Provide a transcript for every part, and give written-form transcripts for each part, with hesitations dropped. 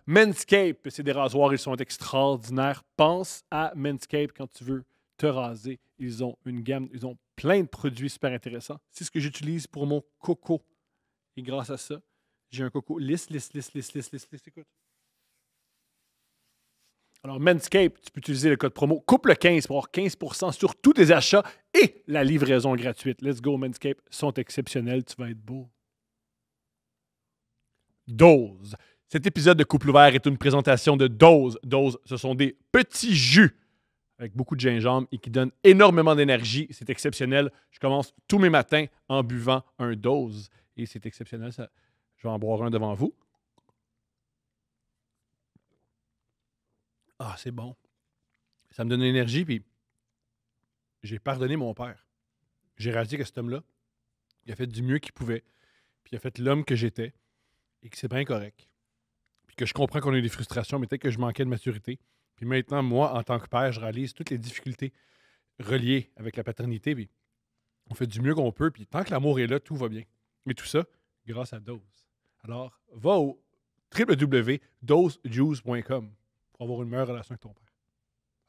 Manscaped, c'est des rasoirs, ils sont extraordinaires. Pense à Manscaped quand tu veux te raser. Ils ont une gamme, ils ont plein de produits super intéressants. C'est ce que j'utilise pour mon coco. Et grâce à ça, j'ai un coco lisse. Écoute. Alors, Manscaped, tu peux utiliser le code promo COUPLE15 pour avoir 15% sur tous tes achats et la livraison gratuite. Let's go, Manscaped. Ils sont exceptionnels. Tu vas être beau. Dose. Cet épisode de Couple ouvert est une présentation de Dose. Dose, ce sont des petits jus avec beaucoup de gingembre et qui donnent énormément d'énergie. C'est exceptionnel. Je commence tous mes matins en buvant un Dose et c'est exceptionnel. Ça. Je vais en boire un devant vous. Ah, c'est bon. Ça me donne de l'énergie, puis j'ai pardonné mon père. J'ai réalisé que cet homme-là, il a fait du mieux qu'il pouvait, puis il a fait l'homme que j'étais, et que c'est bien correct. Puis que je comprends qu'on a eu des frustrations, mais peut-être que je manquais de maturité. Puis maintenant, moi, en tant que père, je réalise toutes les difficultés reliées avec la paternité, puis on fait du mieux qu'on peut, puis tant que l'amour est là, tout va bien. Mais tout ça, grâce à Dose. Alors, va au www.dosejuice.com pour avoir une meilleure relation avec ton père.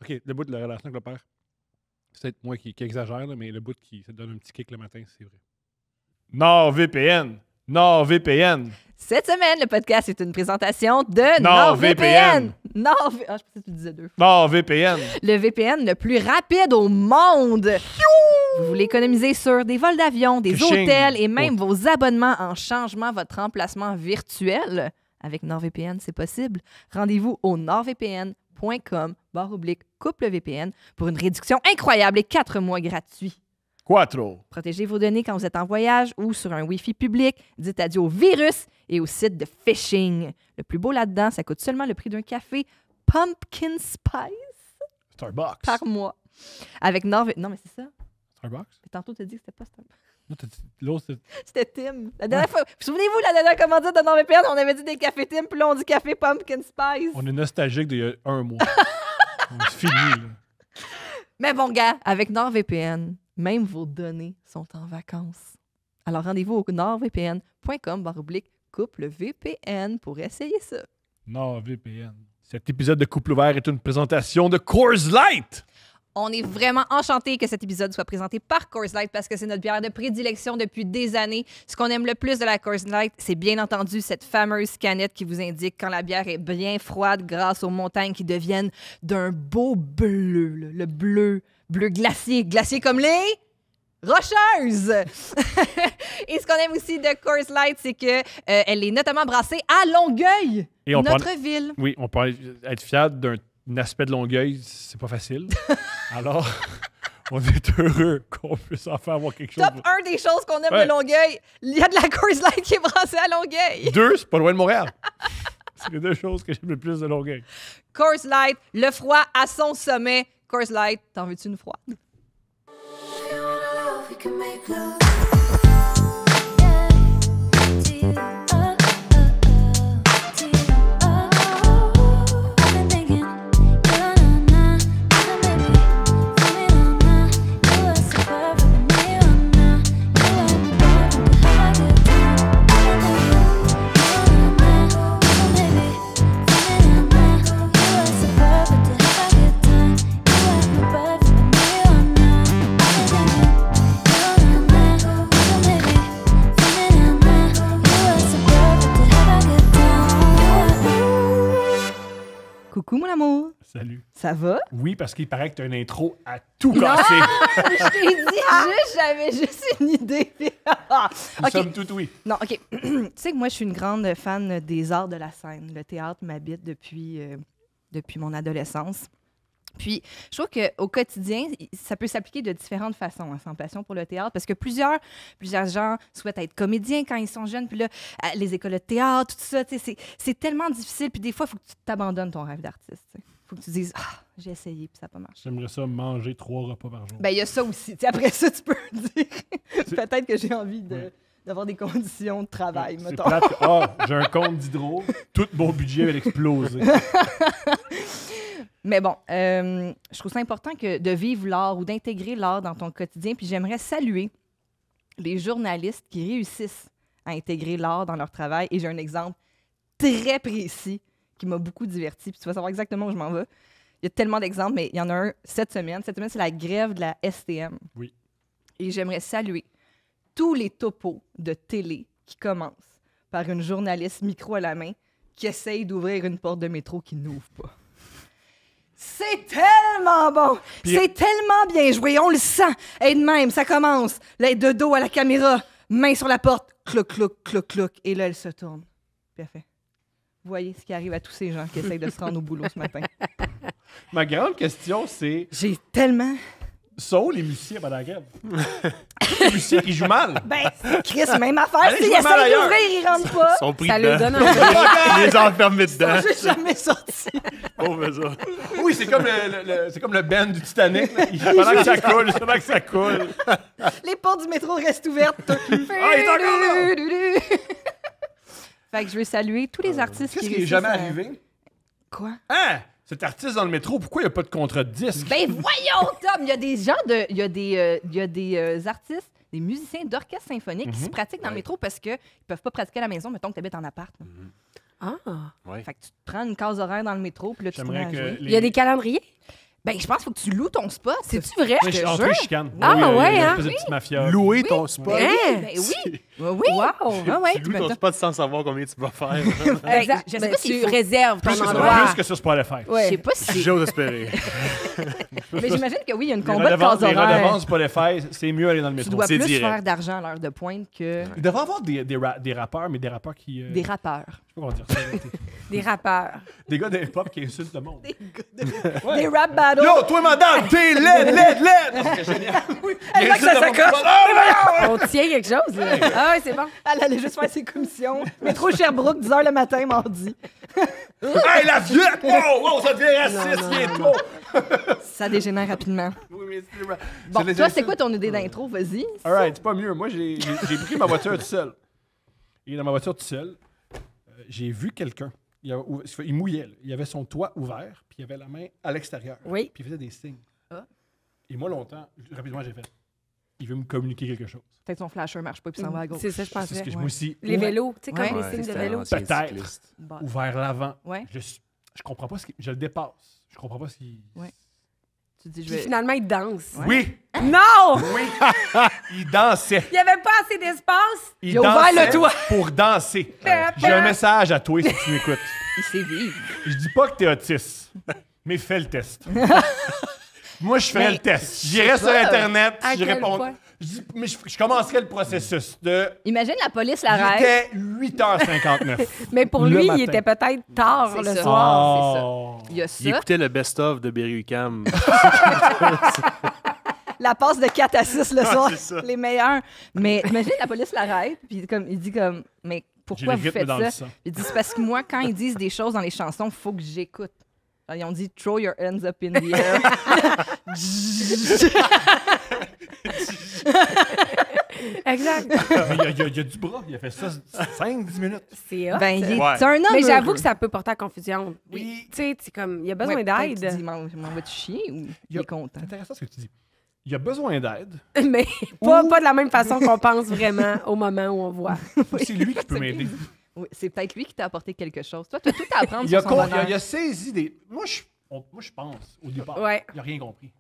OK, le bout de la relation avec le père, c'est peut-être moi qui exagère, là, mais le bout qui ça te donne un petit kick le matin, c'est vrai. NordVPN! NordVPN! Cette semaine, le podcast est une présentation de NordVPN. Je pensais que tu le disais deux fois. NordVPN! Le VPN le plus rapide au monde. Vous voulez économiser sur des vols d'avion, des Ka-ching. hôtels et même vos abonnements en changement votre emplacement virtuel? Avec NordVPN, c'est possible. Rendez-vous au nordvpn.com/CoupleVPN pour une réduction incroyable et 4 mois gratuits. Quattro! Protégez vos données quand vous êtes en voyage ou sur un Wi-Fi public. Dites adieu aux virus et aux sites de phishing. Le plus beau là-dedans, ça coûte seulement le prix d'un café Pumpkin Spice Starbucks. par mois. Avec NordVPN... Non, mais c'est ça. Starbucks? Tantôt, tu as dit que c'était pas Starbucks. Non, t'as dit- l'autre, c'est... C'était Tim. La dernière fois... Souvenez-vous, la dernière commandite de NordVPN, on avait dit des cafés Tim, puis là, on dit café Pumpkin Spice. On est nostalgique d'il y a un mois. C'est fini, là. Mais bon, gars, avec NordVPN, même vos données sont en vacances. Alors, rendez-vous au nordvpn.com/CoupleVPN pour essayer ça. NordVPN. Cet épisode de Couple ouvert est une présentation de Coors Light! On est vraiment enchantés que cet épisode soit présenté par Coors Light parce que c'est notre bière de prédilection depuis des années. Ce qu'on aime le plus de la Coors Light, c'est bien entendu cette fameuse canette qui vous indique quand la bière est bien froide grâce aux montagnes qui deviennent d'un beau bleu. Là. Le bleu glacier. Glacier comme les... rocheuses! Et ce qu'on aime aussi de Coors Light, c'est que elle est notamment brassée à Longueuil, Et on notre ville. Oui, on peut être fier d'un aspect de Longueuil, c'est pas facile. Alors, on est heureux qu'on puisse enfin avoir quelque chose. Top 1 des choses qu'on aime Ouais. de Longueuil, il y a de la Coors Light qui est brassée à Longueuil. 2, c'est pas loin de Montréal. C'est les deux choses que j'aime le plus de Longueuil. Coors Light, le froid à son sommet. Coors Light, t'en veux-tu une froide? We can make love. Coucou mon amour, Salut. ça va? Oui, parce qu'il paraît que tu as une intro à tout Non! casser. Je t'ai dit j'avais juste une idée. Nous Ok. sommes tout oui. Non, OK. Tu sais que moi, je suis une grande fan des arts de la scène. Le théâtre m'habite depuis mon adolescence. Puis, je trouve qu'au quotidien, ça peut s'appliquer de différentes façons, hein, sans passion pour le théâtre, parce que plusieurs gens souhaitent être comédiens quand ils sont jeunes, puis là, les écoles de théâtre, tout ça, tu sais, c'est tellement difficile, puis des fois, il faut que tu t'abandonnes ton rêve d'artiste. Il faut que tu dises « Ah, j'ai essayé, puis ça n'a pas marché. » J'aimerais ça manger 3 repas par jour. Ben, il y a ça aussi. Tu sais, après ça, tu peux dire peut-être que j'ai envie d'avoir des conditions de travail, C'est mettons. plate que, j'ai un compte d'hydro, tout mon budget va exploser. Mais bon, je trouve ça important de vivre l'art ou d'intégrer l'art dans ton quotidien. Puis j'aimerais saluer les journalistes qui réussissent à intégrer l'art dans leur travail. Et j'ai un exemple très précis qui m'a beaucoup divertie. Puis tu vas savoir exactement où je m'en vais. Il y a tellement d'exemples, mais il y en a un cette semaine. Cette semaine, c'est la grève de la STM. Oui. Et j'aimerais saluer tous les topos de télé qui commencent par une journaliste micro à la main qui essaye d'ouvrir une porte de métro qui n'ouvre pas. C'est tellement bon! Puis- C'est tellement bien joué, on le sent! Et de même, ça commence. Là, de dos à la caméra, main sur la porte, cloc, cloc, cloc, cloc. Et là, elle se tourne. Puis elle fait. Vous voyez ce qui arrive à tous ces gens qui essayent de se rendre au boulot ce matin. Ma grande question, c'est J'ai tellement... sont les musiciens pendant la grève? Les musiciens qui jouent mal. Ben, Chris, même affaire. Allez, S'ils je vais mal essayent ailleurs. d'ouvrir, ils rentrent pas. Ils sont pris Ça dedans. lui donne envie. Ils les ont enfermés Ils dedans. sont juste jamais sortis. Oh, mais ça. Oui, c'est comme c'est comme le band du Titanic. Là. Pendant que ça coule, pendant que ça coule. Les portes du métro restent ouvertes. Ah, il est encore là! Fait que je veux saluer tous les artistes Qu'est-ce qui est réussissent jamais à- arrivé? Quoi? Hein? Cet artiste dans le métro, pourquoi il n'y a pas de contrat de disque? Ben voyons, Tom! Il y a des gens il y a des artistes, des musiciens d'orchestre symphonique qui se pratiquent dans le métro parce qu'ils peuvent pas pratiquer à la maison, mettons que tu habites en appart. là. Ah. Ouais. Fait que tu te prends une case horaire dans le métro, puis là, tu te mets J'aimerais à que. jouer. Il y a des calendriers? Ben, je pense qu'il faut que tu loues ton spot. C'est-tu vrai? Je te Entre jure. eux, chicane. Ah, Oui, il y a ouais, une hein? espèce de petite mafia. Louer ton spot. Ben Hein? oui, ben oui. Oui, oui. Wow! Ah ouais, Tu loues ton t'as- spot sans savoir combien tu vas faire. Exact. je sais Ben, pas s'il tu faut- réserves ton Plus que, sur, endroit. plus que sur Spotify. Je sais pas si... J'ose espérer. Mais j'imagine que oui, il y a une Les combat de case les horaire. redevances Spotify, c'est mieux aller dans le Tu métro. dois C'est plus direct. faire d'argent à l'heure de pointe que Il devrait y avoir des rappeurs, mais des rappeurs qui. des rappeurs. Je sais pas comment dire ça. Des rappeurs. Des gars d'hip-hop qui insultent le monde. Des rap battles. Yo, toi, madame, t'es laid! C'est génial. Elle va que ça s'accroche. On tient quelque chose, là. Ah ouais, c'est bon. Elle allait juste faire ses commissions. Métro Sherbrooke, 10h le matin, mardi. Hey, la viette! Wow, ça devient raciste, il est trop! Ça dégénère rapidement. Oui, mais c'est vrai. Bon, les toi, c'est insultes. quoi ton idée d'intro? Vas-y. Alright, c'est pas mieux. Moi, j'ai pris ma voiture tout seul. Et dans ma voiture tout seul, j'ai vu quelqu'un. Il mouillait. Là. Il avait son toit ouvert, puis il avait la main à l'extérieur. Oui. Puis il faisait des signes. Ah. Et moi, longtemps, rapidement, j'ai fait. Il veut me communiquer quelque chose. Peut-être son flasher marche pas puis s'en va à gauche. C'est ça, je C'est ce pensais. que je ouais. me suis Les vélos, tu sais, comme Ouais. les signes de c'était vélo. un ancien Peut-être. cycliste. Bon. ouvert l'avant. Ouais. Je comprends pas ce qu'il. Je le dépasse. Je comprends pas ce qu'il. Ouais. Tu dis, je Puis vais... finalement, ils dansent. Oui! Non! Oui! Il dansait. Il n'y avait pas assez d'espace. Il a ouvert dansait le toit. pour danser. Ben, J'ai un message à toi si tu m'écoutes. Il sait vivre. Je dis pas que t'es autiste, mais fais le test. Moi, je ferais Mais, le test. je J'irais sais sur pas. Internet, À je quel réponds. point? Mais je commencerais le processus de. Imagine la police l'arrête. J'étais 8h59. Mais pour Le lui, matin. il était peut-être tard C'est le ça. soir. Oh. Il y a Il ça. écoutait le best-of de Berry-UQAM. La passe de 4 à 6 le soir. c'est ça. Les meilleurs. Mais imagine la police l'arrête. Puis comme, il dit comme, mais J'ai pourquoi le vous rythme faites dans le ça? sang. Il dit, c'est parce que moi, quand ils disent des choses dans les chansons, il faut que j'écoute. Alors, ils ont dit, throw your hands up in the air. Exact. Mais il y a du bras. Il a fait ça 5-10 minutes. C'est hot. Ben, il est Ouais. un homme. Mais j'avoue heureux. que ça peut porter à confusion. Oui. Tu sais, c'est comme, il y a besoin Ouais, peut-être qu'il d'aide. dit, m'en vas-tu chier ou il a- est content? C'est intéressant ce que tu dis. Il a besoin d'aide. Mais pas de la même façon qu'on pense vraiment au moment où on voit. Ou c'est lui qui peut m'aider. Oui, c'est peut-être lui qui t'a apporté quelque chose. Toi, tu as tout à apprendre Il a, sur son bonheur. il a saisi des. Moi, je pense, au départ, Ouais. il n'a rien compris.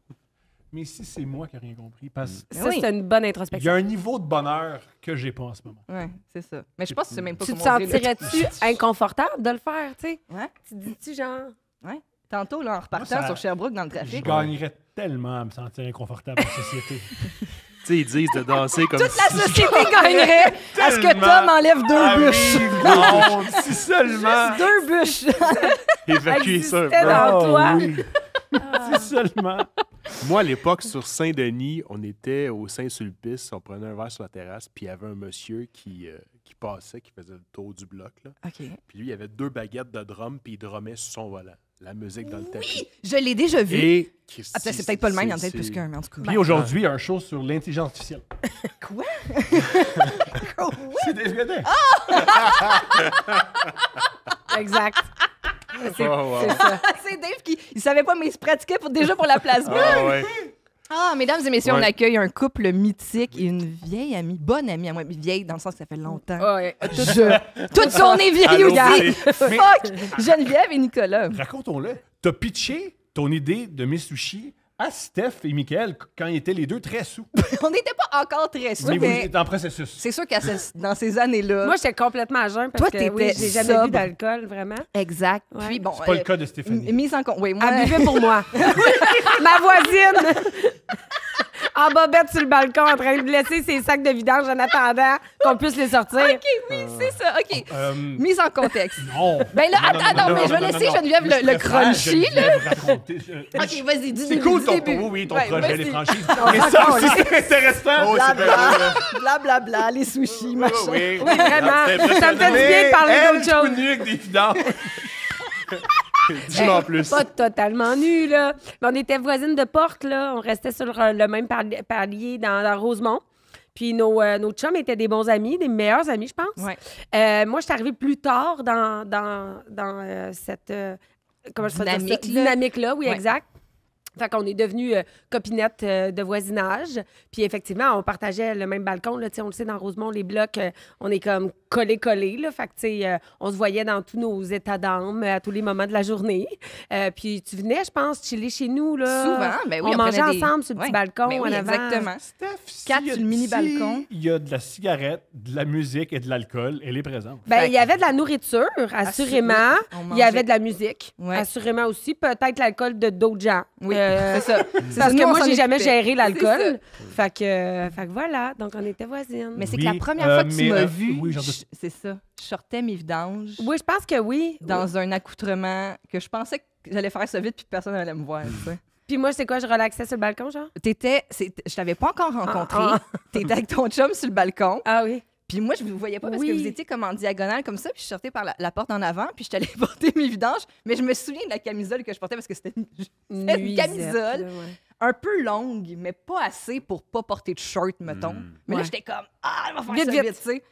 Mais si c'est moi qui n'ai rien compris, parce qu'il Ça, oui. c'est une bonne y introspection. a un niveau de bonheur que j'ai pas en ce moment. Ouais, c'est ça. Mais je pense que c'est même pas Tu te comment ouvrir le- sentirais-tu inconfortable de le faire, tu sais? Ouais. Tu dis-tu genre... Ouais. Tantôt, là, en repartant Moi, ça- sur Sherbrooke dans le Je trafic. gagnerais tellement à me sentir inconfortable en société. Tu sais, ils disent de danser comme Toute la si- société gagnerait à ce que Tellement. Tom enlève 2 bûches. Non, si seulement. 2 bûches. évacuer ça. Existait dans toi. oui. Si seulement. Moi, à l'époque, sur Saint-Denis, on était au Saint-Sulpice, on prenait un verre sur la terrasse, puis il y avait un monsieur qui passait, qui faisait le tour du bloc. Là. OK. Puis lui, il avait 2 baguettes de drum, puis il drummait sur son volant. La musique dans le tapis. Je l'ai déjà vu. Et Ah, peut-être c'est peut-être pas le même, il y en a peut-être plus qu'un, mais en tout cas. Puis aujourd'hui, il y a un show sur l'intelligence artificielle. Quoi? C'est des vedets. Exact. Oh, wow. C'est ça. C'est Dave qui il savait pas, mais il se pratiquait déjà pour la plasma. Ah, ouais. Ah, mesdames et messieurs, Ouais. on accueille un couple mythique et une vieille amie, bonne amie à moi, vieille dans le sens que ça fait longtemps. Ouais. Toute son est vieille Allô, aussi. c'est- Fuck! Geneviève et Nicolas. Racontons-le. T'as pitché ton idée de mes sushis à Steph et Mickaël quand ils étaient les deux très sous. On n'était pas encore très sûrs, Mais vous mais êtes en processus. c'est sûr qu'à dans ces années-là. Moi, j'étais complètement à jeun parce Toi, que oui, t'étais j'ai jamais sobre. bu d'alcool, vraiment. Exact. Ouais. Puis bon. C'est pas le cas de Stéphanie. Mise en compte. Oui, moi. Elle buvait pour moi. Ma voisine! En bobette sur le balcon, en train de laisser ses sacs de vidange en attendant qu'on puisse les sortir. OK, oui, c'est ça. OK. Mise en contexte. Non. Ben là, attends, mais je vais laisser Geneviève le crunchy, là. OK, vas-y, dis-nous. C'est cool du ton début. oui, ton Ouais, projet, vas-y. les franchises. On Mais s'en ça calisse. aussi, c'est intéressant. Oh, c'est Blabla, blablabla, les sushis, machin. Oui, Vraiment. Ça me fait du bien de parler d'autre chose. Elle, nu avec des vidanges. Dis-moi en plus. Pas totalement nus, là. Mais on était voisines de porte, là. On restait sur le même palier dans Rosemont. Puis nos chums étaient des bons amis, des meilleurs amis, je pense. Ouais. Moi, je suis arrivée plus tard dans cette comment je peux dire ça? Dynamique-là. Dynamique-là, oui, Ouais. exact. Fait qu'on est devenus copinettes de voisinage. Puis effectivement, on partageait le même balcon. Là, on le sait, dans Rosemont, les blocs, on est comme collés. Là. Fait que, tu sais, on se voyait dans tous nos états d'âme à tous les moments de la journée. Puis tu venais, je pense, chiller chez nous. Là. Souvent, ben oui, on mangeait prenait des- ensemble sur le petit Ouais. balcon Ben oui, en avant. exactement. Steph, Quatre s'il y a- sur le mini-balcon. s'il y a de la cigarette, de la musique et de l'alcool, elle est présente. Ben, Fait il y avait de la nourriture, assurément. on Il y mangeait. avait de la musique, Ouais. assurément aussi. Peut-être l'alcool de d'autres gens. Oui, c'est ça. Parce Nous, que on moi, s'en j'ai jamais occupait. géré C'est l'alcool. Fait que voilà, donc on était voisines. Mais c'est Oui, que la première fois que tu mais, m'as vu, oui, j'en doute. c'est ça. Je sortais mes vidanges Oui, je pense que oui. dans un accoutrement que je pensais que j'allais faire ça vite puis personne n'allait me voir. tu sais. Puis moi, c'est quoi, je relaxais sur le balcon, genre? Je t'avais pas encore rencontré. Ah. T'étais avec ton chum sur le balcon. Ah oui. Puis moi, je vous voyais pas parce Oui. que vous étiez comme en diagonale comme ça. Puis je sortais par la porte en avant. Puis je t'allais porter mes vidanges. Mais je me souviens de la camisole que je portais parce que c'était une Nuisette, camisole. là, ouais. un peu longue, mais pas assez pour pas porter de short, mettons. Mais là, Ouais. j'étais comme, ah, elle va faire Vite, ça vite. vite, tu sais.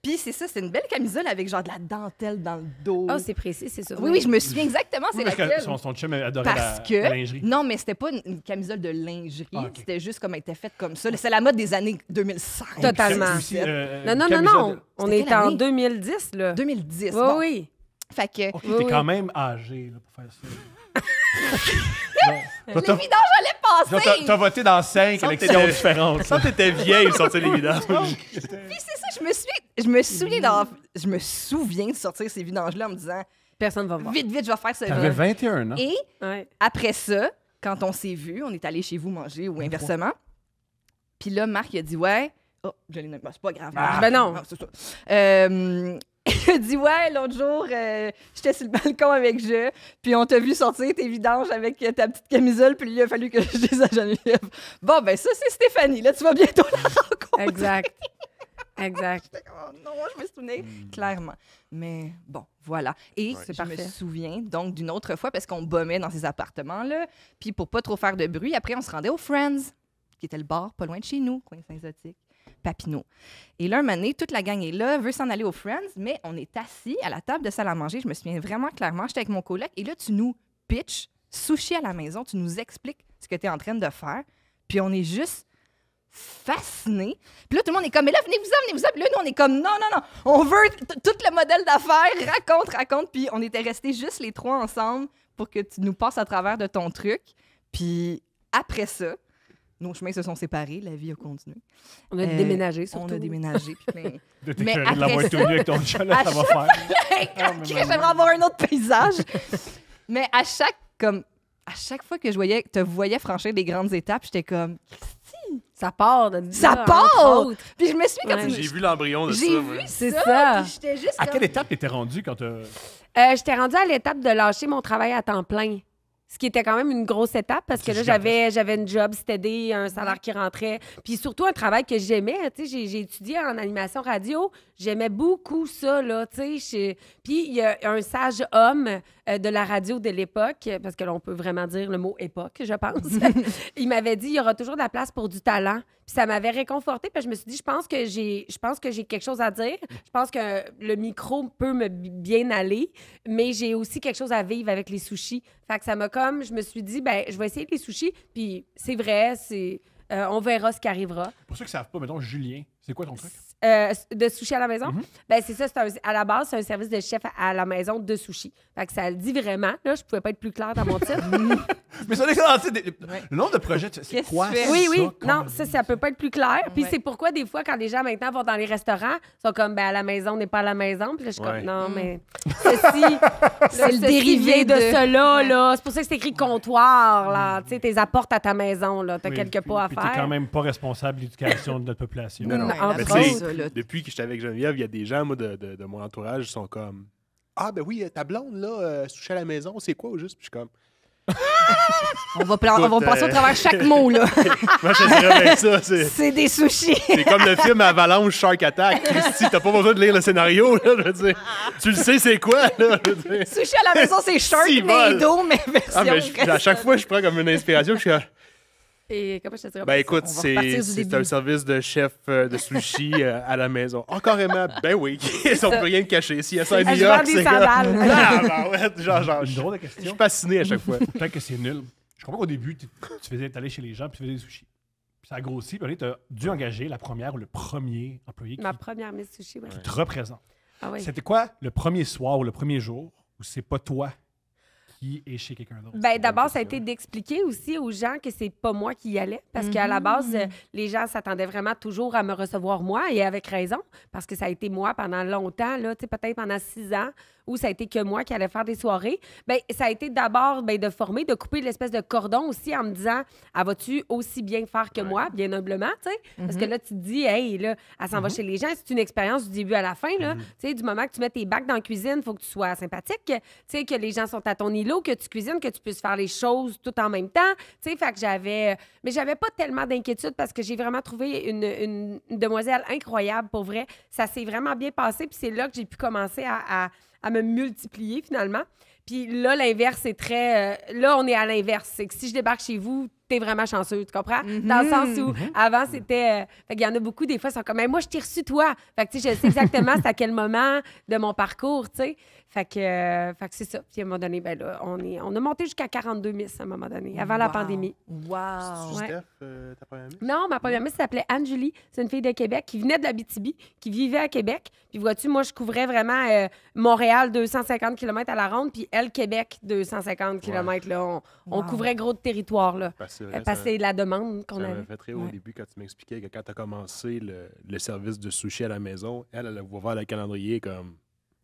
Puis c'est ça, c'est une belle camisole avec genre de la dentelle dans le dos. Ah, c'est précis, c'est ça. oui, je me souviens exactement, c'est Parce que laquelle. son chum adorait Parce la que, lingerie. non, mais c'était pas une camisole de lingerie, Ah, ok. c'était juste comme elle était faite comme ça. C'est la mode des années 2005. Totalement. Aussi, Non. camisole- On C'était est quelle en année? 2010, là. 2010. Oui, bon. oui. Fait que OK, Oui, t'es oui. quand même âgé là, pour faire ça. les vidanges allaient passer. T'as voté dans 5 Semble élections que différentes. Quand t'étais vieille, sortir les vidanges. Puis c'est ça, je me souviens de sortir ces vidanges-là en me disant, Personne va voir. vite, je vais faire ça T'avais vite. 21 ans. Et Ouais. après ça, quand on s'est vu, on est allé chez vous manger ou inversement. Puis là, Marc, il a dit, ouais. Oh, je l'ai nommé. C'est pas grave. Marc. Ben non. C'est ça. Il a dit, ouais, l'autre jour, j'étais sur le balcon avec Je, puis on t'a vu sortir tes vidanges avec ta petite camisole, puis il a fallu que je dise à Geneviève. Bon, ben ça, c'est Stéphanie. Là, tu vas bientôt la rencontrer. Exact. Exact. Oh non, je me souvenais clairement. Mais bon, voilà. Et C'est je parfait. me souviens donc d'une autre fois, parce qu'on bombait dans ces appartements-là, puis pour pas trop faire de bruit, après, on se rendait au Friends, qui était le bar pas loin de chez nous, coin Saint-Zotique, Papineau. Et là, un moment donné, toute la gang est là, veut s'en aller au Friends, mais on est assis à la table de salle à manger. Je me souviens vraiment clairement, j'étais avec mon coloc, et là, tu nous pitches sushi à la maison, tu nous expliques ce que tu es en train de faire, puis on est juste fascinés. Puis là, tout le monde est comme, mais là, venez-vous-en. Puis là, nous, on est comme, non, on veut tout le modèle d'affaires, raconte. Puis on était restés juste les trois ensemble pour que tu nous passes à travers de ton truc. Puis après ça, nos chemins se sont séparés, la vie a continué. On a Euh, déménagé, surtout. On a déménagé. Puis plein- De Mais t'écœurer de l'avoir après tout ça- nu avec ton chat, là, à ça va faire. J'aimerais avoir un autre paysage. Mais à chaque fois que je te voyais franchir des grandes étapes, j'étais comme, Ça part de ça là, part! entre autres. Puis je me suis quand Ouais. tu J'ai vu l'embryon de ça. J'ai moi. vu C'est ça, ça. puis j'étais juste À comme... quelle étape t'étais rendu quand t'as. J'étais rendue à l'étape de lâcher mon travail à temps plein. Ce qui était quand même une grosse étape parce que là, j'avais une job steady, un salaire qui rentrait. Puis surtout, un travail que j'aimais. Tu sais, j'ai étudié en animation radio. J'aimais beaucoup ça, là, tu sais. Puis il y a un sage homme de la radio de l'époque, parce que là, on peut vraiment dire le mot époque, je pense. Il m'avait dit, il y aura toujours de la place pour du talent. Puis ça m'avait réconfortée, puis je me suis dit, je pense que j'ai quelque chose à dire. Je pense que le micro peut me bien aller, mais j'ai aussi quelque chose à vivre avec les sushis. Fait que ça m'a comme, je me suis dit, ben je vais essayer les sushis, puis c'est vrai, on verra ce qui arrivera. Pour ceux qui ne savent pas, mettons, Julien, c'est quoi ton truc? De sushi à la maison? Ben c'est ça, à la base, c'est un service de chef à la maison de sushi. Fait que ça le dit vraiment. Là, je pouvais pas être plus claire dans mon titre. Mais ça le nombre de projets, c'est quoi Qu'est-ce que tu fais? Oui, ça, oui. comment- Non, ça peut pas être plus clair. Puis Ouais. c'est pourquoi, des fois, quand les gens maintenant vont dans les restaurants, ils sont comme, ben à la maison, on n'est pas à la maison. Puis là, je suis Ouais. comme, non, mais ceci, C'est le dérivé de de- cela, là. C'est pour ça que c'est écrit comptoir, là. Tu sais, t'es apportes à ta maison, là. T'as Oui, quelques puis- pas à puis faire. T'es quand même pas responsable de l'éducation de notre population. Non, non. Ouais, entre Mais la tu sais, base, ça, là. depuis que j'étais avec Geneviève, il y a des gens, moi, de mon entourage, qui sont comme ah, ben oui, ta blonde, là, sushi à la maison, c'est quoi au juste? Puis je suis comme On va passer au travers chaque mot, là. moi, je te dirais bien ça. C'est des sushis. C'est comme le film Avalanche Shark Attack. Christy, t'as pas besoin de lire le scénario, là, je veux dire. Tu le sais, c'est quoi, là? Je veux dire. Sushi à la maison, c'est Sharknado, mais version Ah, mais à chaque fois, je prends comme une inspiration. Je suis comme, Et comment je te dirais? ben écoute, on va repartir du c'est début. un service de chef de sushi à la maison. Ah, carrément, ben oui. On peut rien te cacher. S'il y a ça à New Je York, vends des c'est comme... sandales. Ah, ben ouais, genre, Une je drôle de suis question. fasciné à chaque fois. Peut-être que c'est nul. Je comprends qu'au début, tu allais chez les gens puis tu faisais des sushis. Puis ça a grossi, puis tu as dû engager la première ou le premier employé qui Ma première Miss Sushi, ouais. te représente. Ah oui. C'était quoi le premier soir ou le premier jour où c'est pas toi qui est chez quelqu'un d'autre? Ben, d'abord, ça a été d'expliquer aussi aux gens que c'est pas moi qui y allais. Parce qu'à la base, les gens s'attendaient vraiment toujours à me recevoir moi, et avec raison, parce que ça a été moi pendant longtemps, là, tu sais, peut-être pendant 6 ans, où ça a été que moi qui allais faire des soirées. Ben, ça a été d'abord de former, de couper l'espèce de cordon aussi en me disant, ah, vas-tu aussi bien faire que moi, bien humblement, tu sais? Parce que là, tu te dis, hey, là, elle s'en va chez les gens, c'est une expérience du début à la fin, là. Tu sais, du moment que tu mets tes bacs dans la cuisine, il faut que tu sois sympathique, tu sais, que les gens sont à ton îlot, que tu cuisines, que tu puisses faire les choses tout en même temps, tu sais, fait que mais j'avais pas tellement d'inquiétude parce que j'ai vraiment trouvé une demoiselle incroyable, pour vrai. Ça s'est vraiment bien passé, puis c'est là que j'ai pu commencer à me multiplier, finalement. Puis là, l'inverse, c'est très... là, on est à l'inverse. C'est que si je débarque chez vous, t'es vraiment chanceux, tu comprends? Dans le sens où, avant, c'était... fait qu'il y en a beaucoup, des fois, ils sont comme, mais moi, je t'ai reçu, toi. Fait que, tu sais, je sais exactement c'est à quel moment de mon parcours, tu sais. Fait que c'est ça. Puis à un moment donné, ben là, on a monté jusqu'à 42 Miss à un moment donné, avant la Wow. pandémie. Wow. Ouais. Steph, ta première Miss? Non, ma première Miss s'appelait Anne-Julie. C'est une fille de Québec qui venait de l'Abitibi, qui vivait à Québec. Puis vois-tu, moi, je couvrais vraiment Montréal, 250 km à la ronde, puis elle, Québec, 250 km. Là, on Wow. couvrait gros de territoire, là. Parce que c'est vrai, Parce que c'est la demande qu'on ça avait. m'a fait rire au Ouais. début quand tu m'expliquais que quand tu as commencé le service de sushi à la maison, elle a ouvert le calendrier comme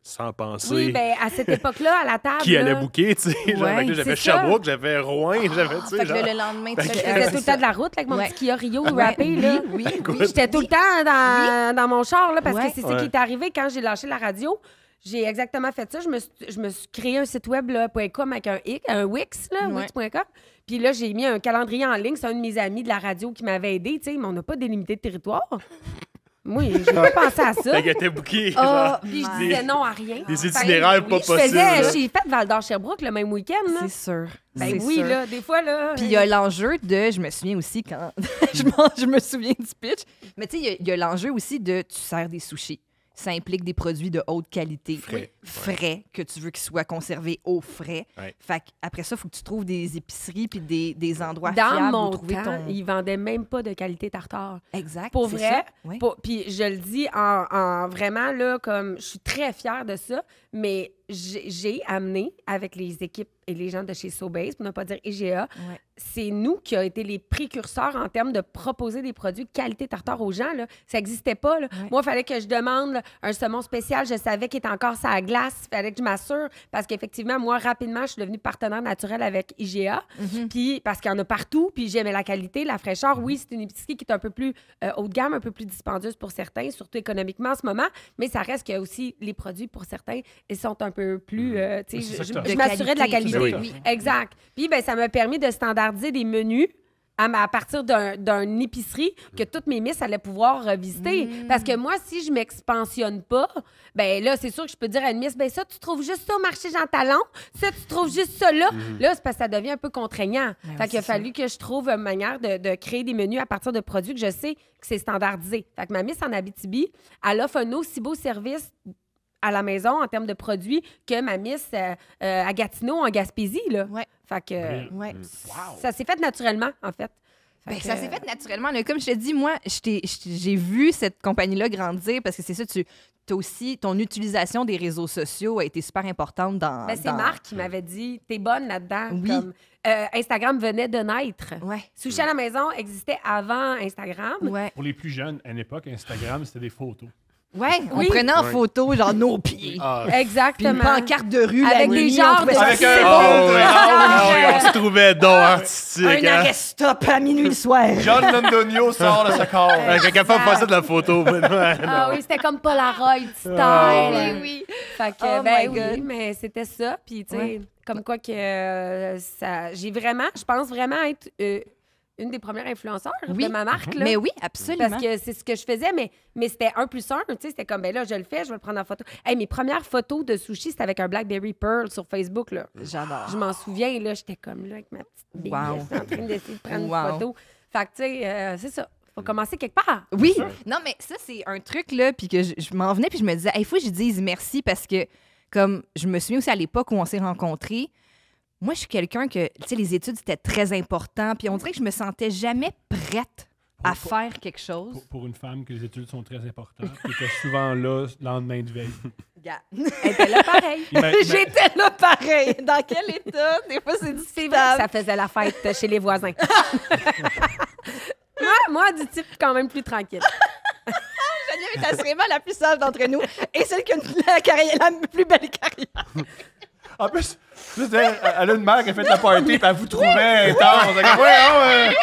sans penser Oui, bien, à cette époque-là, à la table. qui allait là, booker, tu sais. Genre, Ouais, fait que là, j'avais c'est ça. Sherbrooke, j'avais Rouen, j'avais, tu sais, Fait que genre... là, le lendemain, tu Ben, je fais- faisais tout le c'est temps de la route là, avec mon Ouais. petit Kia Rio Ouais, rappé, là. Oui, oui, oui. J'étais tout le temps dans mon char, là, parce Ouais. que c'est ça Ouais. qui est arrivé quand j'ai lâché la radio. J'ai exactement fait ça. Je me suis créé un site web là, .com avec un Wix, là, Ouais. Wix.com. Puis là, j'ai mis un calendrier en ligne. C'est un de mes amis de la radio qui m'avait aidé, tu sais, mais on n'a pas délimité de territoire. Moi, j'ai pas pensé à ça. Fait qu'elle était bookée, Oh, genre... Puis je my- disais non à rien. Des Fait que, itinéraires pas je possibles, faisais, là. j'ai fait Val-d'Or-Sherbrooke le même week-end. là. C'est sûr. Ben C'est oui, sûr. là, des fois, là. Puis il y a l'enjeu de, je me souviens aussi quand, je me souviens du pitch, mais tu sais, il y a l'enjeu aussi de, tu sers des sushis. Ça implique des produits de haute qualité, Frais. frais, que tu veux qu'ils soient conservés au frais. Ouais. Fait après ça, il faut que tu trouves des épiceries puis des endroits Dans fiables mon où trouver temps, ton... ils vendaient même pas de qualité tartare. Exact. Pour c'est vrai, ça. Oui. Puis je le dis en vraiment, là, comme je suis très fière de ça, mais j'ai amené avec les équipes et les gens de chez Sobase, pour ne pas dire IGA, Ouais. c'est nous qui avons été les précurseurs en termes de proposer des produits de qualité tartare aux gens. Là. Ça n'existait pas. Là. Ouais. Moi, il fallait que je demande là, un saumon spécial. Je savais qu'il était encore sur la glace. Il fallait que je m'assure parce qu'effectivement, moi, rapidement, je suis devenue partenaire naturel avec IGA. Puis parce qu'il y en a partout. Puis j'aimais la qualité, la fraîcheur. Oui, c'est une épicerie qui est un peu plus haut de gamme, un peu plus dispendieuse pour certains, surtout économiquement en ce moment. Mais ça reste que aussi les produits, pour certains, ils sont un peu plus... tu sais, C'est ça que je t'as. je m'assurais de la qualité, qualité. c'est ça. Oui. Exact. Puis, ben, ça m'a permis de standardiser des menus à partir d'une épicerie que toutes mes misses allaient pouvoir visiter. Parce que moi, si je m'expansionne pas, ben là, c'est sûr que je peux dire à une miss, ben ça, tu trouves juste ça au marché Jean Talon, ça, tu trouves juste ça là. Là, c'est parce que ça devient un peu contraignant. Fait qu'il a fallu que je trouve une manière de créer des menus à partir de produits que je sais que c'est standardisé. Fait que ma miss en Abitibi, elle offre un aussi beau service à la maison en termes de produits que ma miss à Gatineau, en Gaspésie, là. Ouais. Fait que Ouais. ça s'est fait naturellement, en fait. Ben, ça s'est fait naturellement. Là. Comme je te dis, moi, j'ai vu cette compagnie-là grandir parce que c'est ça, t'as aussi, ton utilisation des réseaux sociaux a été super importante dans... Ben, c'est Marc qui m'avait dit, t'es bonne là-dedans. Oui. Comme, Instagram venait de naître. Ouais. Sushi à la maison existait avant Instagram. Ouais. Pour les plus jeunes, à une époque, Instagram, c'était des photos. Ouais, on Oui. prenait en photo, genre, nos pieds. Ah, Puis une Exactement. pancarte de rue. Avec la des nuit, genres on trouvait de- ça avec si un... beau. Oh, oui, on se trouvait donc artistique. Un hein. arrêt-stop à minuit le soir. John Londonio sort de ce corps. Quelqu'un pas passer de la photo. mais non. Ah oui, c'était comme Polaroid style. Oui, oui. Fait que, Oh ben my oui, God. mais c'était ça. Puis, tu sais, Ouais. comme quoi que je pense vraiment être une des premières influenceurs Oui. de ma marque. Là. Mais oui, absolument. Parce que c'est ce que je faisais, mais c'était 1 + 1. Tu sais, c'était comme, ben là, je le fais, je vais le prendre en photo. Hey, mes premières photos de sushi, c'était avec un Blackberry Pearl sur Facebook, là. J'adore. Je m'en souviens, là, j'étais comme là, avec ma petite bille, Wow. en train d'essayer de prendre Wow. une photo. Fait que, tu sais, c'est ça. Faut commencer quelque part. Oui, non, mais ça, c'est un truc, là, puis que je m'en venais, puis je me disais, il faut que je dise merci parce que, comme je me souviens aussi à l'époque où on s'est rencontrés, moi, je suis quelqu'un que, tu sais, les études, c'était très important, puis on dirait que je me sentais jamais prête à faire quelque chose. Pour une femme, que les études sont très importantes, qui était souvent là, le lendemain de veille. Elle était là pareil. J'étais là pareil. Dans quel état? Des fois, c'est C'est vrai que discutable. ça faisait la fête chez les voisins. moi, du type quand même plus tranquille. Geneviève est assurément la plus sage d'entre nous et celle qui a la plus belle carrière. En plus, elle a une mère qui a fait la party puis elle vous trouvait intense. Ouais,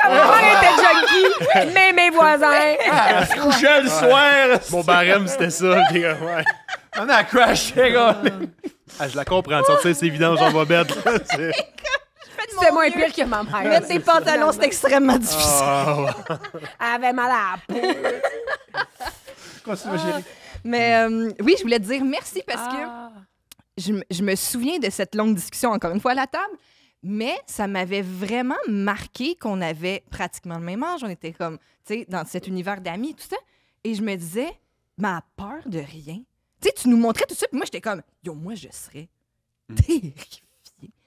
Comme moi, elle était junkie, mais mes voisins. elle se couchait le soir. Mon barème, c'était ça. Puis, ouais. On a crashé, gars. Ah, je la comprends. De sortir ses vidanges en bobette. là, c'est- C'était moins pire que ma mère. Mettre des pantalons, c'est extrêmement difficile. Ah, ouais. Elle avait mal à la peau. Continue, ma chérie. Mais oui, je voulais te dire merci parce que Ah. je me souviens de cette longue discussion, encore une fois, à la table, mais ça m'avait vraiment marqué qu'on avait pratiquement le même âge. On était comme, tu sais, dans cet univers d'amis, tout ça. Et je me disais, ma peur de rien. Tu sais, tu nous montrais tout ça, puis moi, j'étais comme, yo, moi, je serais terrifiée.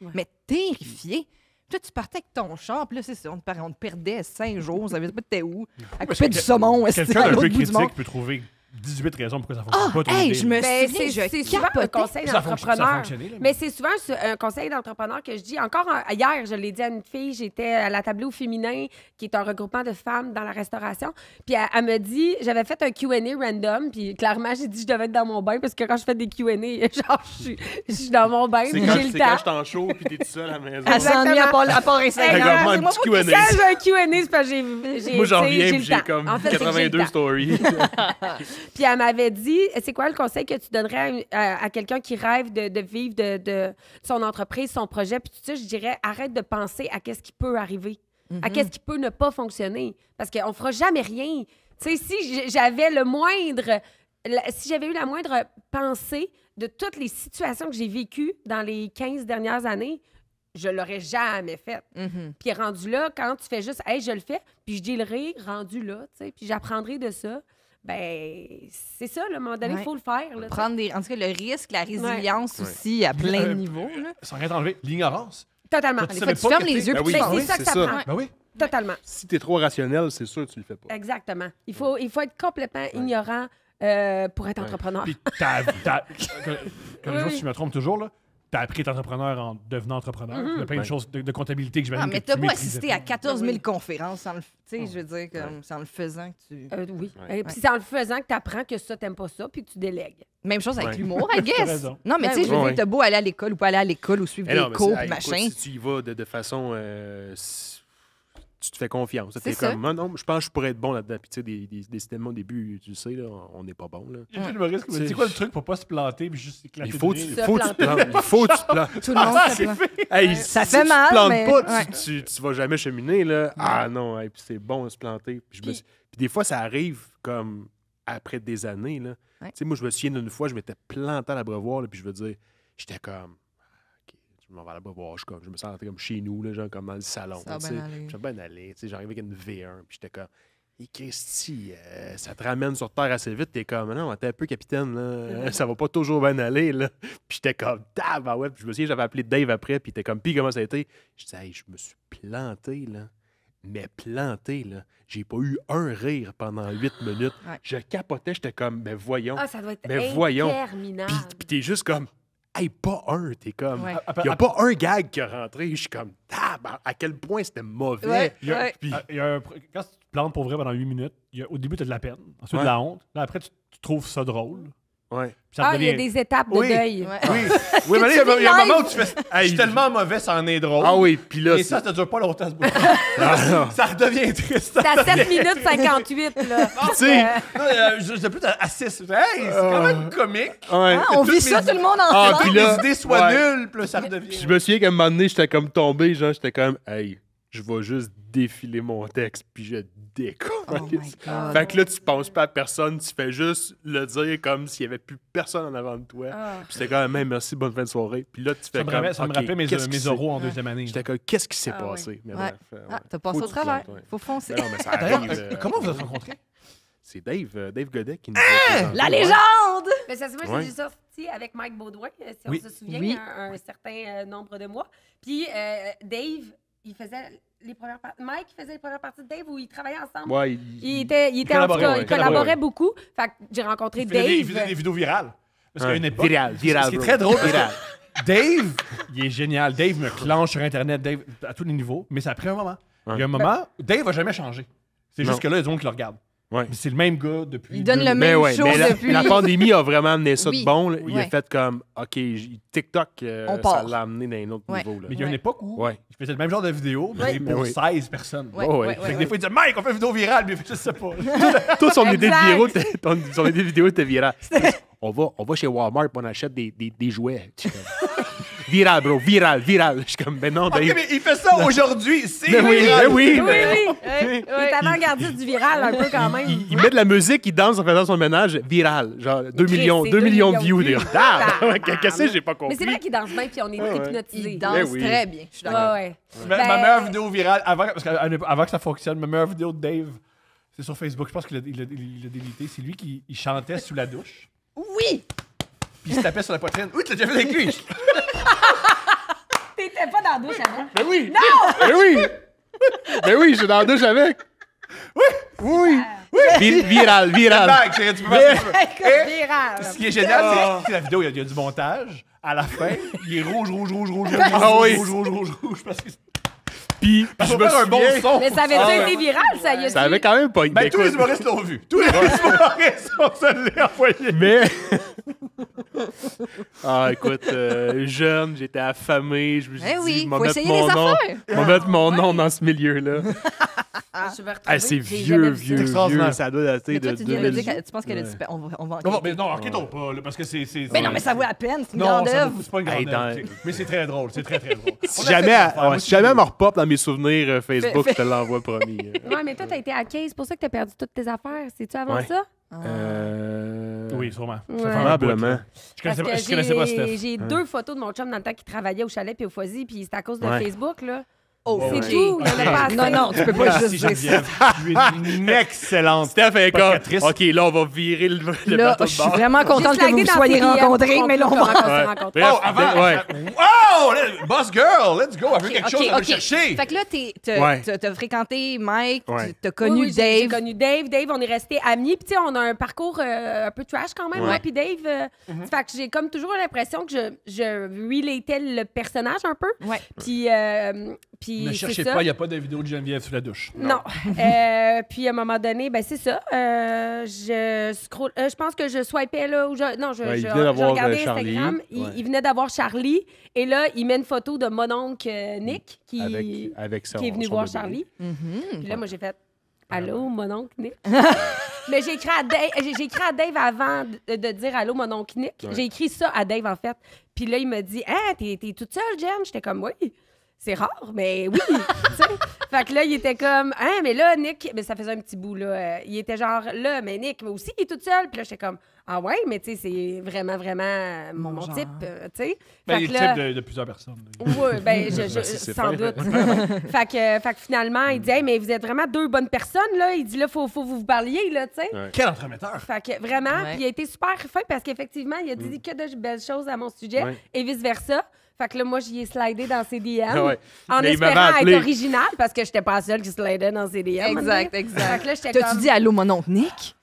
Ouais. Mais terrifiée. Puis là, tu partais avec ton char, puis là, c'est ça, on te perdait 5 jours, on savait pas t'étais où. À couper du saumon, à Quelqu'un d'un l'autre peu bout du monde. critique peut trouver 18 raisons pourquoi ça fonctionne Ah, pas. ton hey, idée, je me là. Ben, souviens, c'est je souvent un capotais. conseil Ça a d'entrepreneur. fonctionné, là, Mais c'est souvent un conseil d'entrepreneur que je dis. Encore hier, je l'ai dit à une fille, j'étais à la Tableau féminin, qui est un regroupement de femmes dans la restauration. Puis elle me dit, j'avais fait un Q&A random, puis clairement, j'ai dit je devais être dans mon bain, parce que quand je fais des Q&A, genre, je suis dans mon bain, C'est puis quand j'ai le c'est temps. quand je suis en show puis t'es tout seul à la maison. Elle s'ennuie à part Regarde, Instagram. moi, un C'est moi petit qui Q&A. Quand j'ai un Q&A, c'est parce que j'ai Moi, j'en tu sais, reviens j'ai puis le j'ai temps. comme En fait, c'est que j'ai le 82 temps. stories. Puis elle m'avait dit, c'est quoi le conseil que tu donnerais à quelqu'un qui rêve de vivre de son entreprise, son projet, puis tout ça, je dirais, arrête de penser à qu'est-ce qui peut arriver, à qu'est-ce qui peut ne pas fonctionner, parce qu'on fera jamais rien. Tu sais, si j'avais si j'avais eu la moindre pensée de toutes les situations que j'ai vécues dans les 15 dernières années, je l'aurais jamais faite. Puis rendu là, quand tu fais juste, hey, je le fais, puis je dealerai rendu là, tu sais, puis j'apprendrai de ça. Ben, c'est ça, là, à un moment donné, il Ouais. faut le faire. Là, Prendre en tout cas, le risque, la résilience Ouais. aussi à plein de Euh, niveaux. Là. Sans rien t'enlever, l'ignorance. Totalement. Tu Des savais fois, tu pas fermes que les t'es- yeux Ben puis oui, tu Ben, fonces. c'est ça que c'est ça ça. prend. Ben oui. Totalement. Si t'es trop rationnel, c'est sûr que tu le fais pas. Exactement. Il faut être complètement ignorant pour être entrepreneur. Puis Oui. si je me trompe toujours, là, t'as appris à être entrepreneur en devenant entrepreneur. Il y a plein de Ouais. choses de comptabilité que Ah, j'imagine mais que t'as tu beau maîtrisais assister pas. à 14 000 Oui. conférences sans le, tu sais, je veux dire, comme, sans le faisant que tu... Oui. Ouais. Et puis c'est en le faisant que tu apprends que ça, t'aimes pas ça, puis que tu délègues. Même chose avec Ouais. l'humour, I T'as guess. raison. Non, mais Ben tu sais, je veux oui. dire, t'as beau aller à l'école ou pas aller à l'école ou suivre Eh des non, mais cours, c'est- puis écoute, machin. si tu y vas de façon tu te fais confiance. C'est T'es ça. comme, non, je pense que je pourrais être bon là-dedans. Puis, tu sais, décidément, au début, tu le sais, là, on n'est pas bon. Là. Il y a un humoriste qui me dit, c'est quoi le truc pour pas se planter puis juste éclater Il faut de que tu rire? te plantes. Il faut que tu te plantes. Tout le monde se plaint. Hey, Ça si fait tu mal, te plantes mais- pas, ouais. tu vas jamais cheminer. Là. Ah non, hey, puis c'est bon de se planter. Puis des fois, ça arrive comme après des années. Là. Ouais. Tu sais, moi, je me souviens d'une fois, je m'étais planté à l'Abreuvoir, là, puis je veux dire, j'étais comme, OK, je m'en vais à l'Abreuvoir, je me sentais comme chez nous, là, genre comme dans le salon. Ça va tu sais. bien aller. Je vais bien aller. Tu sais, j'arrivais avec une V1, puis j'étais comme, et Christy, ça te ramène sur terre assez vite. T'es comme, non, t'es un peu capitaine, là. Ça va pas toujours bien aller, là. Puis j'étais comme, ouais. Puis je me souviens, j'avais appelé Dave après, puis il était comme, puis comment ça a été? Je disais, hey, je me suis planté, là. Mais planté, là. J'ai pas eu un rire pendant 8 minutes. Ouais. Je capotais, j'étais comme, ben voyons. Ah, ça doit être Mais voyons. interminable. Puis t'es juste comme, hey, pas un. T'es comme, Ouais. il y a pas un gag qui est rentré. Je suis comme, à quel point c'était mauvais. Ouais. Il y a- Puis- il y a un- quand tu te plantes pour vrai pendant 8 minutes, au début, tu as de la peine. Ensuite, Ouais. de la honte. Là, après, tu trouves ça drôle. Ouais. Puis ça Ah, il y a devient... des étapes de Oui. deuil. Ouais. Oui, oui, mais là, il y a un moment où tu fais. Je Hey, suis tellement mauvais, ça en est drôle. Ah oui, puis là, Et ça dure pas longtemps, ce bout. Ah, non. Ça redevient triste. C'est à 7 minutes 58, là. Tu sais, Non, je plus à 6. Hey, c'est quand même comique. ouais. Ah, on Toutes vit ça, mes- tout le monde Ah, ensemble. puis Que là, les idées soient ouais. nulles, puis là, ça Puis redevient. je me souviens qu'à un moment donné, j'étais comme tombé, genre, j'étais comme, hey, je vais juste défiler mon texte, puis je décolle. Oh my God. Fait que là, tu penses pas à personne, tu fais juste le dire comme s'il y avait plus personne en avant de toi. Ah. Puis c'était quand même, merci, bonne fin de soirée. Puis là, tu fais Ça me comme, rappelle, ça me OK, rappelle qu'est-ce qui mes s'est- oraux en deuxième année. J'étais comme, qu'est-ce qui s'est Ah, passé? Mais Ouais. bref, Ah, t'as passé Faut au que tu travers. plantes, ouais. Faut foncer. Ben non, mais ça D'ailleurs, arrive. comment vous êtes rencontrés? C'est Dave Godet qui nous a présenté. La légende! Mais ça, c'est moi, Ouais. j'ai sorti avec Mike Baudouin, si Oui. on se souvient, Oui. un certain nombre de mois. Puis Dave, il faisait les premières parties. Mike faisait les premières parties de Dave où ils travaillaient ensemble. Ouais, Il était en tout collaborait, cas, ouais. il collaborait Collaborait. beaucoup. Fait que j'ai rencontré Il Dave. faisait des vidéos virales. Parce qu'à Ouais. une époque. Viral, Ce qui est bro. très drôle. Viral. Dave, il est génial. Dave me clenche sur Internet, Dave, à tous les niveaux. Mais ça a pris un moment. Ouais. Il y a un moment, Dave va jamais changer. C'est Non. juste que là, il y a des gens qui le regardent. Ouais. Mais c'est le même gars depuis. Il donne le Mais même ouais, show mais depuis. la pandémie a vraiment amené ça Oui, de bon. Là. Il a ouais. fait comme, OK, TikTok, On ça part. l'a amené dans un autre Ouais. niveau. Là. Mais il y a une Ouais. époque où Ouais. il faisait le même genre de vidéo, mais Mais pour oui. 16 personnes. Ouais, Oh, ouais, ouais. Fait ouais, que des ouais. fois, il disait Mike, on fait une vidéo virale, mais je sais pas. Toi, son idée de Exact. vidéo, son idée de vidéo était virale. On va chez Walmart et on achète des jouets. Je suis comme, viral, bro, viral. Je suis comme, ben non, Ok, Dave. mais il fait ça aujourd'hui, c'est Ben oui, viral. ben oui. Oui, oui. Il est avant-gardiste du viral un peu quand même. Il met de la musique, il danse en faisant son ménage, viral. Genre 2 Chris, millions, c'est 2 millions de views. vues. Qu'est-ce que j'ai pas compris? Mais c'est vrai qu'il danse bien puis on est Ouais, ouais. hypnotisés. Il danse Ben oui. très bien. Je suis Ouais, d'accord. ouais. Ma Ben- meilleure vidéo virale, avant que ça fonctionne, ma meilleure vidéo de Dave, c'est sur Facebook. Je pense qu'il l'a délité. C'est lui qui il chantait sous la douche, Oui! puis il se tapait sur la poitrine. Oui, tu l'as déjà fait avec lui. T'étais pas dans la douche avant. Ben oui! Ben oui, je suis dans la douche avec. Oui! Viral. Blague, chérie, tu peux faire ce que tu veux. Écoute, viral. Ce qui est génial, c'est que la vidéo, il y a du montage. À la fin, il est rouge, Ah oui. rouge, parce que Puis je me faire un bon souviens, son. Mais ça avait été viral, ça y a ça avait quand même pas... Ben, tous les humoristes l'ont vu. Tous les humoristes, on se l'est envoyé. Mais... Ah, écoute, jeune, j'étais affamé, je me suis Eh dit, oui, m'en faut mettre essayer mon les nom, affaires. m'en mettre mon nom dans ce milieu-là. Je vais retrouver. Ah, c'est J'ai vieux, jamais vu ça. vieux, extraordinaire. ça doit dater Mais toi, de tu viens de dire 2000. que tu penses qu'elle a du Ouais. on va Non, enquêter. mais non, enquêtons pas, là, parce que c'est. Mais non, mais ça vaut la peine, c'est une Non, grande ça œuvre. vaut- c'est pas une grande Hey, œuvre. dans- Mais c'est très drôle, c'est très drôle. Si jamais, si jamais elle me repop dans mes souvenirs Facebook, je te l'envoie promis. Ouais, mais toi, t'as été à 15, c'est pour ça que t'as perdu toutes tes affaires. C'est-tu avant Ouais. ça? Oui, sûrement. Ouais. Ça fait un bout, Probablement. là. Je Parce connaissais pas, que je connaissais pas Steph. j'ai 2 photos de mon chum dans le temps qui travaillait au chalet puis au Foisy, puis c'est à cause de Ouais. Facebook, là. Oh, C'est ok. tout. Il y en a pas assez. Non, non, tu peux pas Merci, juste dire ça. Geneviève. Tu es une excellente. Steph est comme, Podcatrice. OK, là, on va virer le Là, bateau je de suis bord. vraiment contente J'ai que vous slidé vous dans soyez tes DM rencontrés, pour mais là, on comprendre va... comment on s'est Ouais. rencontrés. Oh, avant. Ouais. Wow! Boss girl, let's go. Elle veut quelque chose, elle veut le chercher. Fait que là, Ouais. t'as fréquenté Mike, Ouais. t'as connu Oui, oui, j'ai Dave. connu Dave. Dave, on est restés amis. Puis, tu sais, on a un parcours un peu trash quand même, Ouais. moi. Puis, Dave, fait que j'ai comme toujours l'impression que je relatais le personnage un peu. Ouais. Puis, Puis Ne c'est cherchez ça. pas, il n'y a pas de vidéo de Geneviève sous la douche. Non. Puis à un moment donné, ben c'est ça. Je pense que je swipais là. Non, je Ouais, il venait d'avoir, regardais Charlie. Instagram. Ouais. Il venait d'avoir Charlie. Et là, il met une photo de mon oncle Nick qui Avec son, est venu son voir bébé. Charlie. Mhm. Puis là, moi, j'ai fait allô, mon oncle Nick. Mais j'ai écrit à Dave avant de dire allô, mon oncle Nick. Ouais. J'ai écrit ça à Dave, en fait. Puis là, il me dit t'es toute seule, Jen? J'étais comme oui. C'est rare, mais oui. tu sais. Fait que là, il était comme mais là, Nick, mais ça faisait un petit bout, là. Il était genre là, mais Nick, moi aussi, il est toute seule. Puis là, j'étais comme ah ouais, mais tu sais, c'est vraiment, vraiment mon genre. type, tu sais. Ben, Fait il que est là- type de plusieurs personnes. oui, ben, c'est sans fait. doute. fait que finalement, il dit hey, mais vous êtes vraiment deux bonnes personnes, là. Il dit là, faut vous parliez, là, tu sais. Ouais. Quel entremetteur! Fait que vraiment, Ouais. puis il a été super fin parce qu'effectivement, il a dit que de belles choses à mon sujet Ouais. et vice-versa. Fait que là, moi, j'y ai slidé dans ses DM Ouais. en Mais il m'avait espérant appelé. être original parce que j'étais pas la seule qui slidait dans ses DM. Exact, Fait exact. que là, j'étais T'as-tu comme... dit allô, mon oncle Nick?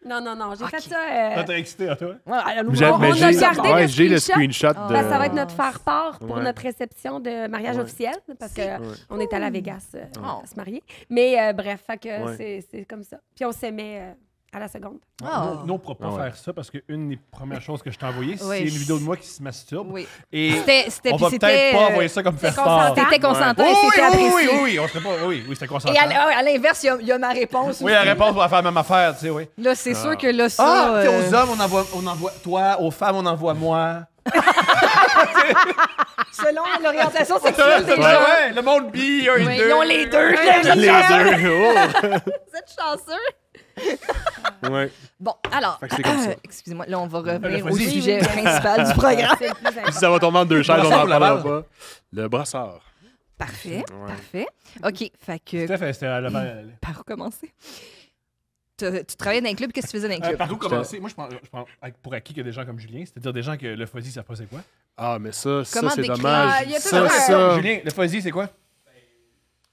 Non, j'ai Ok. fait ça... Ça t'a excité à toi? Ouais, allô, J'ai- mon mais on oncle a j'ai- gardé ouais, le j'ai le screenshot. screenshot de. Ben, ça va être notre faire-part pour Ouais. notre réception de mariage Ouais. officiel parce que Ouais. on est allé à Vegas Oh. se marier. Mais bref, fait que Ouais. c'est comme ça. Puis on s'aimait à la seconde. Ah. Nous, on ne pourra pas Ah ouais. faire ça parce qu'une des premières choses que je t'ai envoyées, Oui. c'est une vidéo de moi qui se masturbe. Oui. Et C'était on puis va c'était, peut-être pas envoyer ça comme c'était faire part. consentant. C'était consentant Oui, et c'était apprécié. oui, on serait pas. Oui, c'était consentant. Et à l'inverse, il y a ma réponse. Oui, aussi. la réponse va faire la même affaire, tu sais, oui. Là, c'est sûr que là, ça. Ah, tu sais, aux hommes, on envoie toi, aux femmes, on envoie moi. selon l'orientation sexuelle des gens. Ouais, le monde bi, un et Oui, deux. ils ont les deux. Les deux. Vous êtes chanceux. Oh. Ouais. Bon, alors, Fait que c'est comme ça. excusez-moi, là, on va revenir au vas-y. sujet principal du programme. C'est le plus important. Si ça va tomber en deux chaises, on Brassard n'en ou la parlera balle? pas. Le brassard. Parfait, Ouais. parfait. OK, fait que, Steph, c'était à la balle. par où commencer? Tu travaillais dans un club, qu'est-ce que tu faisais dans un club? Par où commencer? Moi, je prends pour acquis qu'il y a des gens comme Julien, c'est-à-dire des gens que le fuzzy, ça c'est quoi? Ah, mais ça Comment c'est décrire? dommage. Ah, il y a Ça, toujours un- ça. Julien, le fuzzy, c'est quoi?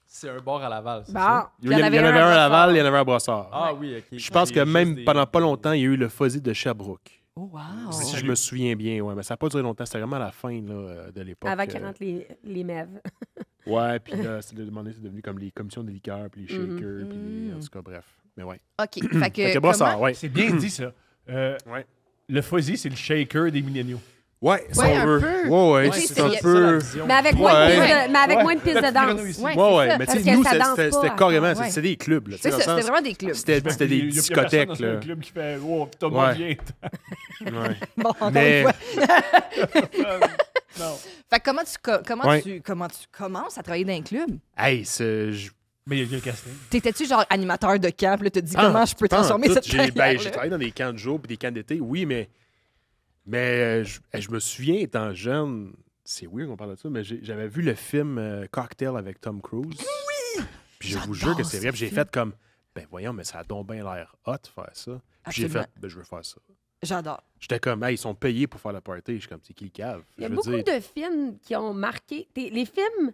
C'est un bar à Laval, c'est Bon. ça? Il y en avait un à Laval, il y en avait un à Brassard. Ah oui, OK. Je pense que J'ai même juste des- pendant pas longtemps, il y a eu le fuzzy de Sherbrooke. Oh, wow. Si je me souviens bien, ouais, mais ça n'a pas duré longtemps. C'était vraiment à la fin là, de l'époque. Avant qu'il rentre les mèves. Ouais, puis là, c'est devenu comme les commissions de liqueurs, puis les Mhm. shakers, puis en tout cas, bref. Mais ouais. OK, fait que, Fait que Brassard, comment- ouais. C'est bien dit, ça. Ouais. Le fuzzy, c'est le shaker des milléniaux. Ouais, si Ouais, on un veut. peu. Ouais, Oui, c'est c'est un ça, peu. Mais avec moins de Ouais. piste de, mais avec Ouais. moins de piste de La petite danse. grenouille ici. Ouais, Ouais, c'est ouais. ça. Mais Parce tu sais, que nous, ça danse c'était pas. carrément, Ouais. c'était des clubs. Là, tu sais, C'est dans ça, le c'était sens- vraiment des clubs. C'était des Il y a discothèques. personne dans Là. un club qui fait oh, Thomas Ouais. vient. Ouais. Bon, encore Mais- une fois. Non. Fait que comment Ouais. tu commences à travailler dans un club? Hey, Mais il y a le casting. T'étais-tu genre animateur de camp, là, t'as dit Ah, comment je peux pas en transformer tout. cette J'ai carrière travaillé dans des camps de jour puis des camps d'été, oui, mais je me souviens, étant jeune, c'est weird qu'on parle de ça, mais j'avais vu le film Cocktail avec Tom Cruise. Oui! Puis je vous jure que c'est vrai. Puis j'ai fait comme, ben voyons, mais ça a donc bien l'air hot de faire ça. Puis j'ai Absolument. fait, ben je veux faire ça. J'adore. J'étais comme, hey, ils sont payés pour faire la party. Je suis comme, c'est qui le cave? Il y a Je veux beaucoup dire, de films qui ont marqué. Les films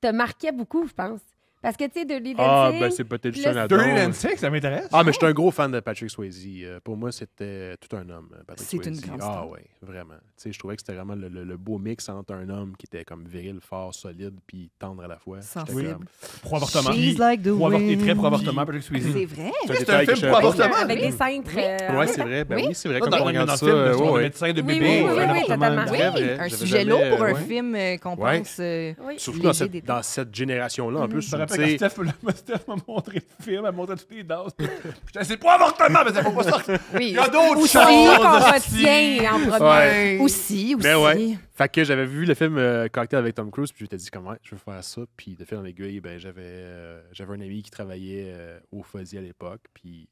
te marquaient beaucoup, je pense. Parce que, tu sais, Dirty Ah, Dancing... ben c'est peut-être juste Puis un là, ado. Dirty Dancing, ça m'intéresse. Ah, mais je suis un gros fan de Patrick Swayze. Pour moi, c'était tout un homme, Patrick C'est Swayze. une grande Ah, star. oui, vraiment. Tu sais, je trouvais que c'était vraiment le beau mix entre un homme qui était comme viril, fort, solide, puis tendre à la fois. J'étais Sensible. comme- Pro-avortement. She's like the Il est très wind. pro-avortement, Patrick Swayze. C'est vrai? C'est un C'est détail un que film je pro savais pas. avortement. Avec Oui. des cintres. Ouais, c'est vrai. Ben Oui. oui, c'est vrai. Dans Quand on le regarde dans ça, le film, le ouais. médecin de Oui, bébé. oui, oui, un oui, avortement. totalement. Oui, Très vrai. un J'avais sujet jamais, lourd pour un ouais. film qu'on Ouais. pense. Oui. Surtout dans léger dans cette génération-là, en plus. Je me où, rappelle tu quand sais, Steph m'a montré le film, elle m'a montré toutes les danses. Putain, c'est pas avortement, mais ça faut pas sortir. Oui. Il y a d'autres Aussi, choses. qu'on hostie. retient en premier. Ouais. Aussi. Mais ouais. Fait que j'avais vu le film Cocktail avec Tom Cruise, puis je m'étais dit, comment je veux faire ça. Puis de fil en aiguille, ben, j'avais un ami qui travaillait au Fuzzy à l'époque. Puis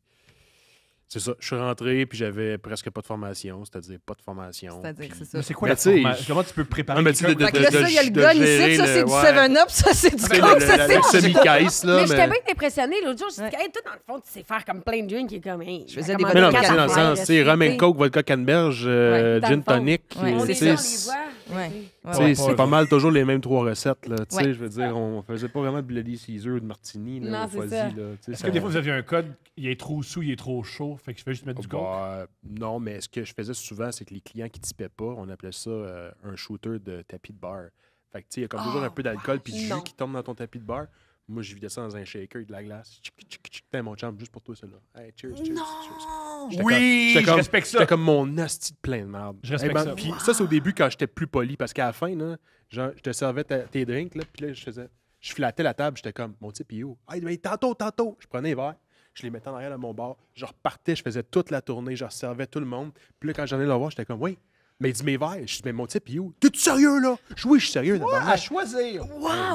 c'est ça, je suis rentré, puis j'avais presque pas de formation, c'est-à-dire pas de formation. C'est-à-dire, puis- c'est ça. Mais c'est quoi Mais la tu sais, formation? Comment tu peux préparer Ah, mais tu sais, quelqu'un? Fait que là, ça, il y a le de gun gérer ici, ça, c'est le- du ouais. 7-Up, ça, c'est du Tu sais, Coke, le- ça, le c'est... semi-caisse, là. Mais j'étais bien impressionnée. L'autre jour, je me suis dit, hey, toi, dans le fond, tu sais faire comme plein de drinks. Qui est comme, hey, Je faisais des Mais non, mais Quatre tu sais, dans le affaires, sens, tu sais, rum and coke, vodka canneberge, Ouais, dans gin le fond. tonic. Ouais, On tu est sais, ça, on les voit. Ouais. tu sais, Ouais. c'est pas mal toujours les mêmes 3 recettes. Là, tu sais, Ouais. je veux dire, on faisait pas vraiment de Bloody Caesar ou de Martini. Là, Non, au c'est Fuzzy, ça. là, tu sais, Est-ce ça- que des fois, vous aviez un code, il est trop sous, il est trop chaud, fait que je fais juste mettre du coke? Bah, non, mais ce que je faisais souvent, c'est que les clients qui tipaient pas, on appelait ça un shooter de tapis de bar. Fait que, tu sais, il y a comme toujours un peu d'alcool puis de non. jus qui tombe dans ton tapis de beurre. Moi, je vidais ça dans un shaker, de la glace. Putain, mon champ, juste pour toi, celle-là. Hey, cheers, cheers, cheers. J'étais Oui, j'étais je respecte ça. J'étais comme mon hostie de plein de merde. Je respecte ça. Puis ça, c'est au début quand j'étais plus poli, parce qu'à la fin, là, genre, je te servais tes drinks, là, puis là, je flattais la table, j'étais comme, mon type, il est où? Hey, mais tantôt. Je prenais les verres, je les mettais en arrière de mon bar, je repartais, je faisais toute la tournée, je servais tout le monde. Puis là, quand j'en ai le voir, j'étais comme, oui. Mais il dit mes verres. Je dis, mais mon type, il est où? T'es-tu sérieux, là? Oui, je suis sérieux, Moi, d'abord. à choisir.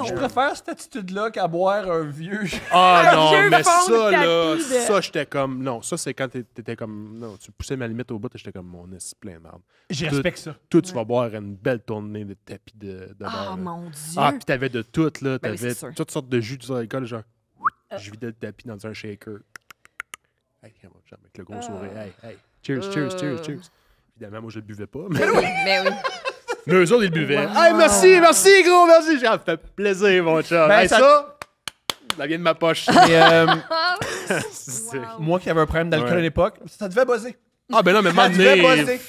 Je préfère cette attitude-là qu'à boire un vieux. Ah Un non, vieux mais fond de ça, là, tapis de- ça, j'étais comme. Non, ça, c'est quand t'étais comme. Non, tu poussais ma limite au bout, j'étais comme mon esti plein de merde. Je respecte ça. Toi, tu vas boire une belle tournée de tapis de beurre. Oh là. mon Dieu. Ah, puis t'avais de tout, là. Ben oui, T'avais c'est sûr. toutes sortes de jus du alcool, genre. Je vidais le tapis dans un shaker. Hey, mon chum, avec le gros sourire. Hey. Cheers. Évidemment, moi, je le buvais pas. Mais, Mais oui. mais eux autres, ils le buvaient. Hey, merci, gros, merci. Ça me fait plaisir, mon chum. Ben, Hey, ça vient de ma poche. Mais, C'est- moi qui avais un problème d'alcool Ouais. à l'époque, ça devait buzzer. Ah, ben non, mais Ça devait maintenant, buzzer.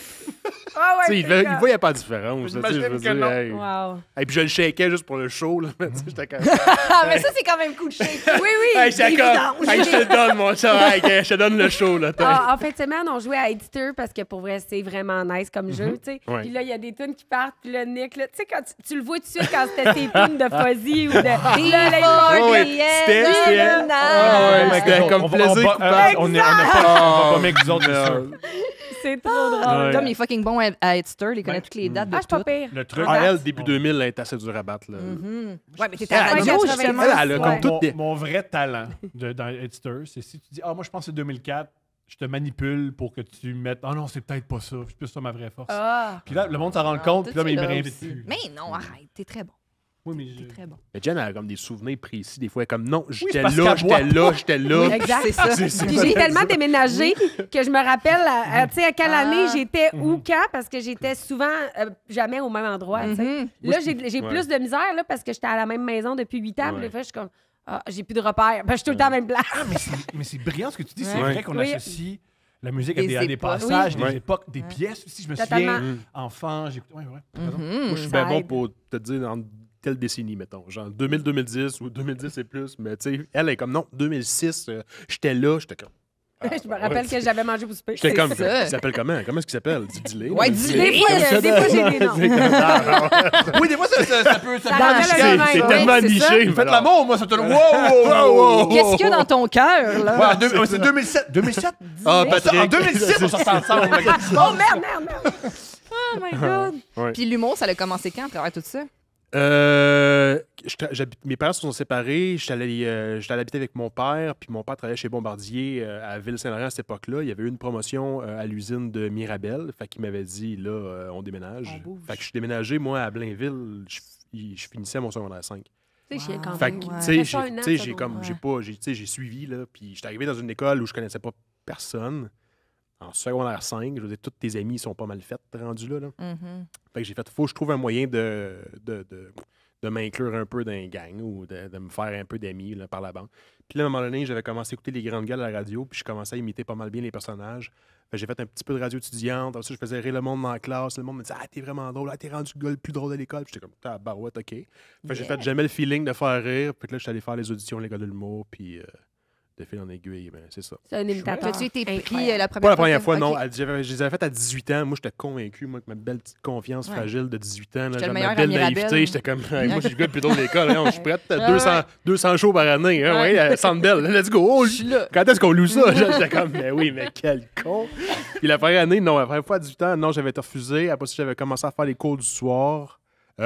Ah ouais, tu sais, il c'est voyait pas la différence. là, tu sais, je veux J'imagine que dire, non. hey. Wow. Et puis je le shakeais juste pour le show. Là. Tu sais, j'étais comme. Ah, mais ça, c'est quand même cool de shake. Oui, oui. Hey, j'étais comme. vidanges. Hey, je te le donne, mon chum. Hey, je te donne le show. Là, Ah, en fin de semaine, on jouait à Editor parce que pour vrai, c'est vraiment nice comme jeu, tu sais. Ouais. Puis là, il y a des tunes qui partent, puis là, Nick, là, tu sais, quand tu le vois tout de suite quand c'était tes tunes de Fuzzy ou de Ouais, ouais. C'était- Ah, ouais, c'était comme plaisir coupable. On va pas mettre vous autres, c'est sûr. C'est trop drôle. Ouais. Tom, il est fucking bon à Edster. Il connaît toutes les dates de Ah, je suis pas tout. pire. Le truc. Ah, elle, début 2000, elle est assez dure à battre. Là. Ouais, mais t'étais à la Elle, radio, ouais, justement. elle a comme Ouais. toutes des. Mon vrai talent dans Edster, c'est si tu dis, ah, moi, je pense que c'est 2004, je te manipule pour que tu mettes, ah non, c'est peut-être pas ça, c'est plus ça ma vraie force. Ah. Puis là, le monde s'en rend Ah, compte, puis là, mais il me là réinvite aussi. plus. Mais non, arrête. T'es très bon. Oui, mais T'es très bon. Mais Jen, elle a comme des souvenirs précis. Des fois, elle est comme non, j'étais c'est parce là, qu'elle boit j'étais là. Exact. C'est ça. Puis j'ai tellement déménagé que je me rappelle, tu sais, à quelle année j'étais où, quand, parce que j'étais souvent jamais au même endroit, tu sais. Mhm. Là, j'ai Ouais. plus de misère, là, parce que j'étais à la même maison depuis 8 ans. Puis des fois, je suis comme, ah, j'ai plus de repères. Ben, je suis tout le temps à la même place. Mais c'est brillant ce que tu dis. C'est Ouais. vrai qu'on Oui. associe la musique Des à des époques. passages, Oui. des époques, des pièces aussi. Je me Totalement. souviens, enfant, j'écoutais. Ouais. Pardon. Moi, je suis Ça bien bon aide. pour te dire dans telle décennie, mettons. Genre 2000-2010 ou 2010 et plus. Mais tu sais, elle est comme non, 2006, j'étais là, j'étais comme. Je me rappelle que j'avais mangé pour souper. J'étais comme. ça. Il s'appelle comment? Comment est-ce qu'il s'appelle? Dis-le. Ouais, dis-le. Des fois, j'ai des noms. Oui, des fois, ça peut. Ça Ça rappelle marche. le même. C'est Ouais, tellement c'est ça. niché. Vous faites l'amour, moi, ça te le. Wow! Qu'est-ce qu'il y a dans ton cœur, là? Ouais, c'est 2007. 2007? Ah, En Patrick. 2006, on sortait ensemble. Oh, merde! Oh my God. Ouais. Puis l'humour, ça a commencé quand à travers tout ça? Mes parents se sont séparés. J'étais allé habiter avec mon père. Puis mon père travaillait chez Bombardier à Ville-Saint-Laurent à cette époque-là. Il y avait eu une promotion à l'usine de Mirabel. Fait qu'il m'avait dit, là, on déménage. On bouge. Fait que je suis déménagé, moi, à Blainville. Je finissais mon secondaire 5. C'est chiant quand Fait même. que, ouais. tu sais, Ça fait un an, ça j'ai doit- comme, j'ai pas, tu sais, j'ai suivi, là. Puis j'étais arrivé dans une école où je connaissais pas personne. En secondaire 5, je veux dire, tous tes amis sont pas mal faits rendus là. Mhm. Fait que j'ai fait, faut que je trouve un moyen de m'inclure un peu dans une gang ou de me faire un peu d'amis là, par la bande. Puis là, à un moment donné, j'avais commencé à écouter les grandes gueules à la radio, puis je commençais à imiter pas mal bien les personnages. Fait que j'ai fait un petit peu de radio étudiante. Ensuite, je faisais rire le monde dans la classe. Le monde me disait, ah, t'es vraiment drôle, ah, t'es rendu le gars le plus drôle de l'école. Puis j'étais comme, tabarouette, OK. Fait que j'ai fait jamais le feeling de faire rire. Puis là, je suis allé faire les auditions à l'école de l'humour, puis de fil en aiguille, ben, c'est ça. C'est un imitateur. As-tu été pris Incroyable. la première Pas la première fois, que- non. Ok. Je les avais faites à 18 ans. Moi, j'étais convaincu, moi, avec ma belle petite confiance Ouais. fragile de 18 ans. Là, J'étais le genre, meilleur ma belle à Mirabel. naïveté. J'étais comme, hey, moi, je suis le gars le plus drôle de l'école. Hein, je suis prête à Ouais. 200 shows par année. Hein, Ouais. ouais, Sandbell, let's go. Oh, Je suis là. quand est-ce qu'on loue ça? J'étais comme, mais oui, mais quel con. Puis la première année, non. La première fois à 18 ans, non, j'avais été refusé. Après ça, j'avais commencé à faire les cours du soir.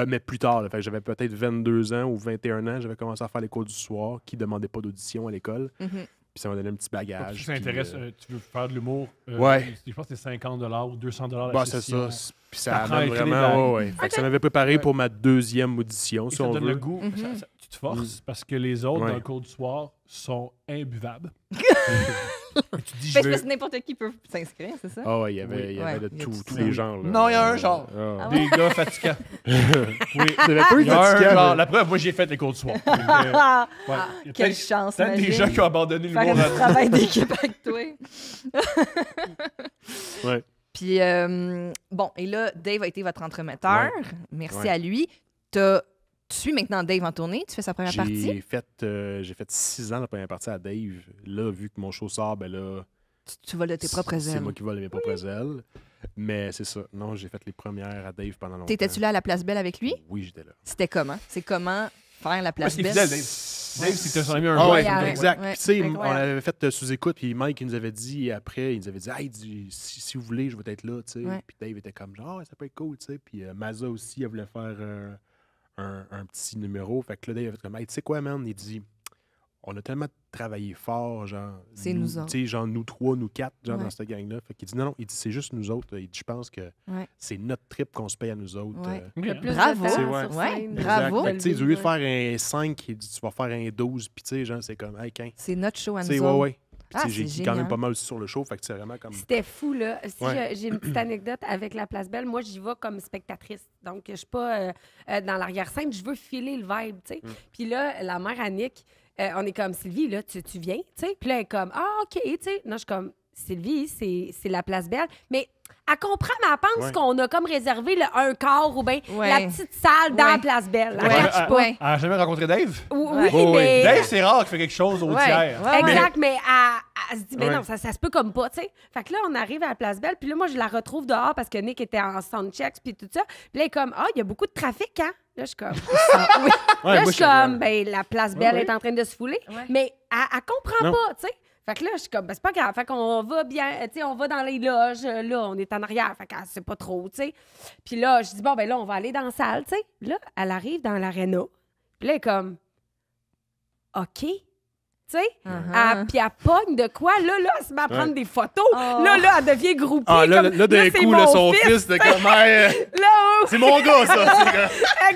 Mais plus tard, là, fait que j'avais peut-être 22 ans ou 21 ans, j'avais commencé à faire les cours du soir qui ne demandaient pas d'audition à l'école. Mhm. Puis ça m'a donné un petit bagage. Si ça puis, intéresse, tu veux faire de l'humour. Ouais. Je pense que c'est 50$ ou 200$ la bah, c'est session. ça. Puis ça T'apprends à amène écrire des vraiment. blagues. Ouais. Fait que ça m'avait préparé pour ma deuxième audition, Et si ça on donne veut. le goût. Mhm. Tu te forces parce que les autres, Ouais. dans le cours du soir, sont imbuvables. Et tu dis, je Ben, c'est veux... parce que n'importe qui peut s'inscrire, c'est ça? Ah ouais, il y avait, Oui. il y avait Ouais. de Il y a tous tout les ça. genres. là. Non, il y a un genre. Ah. Des gars fatigants. Oui. Vous avez pas eu Il y a un fatigant, genre. là? La preuve, moi, j'ai fait les cours du soir. Donc, Ah, ouais. Il y a quelle peut-être- chance, peut-être des imagine. gens qui ont abandonné Faire l'humour. un travail d'équipe avec toi. Ouais. Puis, bon, et là, Dave a été votre entremetteur. Merci Ouais. à lui. T'as Tu suis maintenant Dave en tournée, tu fais sa première partie. J'ai fait 6 ans la première partie à Dave. Là, vu que mon show sort, ben là... Tu voles de tes propres C'est ailes. moi qui vole de mes propres ailes. Mais c'est ça. Non, j'ai fait les premières à Dave pendant longtemps. T'étais-tu là à la Place Belle avec lui? Oui, j'étais là. C'était comment? C'est comment faire la Ouais, Place c'est Belle? fidèle, Dave. Dave, c'était son ami un Ah jour. ouais, Incroyable. exact. Ouais. Puis, tu sais, on Incroyable. avait fait sous-écoute, puis Mike, il nous avait dit, et après, il nous avait dit, hey, si vous voulez, je vais être là, tu sais. Ouais. Puis Dave était comme, genre, ça peut être cool, tu sais. Puis Maza aussi, elle voulait faire un petit numéro. Fait que là, Dave avait fait comme, hey, tu sais quoi, man? Il dit, on a tellement travaillé fort, genre. C'est nous autres. Tu sais, genre, nous 3, nous 4, genre, Ouais. dans cette gang-là. Fait qu'il dit, non, il dit, c'est juste nous autres. Il dit, je pense que Ouais. c'est notre trip qu'on se paye à nous autres. Ouais. Ok, Le hein. plus de Bravo. temps C'est sur ouais. scène, Ouais, de- bravo. Fait que, tu sais, au lieu de ouais. faire un 5, il dit, tu vas faire un 12, puis tu sais, genre, c'est comme, hey, 15. C'est notre show à Tu nous sais, autres. ouais. Puis, Ah, tu sais, j'ai c'est dit quand même génial. pas mal aussi sur le show, fait que c'est vraiment comme. C'était fou, là. Si Ouais. j'ai une petite anecdote avec la Place Belle, moi, j'y vais comme spectatrice. Donc, je suis pas dans l'arrière-scène, je veux filer le vibe, tu sais. Puis là, la mère Annick, on est comme, Sylvie, là, tu viens, tu sais. Puis là, elle est comme, ah, OK, tu sais. Non, je suis comme, Sylvie, c'est la Place Belle. Mais elle comprend, mais elle pense Ouais. qu'on a comme réservé un quart ou bien Ouais. la petite salle dans Ouais. la Place Belle. Elle Ouais. catch pas. Ouais. Elle a jamais rencontré Dave? Oui, Ouais. Oh, mais... Dave, c'est rare qu'il fait quelque chose au Ouais. tiers. Ouais, ouais. Exact, mais elle se dit, mais Ouais. non, ça se peut comme pas, tu sais. Fait que là, on arrive à la Place Belle, puis là, moi, je la retrouve dehors parce que Nick était en soundcheck, puis tout ça. Puis là, elle est comme, ah, il y a beaucoup de trafic, hein? Là, je suis comme, oui. Ouais, Là, moi, je suis comme, ben, la Place Belle Ouais, est en train de se fouler, Ouais. mais elle comprend Non. pas, tu sais. Fait que là, je suis comme, ben, c'est pas grave. Fait qu'on va bien, tu sais, on va dans les loges. Là, on est en arrière. Fait qu'elle sait pas trop, tu sais. Puis là, je dis, bon, ben là, on va aller dans la salle, tu sais. Là, elle arrive dans l'aréna. Puis là, elle est comme, OK. Tu sais, Uh-huh. puis elle pogne de quoi? Là, elle se met à prendre Ouais. des photos. Oh. Là, elle devient groupie. Ah, là, comme, là, d'un c'est coup, mon là, son fils. fils, de comme, hey, Là, oh, c'est mon gars, ça. C'est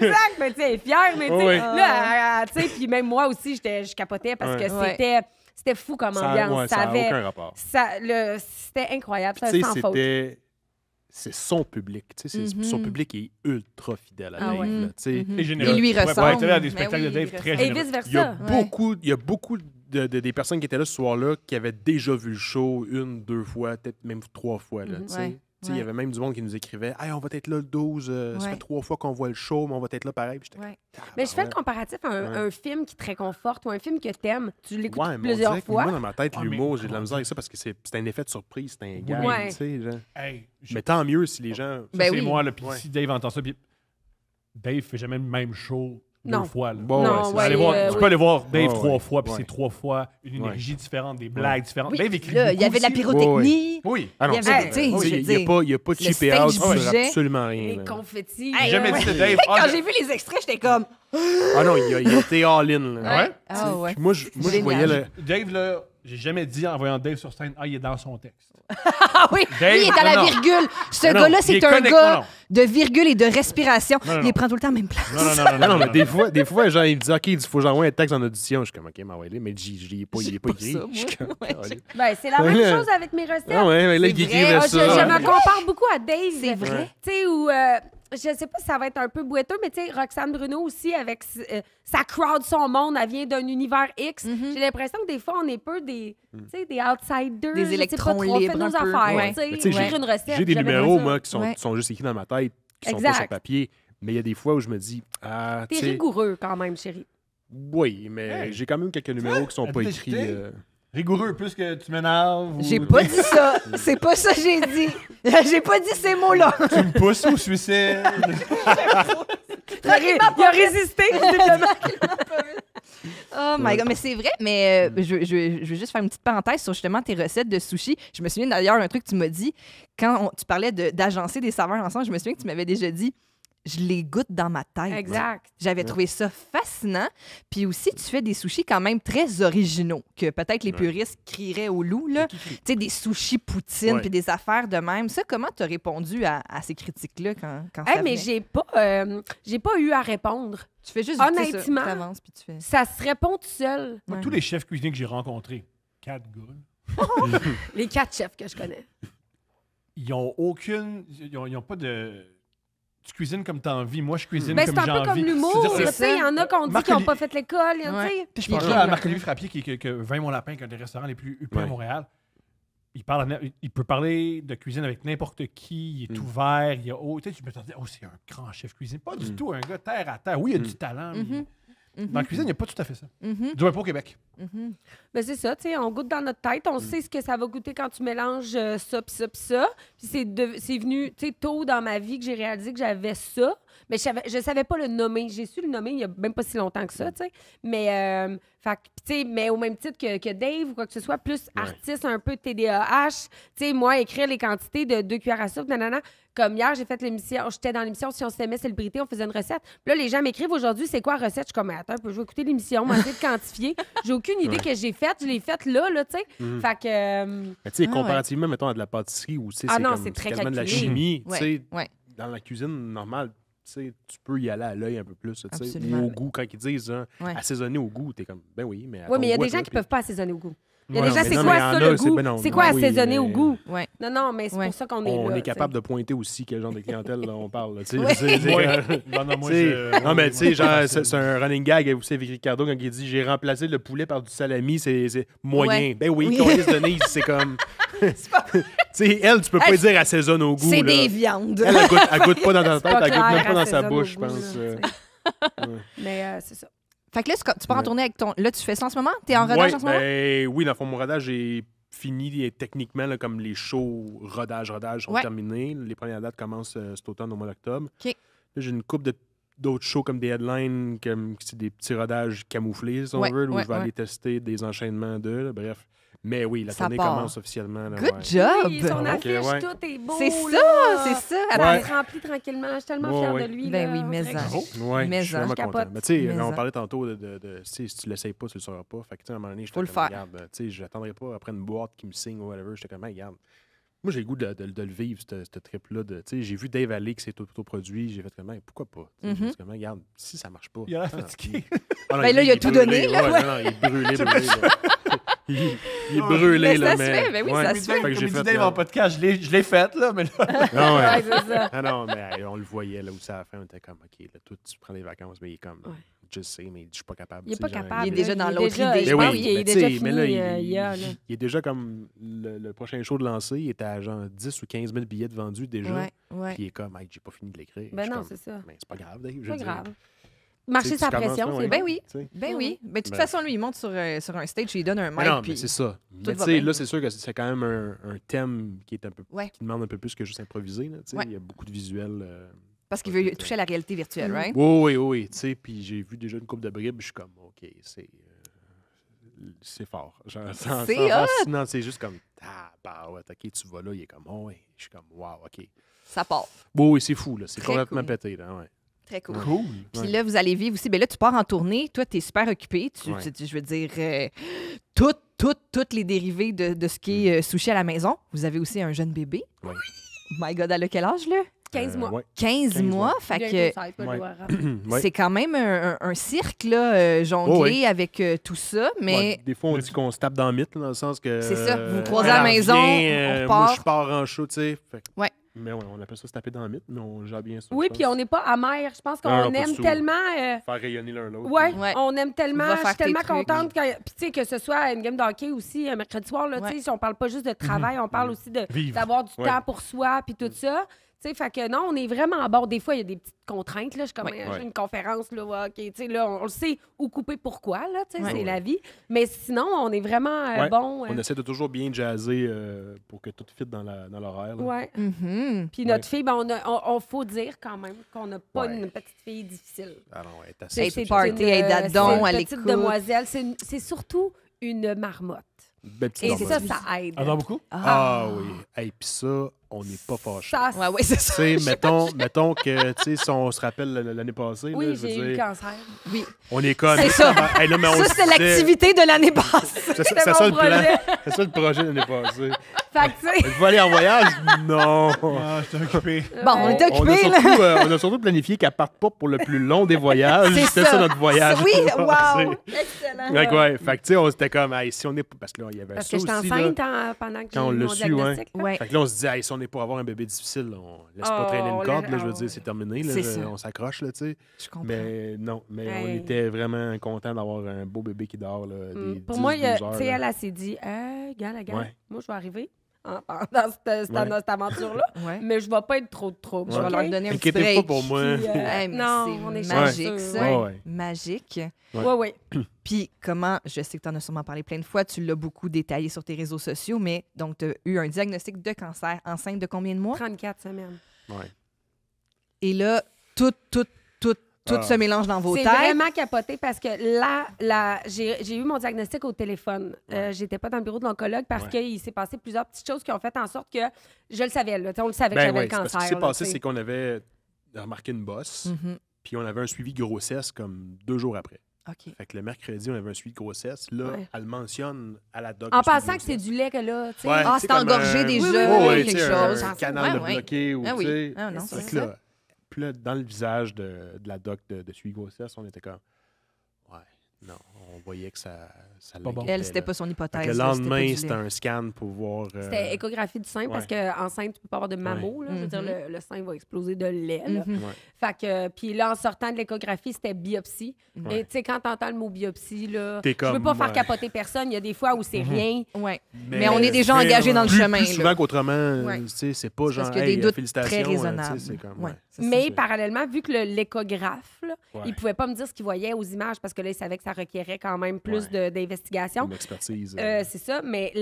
comme- exact. Mais tu sais, elle est fière, mais tu sais, Oui. là, tu sais, puis même moi aussi, je capotais parce que Ouais. c'était fou comme Ça ambiance. ouais, ça ça n'a avait, aucun rapport. c'était incroyable, Tu c'était sais, sans faute. c'est son public. Tu sais, son public est ultra fidèle à Ah Dave. ouais. là, tu sais. Et généreux. Et lui Ouais, ressemble. ouais, tu as des Mais spectacles oui, de Dave il très ressemble. Et généreux. vice-versa. Il y a Ouais. beaucoup des personnes qui étaient là ce soir-là qui avaient déjà vu le show 1, 2 fois, peut-être même 3 fois. Là, tu sais. Ouais. Tu sais, il y avait même du monde qui nous écrivait « Hey, on va être là le 12, ça Ouais. fait 3 fois qu'on voit le show, mais on va être là pareil. » Puis j'étais Ouais. Mais je fais le ouais. comparatif à un film qui te réconforte ou un film que t'aimes. Tu l'écoutes Ouais, mais on plusieurs dirait que fois. moi, dans ma tête, Ah, l'humour, mais j'ai de la comment misère avec ça parce que c'est un effet de surprise, c'est un gag, Ouais. tu sais. genre. Hey, Mais tant mieux si les gens... ça, Ben c'est oui. moi, là. Puis Ouais. si Dave entend ça, puis Dave fait jamais le même show Non. 2 fois. Là. Bon, Non, ouais, c'est ouais, ça. Tu oui. peux aller voir Dave Ouais, 3 ouais. fois, puis Ouais. c'est 3 fois une énergie différente, des blagues différentes. Oui, Dave écrit là, il y beaucoup avait de la aussi. pyrotechnie. Oui. Ah non, Il y ça, avait, tu sais, tu sais, je veux il n'y a dire, pas de le cheapé out stage sur bougeait. absolument rien. Les là. confettis. J'ai jamais dit de Dave. Quand j'ai vu les extraits, j'étais comme. Ah non, il a été all-in. là. Ouais. Ah ouais. Puis moi, je Génial. voyais le... Dave, là, j'ai jamais dit en voyant Dave sur scène, il est dans son texte. Ah oui, Dave, lui, il est à la non. virgule. Ce Non, non, gars-là, il c'est est un connecté, gars non. de virgule et de respiration. Non, non, Il non. prend tout le temps la même place. Non, non, mais des fois, genre, il me dit, OK, il faut que j'envoie un texte en audition. Je suis comme, OK, mais je l'ai pas, il est pas écrit. ça, moi. Je suis comme, Ouais, Allez. Ben, c'est la même Ouais. chose avec mes recettes. Ah ouais, mais là, C'est il vrai. écrivait Ah, je ça. me compare beaucoup à Dave. C'est vrai. Ouais. Tu sais, où je sais pas si ça va être un peu boiteux, mais tu sais, Roxane Bruno aussi, avec sa crowd, son monde, elle vient d'un univers X. Mhm. J'ai l'impression que des fois, on est peu des, tu sais, des outsiders. Des je sais électrons pas trop, on fait libres nos un peu. affaires. Ouais. Tu sais, Mais tu sais, écrire une recette. J'ai des j'aime bien numéros, ça. moi, qui Ouais. sont juste écrits dans ma tête, qui sont Exact. pas sur papier. Mais il y a des fois où je me dis, ah, tu T'es sais, rigoureux quand même, chérie. oui, mais Hey. j'ai quand même quelques numéros qui sont Elle pas dit écrits. d'écouter. Rigoureux, plus que tu m'énerves. ou- J'ai pas dit ça. C'est pas ça que j'ai dit. J'ai pas dit ces mots-là. Tu me pousses au suicide. Il a résisté, visiblement. Oh my God, mais c'est vrai, mais je veux juste faire une petite parenthèse sur justement tes recettes de sushi. Je me souviens d'ailleurs d'un truc que tu m'as dit, quand tu parlais d'agencer des saveurs ensemble, je me souviens que tu m'avais déjà dit, je les goûte dans ma tête. Exact. J'avais trouvé ça fascinant. Puis aussi, tu fais des sushis quand même très originaux, que peut-être les puristes crieraient au loup, là. Tu sais, des sushis poutine, Ouais. puis des affaires de même. Ça, comment tu as répondu à ces critiques-là quand Hey, ça mais venait? j'ai pas eu à répondre. Tu fais juste honnêtement, tu avances, puis tu fais... Ça se répond tout seul. Moi, tous les chefs cuisiniers que j'ai rencontrés, 4 gars, Les 4 chefs que je connais. ils ont aucune. Ils ont pas de. Tu cuisines comme t'as envie. Moi, je cuisine Ben, comme c'est j'ai un peu envie. comme l'humour. C'est-à-dire, Tu sais, il y en a qu'on dit Marc qu'ils n'ont Oli- pas fait l'école. Ouais. Tu sais. Je pense à Marc-Olivier Frappier qui 20 mon lapin, qui est un des restaurants les plus huppés à Ouais. Montréal. il peut parler de cuisine avec n'importe qui, il est ouvert, il a tu sais, tu me disais, c'est un grand chef cuisine. Pas du tout un gars terre à terre. Oui, il a du talent, mais dans la cuisine, il n'y a pas tout à fait ça. Du moins pas au Québec. Ben c'est ça, tu sais, on goûte dans notre tête, on sait ce que ça va goûter quand tu mélanges ça, puis ça, puis ça. Puis c'est venu, tu sais, tôt dans ma vie que j'ai réalisé que j'avais ça. Mais je savais pas le nommer. J'ai su le nommer il y a même pas si longtemps que ça, tu sais. Mais, mais au même titre que Dave ou quoi que ce soit, plus artiste, un peu TDAH. Tu sais, moi, écrire les quantités de 2 cuillères à soupe, nanana. Comme hier, j'ai fait l'émission, j'étais dans l'émission Si on s'aimait célébrité, on faisait une recette. Puis là, les gens m'écrivent aujourd'hui, c'est quoi la recette? Je suis comme, attends, je vais écouter l'émission, m'essayer de quantifier. J'ai aucune idée que j'ai faite. Je l'ai faite là, tu sais. Fait que. Mais tu sais, comparativement, mettons, à de la pâtisserie où c'est très quasiment de la calculé. chimie, tu sais, Ouais. dans la cuisine normale, tu sais, tu peux y aller à l'œil un peu plus, tu sais. Absolument. Ou au goût, quand ils disent Ouais. assaisonner au goût, t'es comme, ben oui, mais. Oui, mais il y a des gens qui peuvent pas assaisonner au goût. Il y a des gens, c'est quoi ça le goût? C'est quoi assaisonner au goût? Ouais. Non, mais c'est pour ça qu'on est là. On est capable de pointer aussi quel genre de clientèle là, on parle. Tu sais. Non, mais tu sais, genre, c'est un running gag aussi avec Ricardo quand il dit j'ai remplacé le poulet par du salami, c'est moyen. Ouais. Ben oui, Coris Denise, c'est comme. Tu sais, elle, tu peux pas dire assaisonne au goût. C'est là. des viandes. Elle goûte pas dans ta C'est tête, pas elle goûte même clair, pas dans sa assaisonne au bouche, je goût, pense. là, Mais c'est ça. Fait que là, tu pars en tournée avec ton. Là, tu fais ça en ce moment? T'es en rodage en ce moment? Oui, dans le fond, mon rodage est fini techniquement, là, comme les shows rodage sont terminés. Les premières dates commencent cet automne, au mois d'octobre. OK. Là, j'ai une couple d'autres shows comme des headlines, comme c'est des petits rodages camouflés, si on veut, où je vais aller tester des enchaînements là, bref. Mais oui, la Ça tournée part. commence officiellement. Là, Good job! Oui, son Ok, affiche, ouais. tout est beau. C'est là. ça, c'est ça. Elle Attends, se remplit tranquillement. Je suis tellement fière de lui. Ben là. oui, On mais dirait que- en. Oui, Mais je suis en, vraiment je content. capote. Mais tu sais, Mais on en. parlait tantôt si tu l'essayes pas, tu le sauras pas. Fait que, tu sais, à un moment donné, Faut le faire. Regarde, tu sais, j'attendrai pas après une boîte qui me signe ou whatever. J'étais comme, hey, regarde. Moi, j'ai le goût de le vivre, ce trip-là. Tu sais, j'ai vu Dave Alley qui s'est autoproduit. J'ai fait comme, hey, pourquoi pas? Tu sais, j'ai dit comme, regarde, si ça marche pas. Il a l'air fatigué. Ah non, Ben là, il a tout donné, là, Ouais, non, il est brûlé, là. Il est brûlé, Mais là. ça se fait, ben oui, ça se fait. Fait que j'ai Comme fait. dit Dave en podcast, je l'ai faite, là, mais là. Ah ouais. Ouais, c'est ça. Ah non, mais hey, on le voyait là où ça a fait. On était comme, OK, là, toi, tu prends des vacances, mais il est comme, Ouais. je sais, mais je suis pas capable. Il est tu pas sais, genre, capable. il est déjà là. dans l'autre déjà- idée. Je Mais pense oui, qu'il est mais déjà tu sais, fini. mais là, là. il est déjà comme le prochain show de lancer, il était à genre 10 ou 15 000 billets de vendus déjà. Ouais, ouais. Puis il est comme, hey, j'ai pas fini de l'écrire. Ben Je suis non, comme, c'est ça. Mais c'est pas grave, Dave. je C'est pas veux dire. grave. Tu Marcher sais, sa tu commences, pression, ouais. c'est Ben bon. oui. Tu sais. Ben oui. Ben, de toute Ben. façon, lui, il monte sur un stage, il donne un Mais mic. non, mais puis c'est ça. Mais va tu sais, bien. là, c'est sûr que c'est quand même un thème qui est un peu Ouais. qui demande un peu plus que juste improviser. Là, tu sais. Ouais. Il y a beaucoup de visuels. Parce qu'il veut toucher à la réalité virtuelle, right? Oui. Tu sais, puis j'ai vu déjà une coupe de bribes, je suis comme, OK, c'est fort. Genre, sans C'est faire hot. sinon, c'est juste comme, bah ouais, OK, tu vas là, il est comme, oh, ouais. Je suis comme, wow, OK. Ça part. Oui, c'est fou, là. C'est Très complètement cool. pété, là, ouais. Très cool. Cool. Puis Ouais. là, vous allez vivre aussi. Ben là, tu pars en tournée. Toi, tu es super occupé. Ouais. Je veux dire, toutes les dérivés de ce qui est sushi à la maison. Vous avez aussi un jeune bébé. Ouais. My God, elle a quel âge, là? 15 mois. Ouais. 15 15 mois. mois. Fait Bientôt que 16, pas le Ouais. droit à rappeler. Ouais. c'est quand même un cirque, là, jonglé Oh, oui. avec tout ça. Mais Ouais, des fois, on dit qu'on se tape dans le mythe, là, dans le sens que. C'est ça, vous croisez elle à la maison, revient, on repart. Moi, je pars en show, tu sais. Fait que- Ouais. Mais ouais, on appelle ça se taper dans le mythe, mais on gère bien ça. Oui, je puis pense. on n'est pas amer. Je pense Non, qu'on non, pas aime du tout. tellement. Faire rayonner l'un l'autre. Ouais, Ouais. on aime tellement. Va Je faire suis tellement tes trucs. contente. Puis tu sais, que ce soit une game de hockey aussi, un mercredi soir, là, Ouais. tu sais, si on parle pas juste de travail, on parle aussi de Vivre. d'avoir du Ouais. temps pour soi, puis tout ça. Tu sais, fait que non, on est vraiment à bord. Des fois, il y a des petites contraintes. Là. Je suis comme, Ouais. j'ai une conférence, là, ouais, OK, tu sais, là, on le sait où couper pourquoi, là, tu sais, Ouais. c'est Ouais. la vie. Mais sinon, on est vraiment Ouais. bon. On essaie de toujours bien jazzer pour que tout fit dans l'horaire. là. Ouais. Mhm. Puis notre fille, ben, on faut dire quand même qu'on n'a pas Ouais. une petite fille difficile. Ah non, elle est assez C'est exceptionnelle. party, elle est dadon, c'est elle une petite écoute. demoiselle. C'est surtout une marmotte. Belle petite Et marmotte. ça aide. Elle dort beaucoup? Ah oui. Et puis ça, on n'est pas fâchés. Ça, Ouais, c'est ça. Tu sais, mettons que, tu sais, si on se rappelle l'année passée, là, oui, je veux j'ai eu le dire, cancer. Oui. on est comme... C'est ça. Hey, là, mais on Ça, se c'était disait- l'activité de l'année passée. C'est C'était ça mon le plan. projet. C'est ça le projet de l'année passée. Fait que, tu sais, Tu vas aller en voyage? Non. Ah, je t'ai occupé. Bon, on était On a, occupés, là. surtout, on a surtout planifié qu'elle parte pas pour le plus long des voyages. C'est C'était ça. ça notre voyage. Oui, C'est- wow. Excellent. Fait que ouais, fait que tu sais, on s'était comme, hey, si on est. Parce que là, il y avait parce ça que j'étais aussi. enceinte Là. pendant que j'ai Quand on eu l'a mon su, diagnostic. là. Ouais. Fait que là, on se dit, hey, si on est pour avoir un bébé difficile, on laisse pas Oh, traîner une corde. Là, je veux oh, dire, c'est terminé. Là, C'est ça. on s'accroche, là, tu sais. Je comprends. Mais non, mais on Hey. était vraiment contents d'avoir un beau bébé qui dort. Là, des Pour 10, moi, 12 heures, tu sais, là. elle s'est dit, gars, Ouais. moi, je vais arriver. pendant cette aventure-là. Ouais. Mais je vais pas être trop de trouble. Je vais OK? leur donner un petit Inquiétez break. pas pour moi. Puis, Hey, mais non, on est c'est chanceux, magique, ça. ouais. Ouais. Magique. Oui. Puis comment, je sais que tu en as sûrement parlé plein de fois, tu l'as beaucoup détaillé sur tes réseaux sociaux, mais donc tu as eu un diagnostic de cancer enceinte de combien de mois? 34 semaines. Ouais. Et là, tout se mélange dans vos C'est têtes. vraiment capoté parce que là j'ai eu mon diagnostic au téléphone. J'étais pas dans le bureau de l'oncologue parce qu'il s'est passé plusieurs petites choses qui ont fait en sorte que je le savais. Là. On le savait que j'avais le cancer. Ce qui s'est là, passé, tu sais. c'est qu'on avait remarqué une bosse, puis on avait un suivi de grossesse comme 2 jours après. OK. Fait que le mercredi, on avait un suivi de grossesse. Là, Ouais. elle mentionne à la doc. En le suivi de pensant que c'est grossesse. du lait que là, tu sais. Ouais, Ah, tu sais, c'est comme engorgé un- déjà, Ouais, quelque tu sais, chose. Un canal Ouais. bloqué ou Ah tu oui. sais. Ah non, Fait c'est que ça. là, puis là, dans le visage de la doc de suivi de grossesse, on était comme, ouais, non, on voyait que ça Pas bon. Elle, c'était pas son Fait hypothèse. que le là, c'était pas lendemain, du c'était lait. un scan pour voir. C'était échographie du sein parce qu'enceinte, tu peux pas avoir de mammo. Là. Je veux dire, le sein va exploser de lait. Là. Mhm. Fait que, puis là, en sortant de l'échographie, c'était biopsie. Ouais. Et tu sais, quand t'entends le mot biopsie, là, T'es je veux comme, pas faire ouais. capoter personne. Il y a des fois où c'est rien. Ouais. Mais on est déjà engagé dans le chemin, Plus là. souvent qu'autrement, Ouais. tu sais, c'est pas genre, Parce qu'il y a des hey, doutes félicitations. très tu sais, raisonnables. c'est comme, Ouais, ouais. c'est ça. Mais parallèlement, vu que l'échographe, là, Ouais. il pouvait pas me dire ce qu'il voyait aux images parce que là, il savait que ça requérait quand même plus d'investigation. Une expertise. C'est ça, mais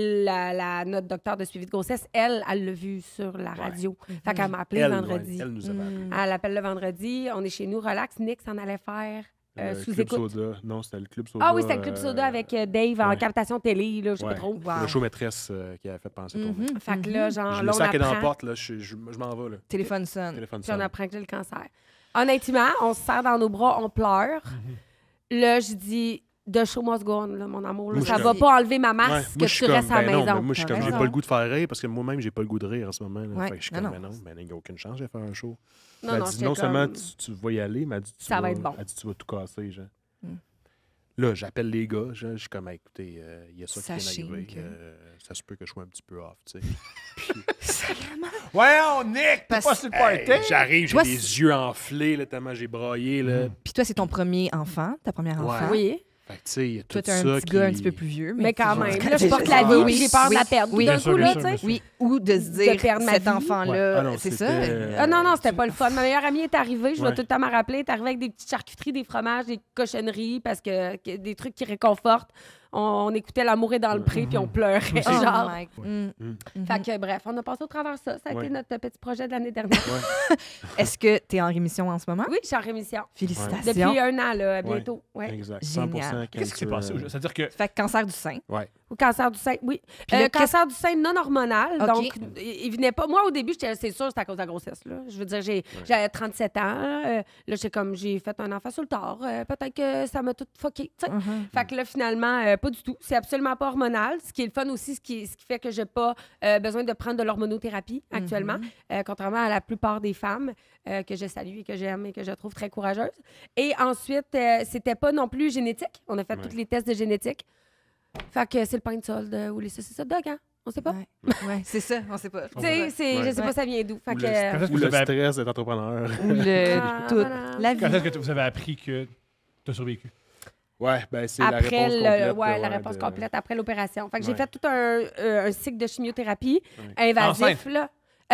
notre docteur de suivi de grossesse, elle l'a vu sur la radio. Fait qu'elle m'a appelé elle, vendredi. elle nous avait appelé. Elle appelle le vendredi, on est chez nous, relax. Nick s'en allait faire Le sous Club écoute. Soda. Non, c'était le Club Soda. Ah oui, c'était le Club Soda avec Dave en ouais. captation télé, là, je sais Ouais. pas trop. Wow. Le show maîtresse qui avait fait penser tourner. Fait que là, genre, Je là, le on sac est dans la apprend, porte, là, je m'en vais. Là. Téléphone sonne. Téléphone puis on sonne. apprend que j'ai le cancer. Honnêtement, on se serre dans nos bras, on pleure. Là, je dis, the show must go on, là, mon amour. Là, Moi, je ça suis va comme- pas enlever ma Ouais, masse moi, que je suis tu restes comme, à la ben non, maison. mais moi, je suis T'as comme, j'ai raison. pas le goût de faire rire parce que moi-même, j'ai pas le goût de rire en ce moment. Là. Ouais. Fait que je suis Non, comme, non. mais non, il n'y a aucune chance de faire un show. Non, Elle non, dit, j'étais non comme- seulement tu vas y aller, mais elle dit, Ça va être bon. Elle dit, tu vas tout casser, genre. Là, j'appelle les gars, genre, je suis comme, écoutez, il y a ça qui vient Sachez d'arriver. que- Ça se peut que je sois un petit peu off, tu sais. Ouais, on Nick, t'es Parce- pas sur le party. J'arrive, j'ai Toi, les yeux enflés, là, tellement j'ai braillé, là. Puis toi, c'est ton premier enfant, ta première Ouais. enfant. Oui, Fait que, tu sais, il y a tout Toi, t'es ça un petit qui... gars un petit peu plus vieux. mais quand tu- même. quand Là, je t'es- porte la Oui, vie, oui, puis j'ai peur de la oui, perdre. oui, D'un bien sûr, coup, bien là, sûr, tu sais. bien sûr. Oui, ou de se dire, perdre ma cet vie. enfant-là, Ah non, c'est ça. c'était- Ah non, c'était pas le fun. Ma meilleure amie est arrivée, je vais Ouais. tout le temps me rappeler, elle est arrivée avec des petites charcuteries, des fromages, des cochonneries, parce que des trucs qui réconfortent. On écoutait L'amour est dans le pré, puis on pleurait, Oh genre. my- Fait que bref, on a passé au travers ça. Ça a Ouais. été notre petit projet de l'année dernière. Est-ce que tu es en rémission en ce moment? Oui, je suis en rémission. Félicitations. Depuis 1 an, là, bientôt. Ouais. Exact. Génial. 100% Qu'est-ce qui s'est passé? cancer. C'est-à-dire que Fait que cancer du sein. Ouais. Ou cancer du sein, oui. Puis le cancer du sein non hormonal. OK. Donc, il venait pas. Moi, au début, c'est sûr, c'était à cause de la grossesse. Là. Je veux dire, j'avais 37 ans. Là, j'ai fait un enfant sur le tard. Peut-être que ça m'a tout fucké. tu sais. Fait que là, finalement, pas du tout. C'est absolument pas hormonal. Ce qui est le fun aussi, ce qui fait que j'ai pas besoin de prendre de l'hormonothérapie actuellement, contrairement à la plupart des femmes que je salue et que j'aime et que je trouve très courageuses. Et ensuite, c'était pas non plus génétique. On a fait tous les tests de génétique. Fait que c'est le pain de solde ou les saucisses hot dog, hein? On sait pas. Ouais, c'est ça, on sait pas. Tu sais, je sais Ouais. pas ça vient d'où. Fait Ou que, le quand est-ce que Ou vous le avez appris- stress d'être entrepreneur. Ou le Ah, tout. voilà. La vie. quand est-ce que vous avez appris que tu as survécu? Ouais, ben c'est la après réponse complète. la réponse complète après l'opération. Fait que j'ai Ouais. fait tout un cycle de chimiothérapie invasif. Là.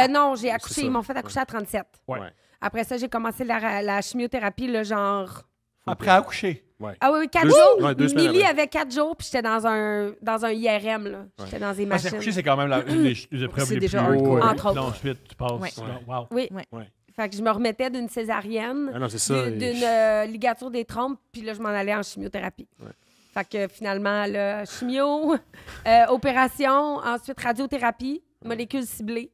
Non, j'ai accouché. ça. Ils m'ont fait accoucher à 37. Ouais. Après ça, j'ai commencé la chimiothérapie, là, genre. Après accoucher. Ouais. Ah oui, 4 Deux- jours. ouais, 2 semaines Millie avant. avait 4 jours, puis j'étais dans un IRM. Là. J'étais dans des Parce que machines. accoucher, c'est quand même une des épreuves C'est les déjà plus... hardcore. Entre Puis autres. ensuite, tu passes... Ouais. Wow. Oui. Ouais. Fait que je me remettais d'une césarienne, Ah non, c'est ça. d'une ligature des trompes, puis là, je m'en allais en chimiothérapie. Ouais. Fait que finalement, là, chimio, opération, ensuite radiothérapie, molécules ciblées.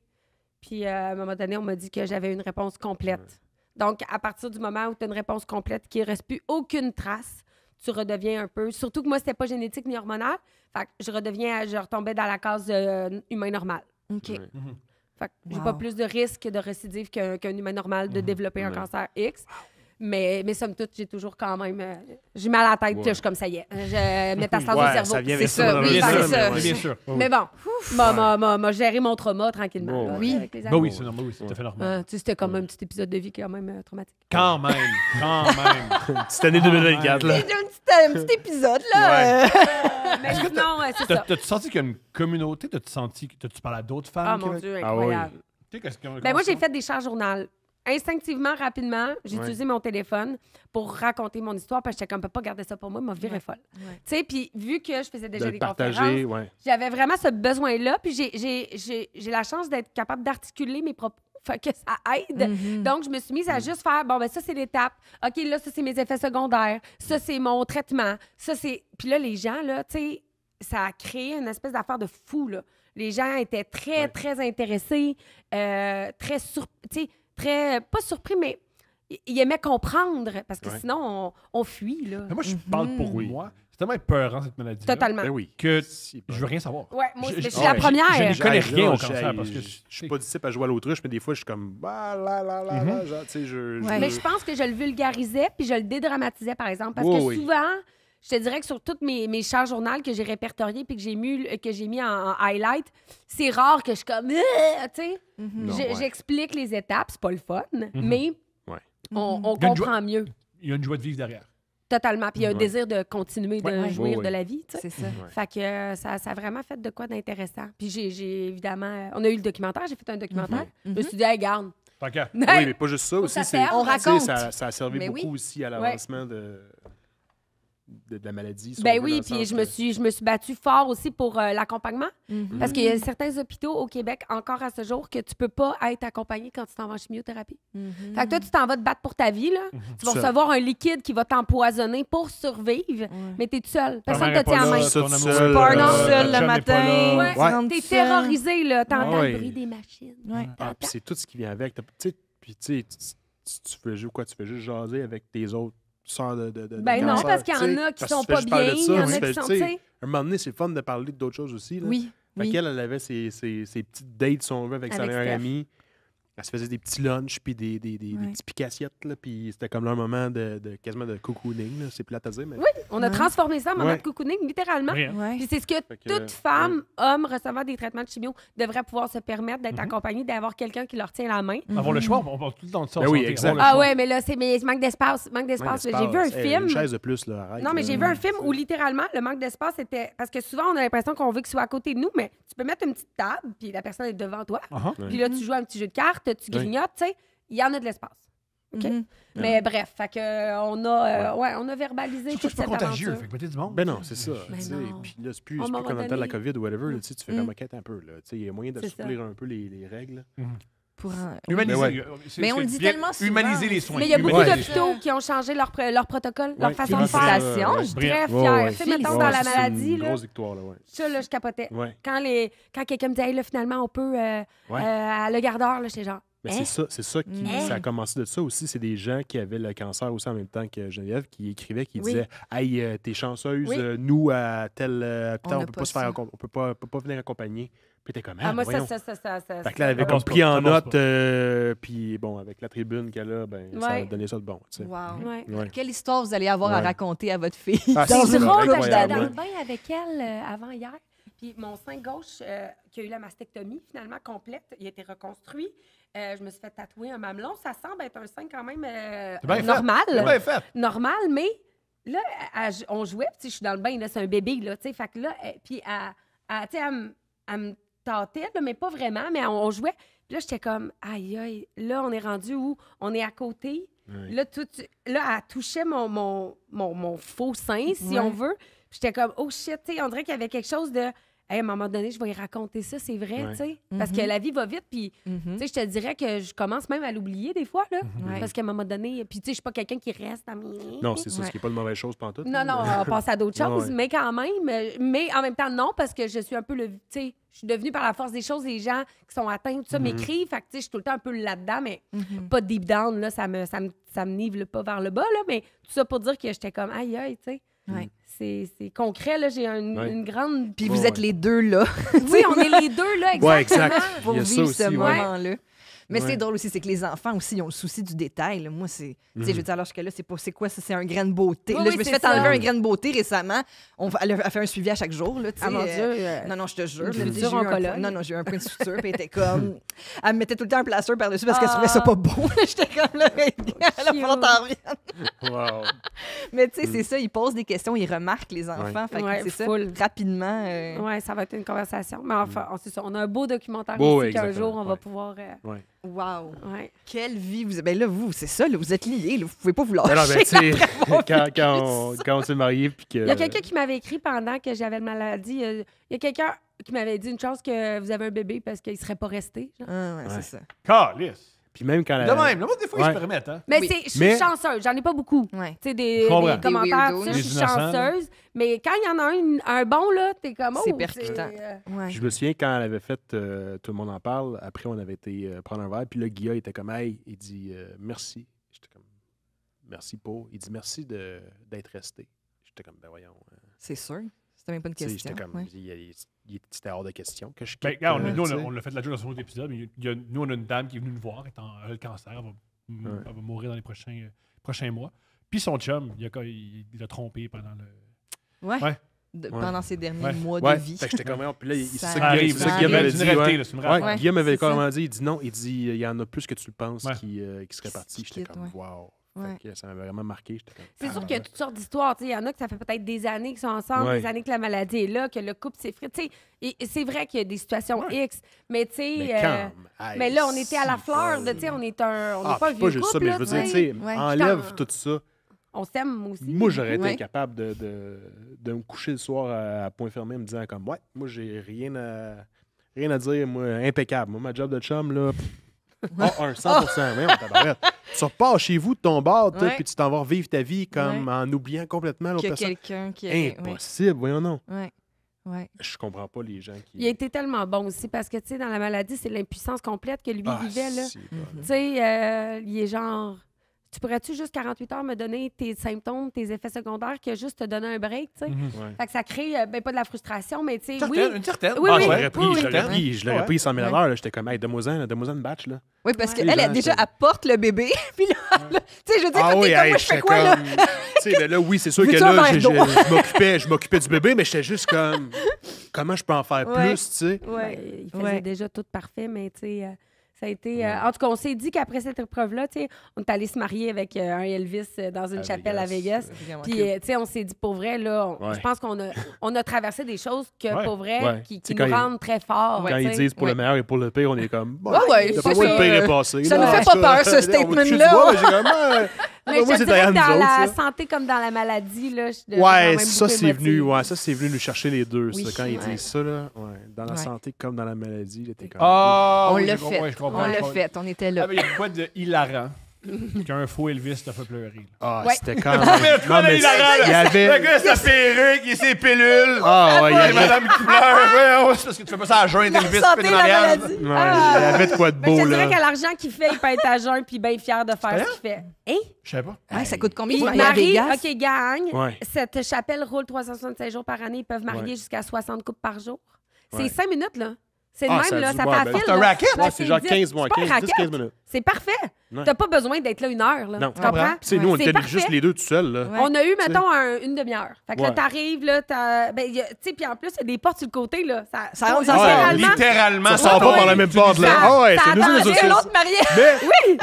Puis à un moment donné, on m'a dit que j'avais une réponse complète. Donc, à partir du moment où tu as une réponse complète qui ne reste plus aucune trace, tu redeviens un peu... Surtout que moi, c'était pas génétique ni hormonal. Fait que je retombais dans la case humain normal. OK. Ouais. Fait que j'ai Wow. pas plus de risque de récidive qu'un humain normal de développer un Ouais. cancer X. Mais somme toute, j'ai toujours quand même... j'ai mal à la tête, puis là, je suis comme ça y est. Je métastase au Ouais, cerveau. ça vient C'est avec ça, dans oui, le c'est sang, ça. mais ouais. Bien sûr. Mais bon, m'a géré mon trauma tranquillement. Ouais, là, oui. avec les Ben années. oui, c'est normal, oui, c'est tout à fait normal. Tu sais, c'était comme un petit épisode de vie quand même traumatique. Quand même. Cette année 2024, là. C'est un petit petit épisode, là. Mais sinon, c'est ça. T'as-tu senti qu'il y a une communauté? T'as-tu senti que tu parles à d'autres femmes? Ah, mon Dieu, incroyable. Tu sais, qu'est-ce que- Ben moi, j'ai fait des charges journal. Instinctivement, rapidement, j'ai utilisé mon téléphone pour raconter mon histoire parce que j'étais comme, peut pas garder ça pour moi, m'a viré folle. Tu sais, puis vu que je faisais déjà De des le partager, conférences, j'avais vraiment ce besoin-là, puis j'ai la chance d'être capable d'articuler mes propos. Fait que ça aide. Donc, je me suis mise à juste faire, bon, ben ça, c'est l'étape. OK, là, ça, c'est mes effets secondaires. Ça, c'est mon traitement. Ça, c'est... Puis là, les gens, là, tu sais, ça a créé une espèce d'affaire de fou, là. Les gens étaient très, très intéressés, très surpris, très... Pas surpris, mais ils aimaient comprendre, parce que sinon, on fuit, là. Mais moi, je parle pour moi. C'est tellement épeurant, cette maladie. Totalement. Ben oui. Que Si, je veux rien savoir. Ouais, moi, je suis ouais, la première. je ne connais rien au je cancer parce que je suis pas du type à jouer à l'autruche, mais des fois, je suis comme... genre, tu sais, Mais je pense que je le vulgarisais puis je le dédramatisais, par exemple. Parce Oui, que oui. souvent, je te dirais que sur toutes mes charges journal que j'ai répertoriées puis que j'ai mis en highlight, c'est rare que je suis comme... tu sais, j'explique les étapes, c'est pas le fun, mais Ouais. on Il y a une comprend mieux. Il y a une joie de vivre derrière. Totalement. Puis il y a un désir de continuer de jouir Ouais. de la vie, tu sais. C'est ça. Fait que ça a vraiment fait de quoi d'intéressant. Puis j'ai évidemment... on a eu le documentaire, j'ai fait un documentaire. Je me suis dit, hey, garde. Tant qu'à. Oui, mais pas juste ça aussi. ça c'est serve. On tu sais, raconte. Ça a servi Mais beaucoup oui. aussi à l'avancement de la maladie. si on Ben veut, oui, dans le puis sens je me suis battue fort aussi pour l'accompagnement. Mhm. Parce qu'il y a certains hôpitaux au Québec, encore à ce jour, que tu peux pas être accompagné quand tu t'en vas en chimiothérapie. Mhm. Fait que toi, tu t'en vas te battre pour ta vie, là. Tu vas Seul. recevoir un liquide qui va t'empoisonner pour survivre, mais t'es tout seul. Personne Ta te mère tient est en pas main. là, Ça, ton tout amour seul, est pas Pars là, non seul ta le chum est pas matin. là. Ouais. tu rentres T'es seul. terrorisé, là. T'entends Ah ouais. le bruit des machines. Ouais. Puis c'est tout ce qui vient avec. Tu sais, puis tu sais, tu fais juste quoi? Tu fais juste jaser avec tes autres sœurs de Ben non, cancer, parce qu'il y tu sais, en a qui parce sont que tu fais pas juste parler bien, de il ça, y en tu a fais, qui sont, tu sais, tu sais. un moment donné, c'est le fun de parler d'autres choses aussi. Là. Oui. Fait Oui. qu'elle, elle avait ses petites dates, si on veut, avec sa Avec meilleure Steph. amie. Elle se faisait des petits lunchs, puis des petits picassiettes, là, puis c'était comme leur moment quasiment de cocooning, là. C'est plate à dire, mais... Oui, on a transformé ça en moment Ouais. de cocooning, littéralement. Rien. Ouais. Puis c'est ce que Fait que, toute femme, homme recevant des traitements de chimio devrait pouvoir se permettre d'être Mhm. accompagné, d'avoir quelqu'un qui leur tient la main. Avoir le choix, on parle tout le temps de ça. Ben en oui, santé, exact. avoir le Ah choix. ouais, mais là, mais manque d'espace. Manque d'espace. Ouais, J'ai vu un l'espace. film. Une chaise de plus, là, arrête. Non, mais là. j'ai vu un film où littéralement le manque d'espace était. Parce que souvent, on a l'impression qu'on veut qu'il soit à côté de nous, mais tu peux mettre une petite table, puis la personne est devant toi. Uh-huh. Puis là, tu joues à un petit jeu de cartes, tu grignotes, tu sais. Il y en a de l'espace. OK? Mhm. Mais bref, fait que, on a verbalisé Surtout, toute c'est pas cette contagieux. aventure. Fait que mettez du monde. Ben non, c'est ça. Ben tu sais. non. Puis là, c'est plus À un comme moment dans le temps de la donné. COVID ou whatever. Là, tu sais, tu fais comme quête un peu. Là. Tu sais, il y a moyen C'est ça. d'assouplir un peu les règles. Pour un- Humaniser. Mais ouais. Mais on le dit bien- tellement souvent. Humaniser les soins. Mais il y a beaucoup Humaniser. d'hôpitaux qui ont changé leur protocole, leur Ouais, façon de faire. félicitations. Je suis Brillant. très Ouais, fière. ouais. Tu sais, mettons, Ouais, dans la c'est maladie, une là, grosse victoire, là, ouais. ça, là, je capotais. Ouais. Quand quelqu'un me dit, hey, là, finalement, on peut à le gardeur, là, j'étais genre, Mais hein? c'est ça qui. Ça a commencé de ça aussi. C'est des gens qui avaient le cancer aussi en même temps que Geneviève, qui écrivaient, qui Oui. disaient Hey, t'es chanceuse, Oui. nous, à tel hôpital, On on n'a peut pas pas se faire. ça. On peut pas venir accompagner. Puis t'es comme Ah, moi, voyons. ça. Fait que là, elle avait Ça comme passe pris pas, en ça passe note, pas. puis bon, avec la tribune qu'elle a, ben, ça a Ouais. donné ça de bon. Tu sais. Wow. Ouais. Ouais. Quelle histoire vous allez avoir à Ouais. raconter à votre fille? Ah, C'est c'est drôle, incroyable, j'étais dans le ouais. bain avec elle avant hier. Puis mon sein gauche, qui a eu la mastectomie finalement complète, il a été reconstruit. Je me suis fait tatouer un mamelon. Ça semble être un sein quand même C'est bien fait. normal. C'est bien fait. Normal, mais là, on jouait, puis tu sais, je suis dans le bain, là, c'est un bébé, là, tu sais, fait que là, puis tu sais, elle me tâtait, là, mais pas vraiment, mais on jouait. Puis là, j'étais comme, aïe, aïe, là, on est rendu où on est à côté. Ouais. Là, elle touchait mon faux sein, si Ouais. on veut. Puis j'étais comme, oh shit, tu sais, on dirait qu'il y avait quelque chose de, hey, à un moment donné, je vais y raconter ça, c'est vrai, Ouais. tu sais. Parce que la vie va vite, puis, Mhm. tu sais, je te dirais que je commence même à l'oublier des fois, là. Ouais. Parce qu'à un moment donné, puis, tu sais, je suis pas quelqu'un qui reste à mes. Non, c'est ça, Ouais. ce qui n'est pas une mauvaise chose pantoute. Non, non, on passe à d'autres Ouais, choses, ouais. mais quand même. Mais en même temps, non, parce que je suis un peu le. Tu sais, je suis devenue par la force des choses, les gens qui sont atteints, tout ça m'écrivent. Fait que, tu sais, je suis tout le temps un peu là-dedans, mais pas deep down, là. Ça me nivelle pas vers le bas, là. Mais tout ça pour dire que j'étais comme, aïe, aïe, tu sais. Ouais. C'est concret, là. J'ai Ouais. une grande. Puis vous Ouais, êtes les deux là Oui, on est les deux, là, exactement. Ouais, exact. pour Il y a ça vivre aussi, ce ouais. moment-là. Mais Ouais. c'est drôle aussi, c'est que les enfants aussi, ils ont le souci du détail. Là. Moi, c'est. Tu sais, je veux dire, alors que là, c'est quoi ça? C'est un grain de beauté. Oui, Là, oui, je me suis c'est fait enlever ça. un grain de beauté récemment. Elle a fait un suivi à chaque jour. Là, tu sais, Ah mon Dieu. Non, je te jure. Une là, suture j'ai eu un oncologue. point- Non, j'ai eu un point de suture. Puis elle était comme. Elle me mettait tout le temps un plaster par-dessus parce qu'elle trouvait ça pas bon. J'étais comme là, elle a Cute. pas t'en revienne. Wow. Mais tu sais, c'est ça, ils posent des questions, ils remarquent les enfants. Fait que Ouais, c'est ça. full. Rapidement. Ouais, ça va être une conversation. Mais enfin, c'est ça. On a un beau documentaire Beau, aussi qu'un exactement, jour, on va ouais. pouvoir... Wow. ouais. Quelle vie vous. Ben là, vous, c'est ça, là, vous êtes liés. Là, vous pouvez pas vous Mais lâcher. non, ben, tu sais, avoir quand on s'est mariés, puis que. Il y a quelqu'un qui m'avait écrit pendant que j'avais la maladie. Il y a quelqu'un qui m'avait dit une chance que vous avez un bébé parce qu'il serait pas resté. genre. Ah, ouais, Ouais. c'est ça. Calice. Puis même quand De même. Moi, des fois, ils Ouais. se permettent. Hein? Mais Oui. je suis Mais- chanceuse. J'en ai pas beaucoup. Ouais. Tu sais, des Je comprends. des commentaires, Des tout ça, weirdos, je suis des innocents, là. chanceuse. Mais quand il y en a un bon, là, t'es comme... C'est oh, percutant. Ouais. Je me souviens quand elle avait fait Tout le monde en parle, après on avait été prendre un verre, puis là, Guilla était comme, hey, il dit merci. J'étais comme, merci pour. Il dit merci d'être resté. J'étais comme, ben voyons. C'est sûr. C'était même pas une Tu sais, question. J'étais comme, ouais. c'était hors de question que je Ben, quitte. regarde, nous, tu sais. on l'a fait la joke dans un autre épisode, mais nous, on a une dame qui est venue nous voir, elle a le cancer, elle va mourir dans les prochains mois. Puis son chum, il l'a trompé pendant le. Ouais. Ouais. Pendant ces derniers Ouais. mois Ouais, de vie. fait que j'étais comme, voyons, puis là, Ça c'est arrive, ça ça que Guillaume arrive. m'avait C'est dit. une réalité, Ouais. là, c'est une Ouais, réalité. Ouais, Guillaume m'avait c'est ça. comment dit, il dit non, il dit il y en a plus que tu le penses Ouais. qui seraient partis. J'étais quitte, comme, ouais. wow. Ouais. Fait que ça m'avait vraiment marqué. J'étais comme, C'est sûr qu'il y a toutes sortes d'histoires. Tu sais, il y en a que ça fait peut-être des années qu'ils sont ensemble, Ouais. des années que la maladie est là, que le couple s'effrite. Tu sais, et c'est vrai qu'il y a des situations X, mais tu sais... mais calme. Hey, mais là, on était à la si fleur bol. de, tu sais, on n'est pas un Pas vieux juste couple, ça, mais là, je veux dire, tu tu sais. sais, Ouais. enlève Quand- tout ça. On s'aime aussi. Moi, j'aurais été Ouais. incapable de me coucher le soir à point fermé en me disant comme, ouais, moi, j'ai rien à dire, moi, impeccable. Moi, ma job de chum, là, 100%. Voyons, tabarouette. Tu repars chez vous de ton bar, toi, Ouais. puis tu t'en vas revivre ta vie comme Ouais. en oubliant complètement l'autre Qu'il y a personne. quelqu'un qui a. Impossible, voyons non. Ouais. Ouais. Je comprends pas les gens qui... Il a été tellement bon aussi parce que, tu sais, dans la maladie, c'est l'impuissance complète que lui Ah, vivait, là. c'est bon. Tu sais, il est genre... Tu pourrais-tu juste 48 heures me donner tes symptômes, tes effets secondaires, que juste te donner un break, tu sais? Ouais. Fait que ça crée, ben pas de la frustration, mais tu sais, oui. Une certaine. Oui, Ah, oui. je l'aurais pris, oui, je l'aurais pris, je l'aurais Ouais. pris 100 000 Ouais. à l'heure. J'étais comme, hey, donne-moi une batch, là. Oui, parce Ouais. qu'elle, Les elle, gens, déjà, c'est- apporte le bébé. Puis là, tu sais, je veux dire, Ah quand oui, t'es comme, hey, moi, je fais j'étais quoi, là? comme- Tu sais, là, oui, c'est sûr que Veux-tu un là, verre d'eau? je m'occupais du bébé, mais j'étais juste comme, comment je peux en faire Ouais. plus, tu sais? Ben, il faisait Ouais. déjà tout parfait, mais tu sais, ça a été... en tout cas, on s'est dit qu'après cette épreuve-là, tu sais, on est allé se marier avec un Elvis dans une À chapelle à Vegas. Vegas. Puis, tu sais, on s'est dit, pour vrai, là, Ouais. je pense on a traversé des choses que, Ouais. pour vrai, Ouais. qui C'est nous quand ils- rendent très forts. Quand tu ils sais. disent pour le Ouais. meilleur et pour le pire, on est comme, bon, Ouais, ouais, t'as ça, pas moi le c'est, pire est passé. ça là. nous fait pas peur, ce On va toucher du statement-là. bois, mais j'ai comme, Mais je moi, te c'est dirais derrière que nous dans la autres, ça. santé comme dans la maladie, là, je deviens quand Ouais, même ça beaucoup c'est venu, émotive. ouais, ça c'est venu nous chercher les deux, Oui. ça, quand ils Ouais. disent ça là, ouais, dans la Ouais. santé comme dans la maladie, là, t'es comme. Ah, On oui, l'a je comprends, fait. je comprends, On je l'a comprends. fait. On était Ah, là. mais il y a quoi de hilarant qu'un faux Elvis te fait pleurer. là. Ah, Ouais. c'était quand même. Non, mais il y avait. gars, sa perruque, il ses pilules. Ah, ouais, il y avait. madame qui pleure. Ouais, c'est parce que tu fais pas ça à jeun, Elvis. santé, tu fais la des mariages. maladie. Ouais, il y avait de quoi de Ben, je beau te dirais là. qu'à l'argent qu'il fait, il peut être à jeun puis bien fier de faire ce qu'il fait. Hein? Je sais pas. Ouais, ça coûte combien Ils de marier à marient, Vegas? OK, gang. Ouais. Cette chapelle roule 365 jours par année. Ils peuvent marier Ouais. jusqu'à 60 couples par jour. C'est Ouais. 5 minutes, là. C'est le Ah, même, ça a là. dû- Ça ouais, fait ben, à fil. c'est un là. racket? Ouais, Ouais, c'est genre 10 c'est pas un 15, racket. 10-15 minutes. C'est parfait. Ouais. T'as pas besoin d'être là une heure, là. Non. Tu comprends? Tu sais, nous, on C'est était parfait. juste les deux tout seuls, là. Ouais. On a eu, mettons, une demi-heure. Fait que là, Ouais. t'arrives, là, ben, tu sais, puis en plus, il y a des portes sur le côté, là. Ça rentre dans littéralement, Littéralement. Ça sort pas par la même porte, là. Ça- Ah ouais, ça c'est nous attendait les C'est autres. l'autre marié.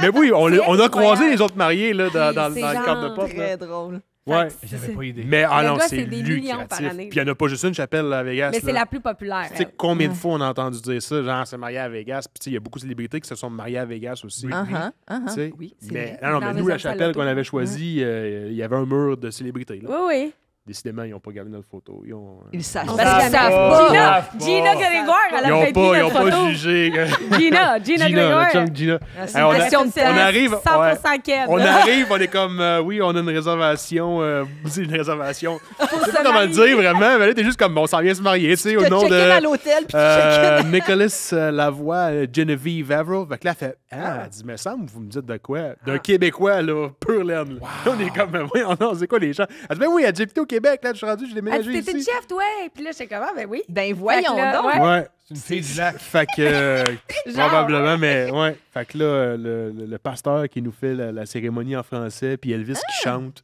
Mais oui, on a incroyable. croisé les autres mariés, là, dans C'est le cadre de genre porte, là. Très drôle. Ouais. J'avais pas idée. Mais Le non, gars, c'est c'est des millions par lucratif. année. Puis il n'y en a pas juste une chapelle à Vegas. Mais c'est là. la plus populaire. Tu sais combien de fois on a entendu dire ça, genre c'est marié à Vegas, puis tu sais il y a beaucoup de célébrités qui se sont mariées à Vegas aussi. Tu sais. Oui, c'est Mais vrai. non, Dans mais les nous la autres chapelle salons. qu'on avait choisie, il y avait un mur de célébrités là. Oui, oui. Décidément, ils n'ont pas gardé notre photo. Ils ont Ils savent. On Parce savent qu'ils savent pas. pas. Gina Grégoire, elle a fait ils ont notre pas photo. jugé. Gina Gina, Grégoire. notre chum Gina. Ah, c'est Hey, une on a- question de C'est temps. on arrive, 100% Ken. On arrive, on est comme oui, on a une réservation. C'est une réservation. Je sais se pas comment le marier. dire vraiment, mais là t'es juste comme bon, on s'en vient se marier, tu sais, au Tu nom check-in à de. l'hôtel, puis tu check-in. Nicolas Lavoie, Genevieve Averill. Fait que là, elle fait elle dit, me semble, vous me dites de quoi? D'un Québécois, là, pur laine. Là, on est comme, mais voyons, non, c'est quoi les gens? Elle dit, ben oui, elle dit, j'habite au Québec, là, je suis rendu, j'ai Elle déménagé dit, t'étais ici. chef, toi? Puis là, j'étais comme, ah, ben oui. Ben voyons Fait que là, donc. ouais. Ouais. C'est une fille du lac. Fait que, Genre, probablement, mais ouais. Fait que là, le pasteur qui nous fait la cérémonie en français, puis Elvis qui chante.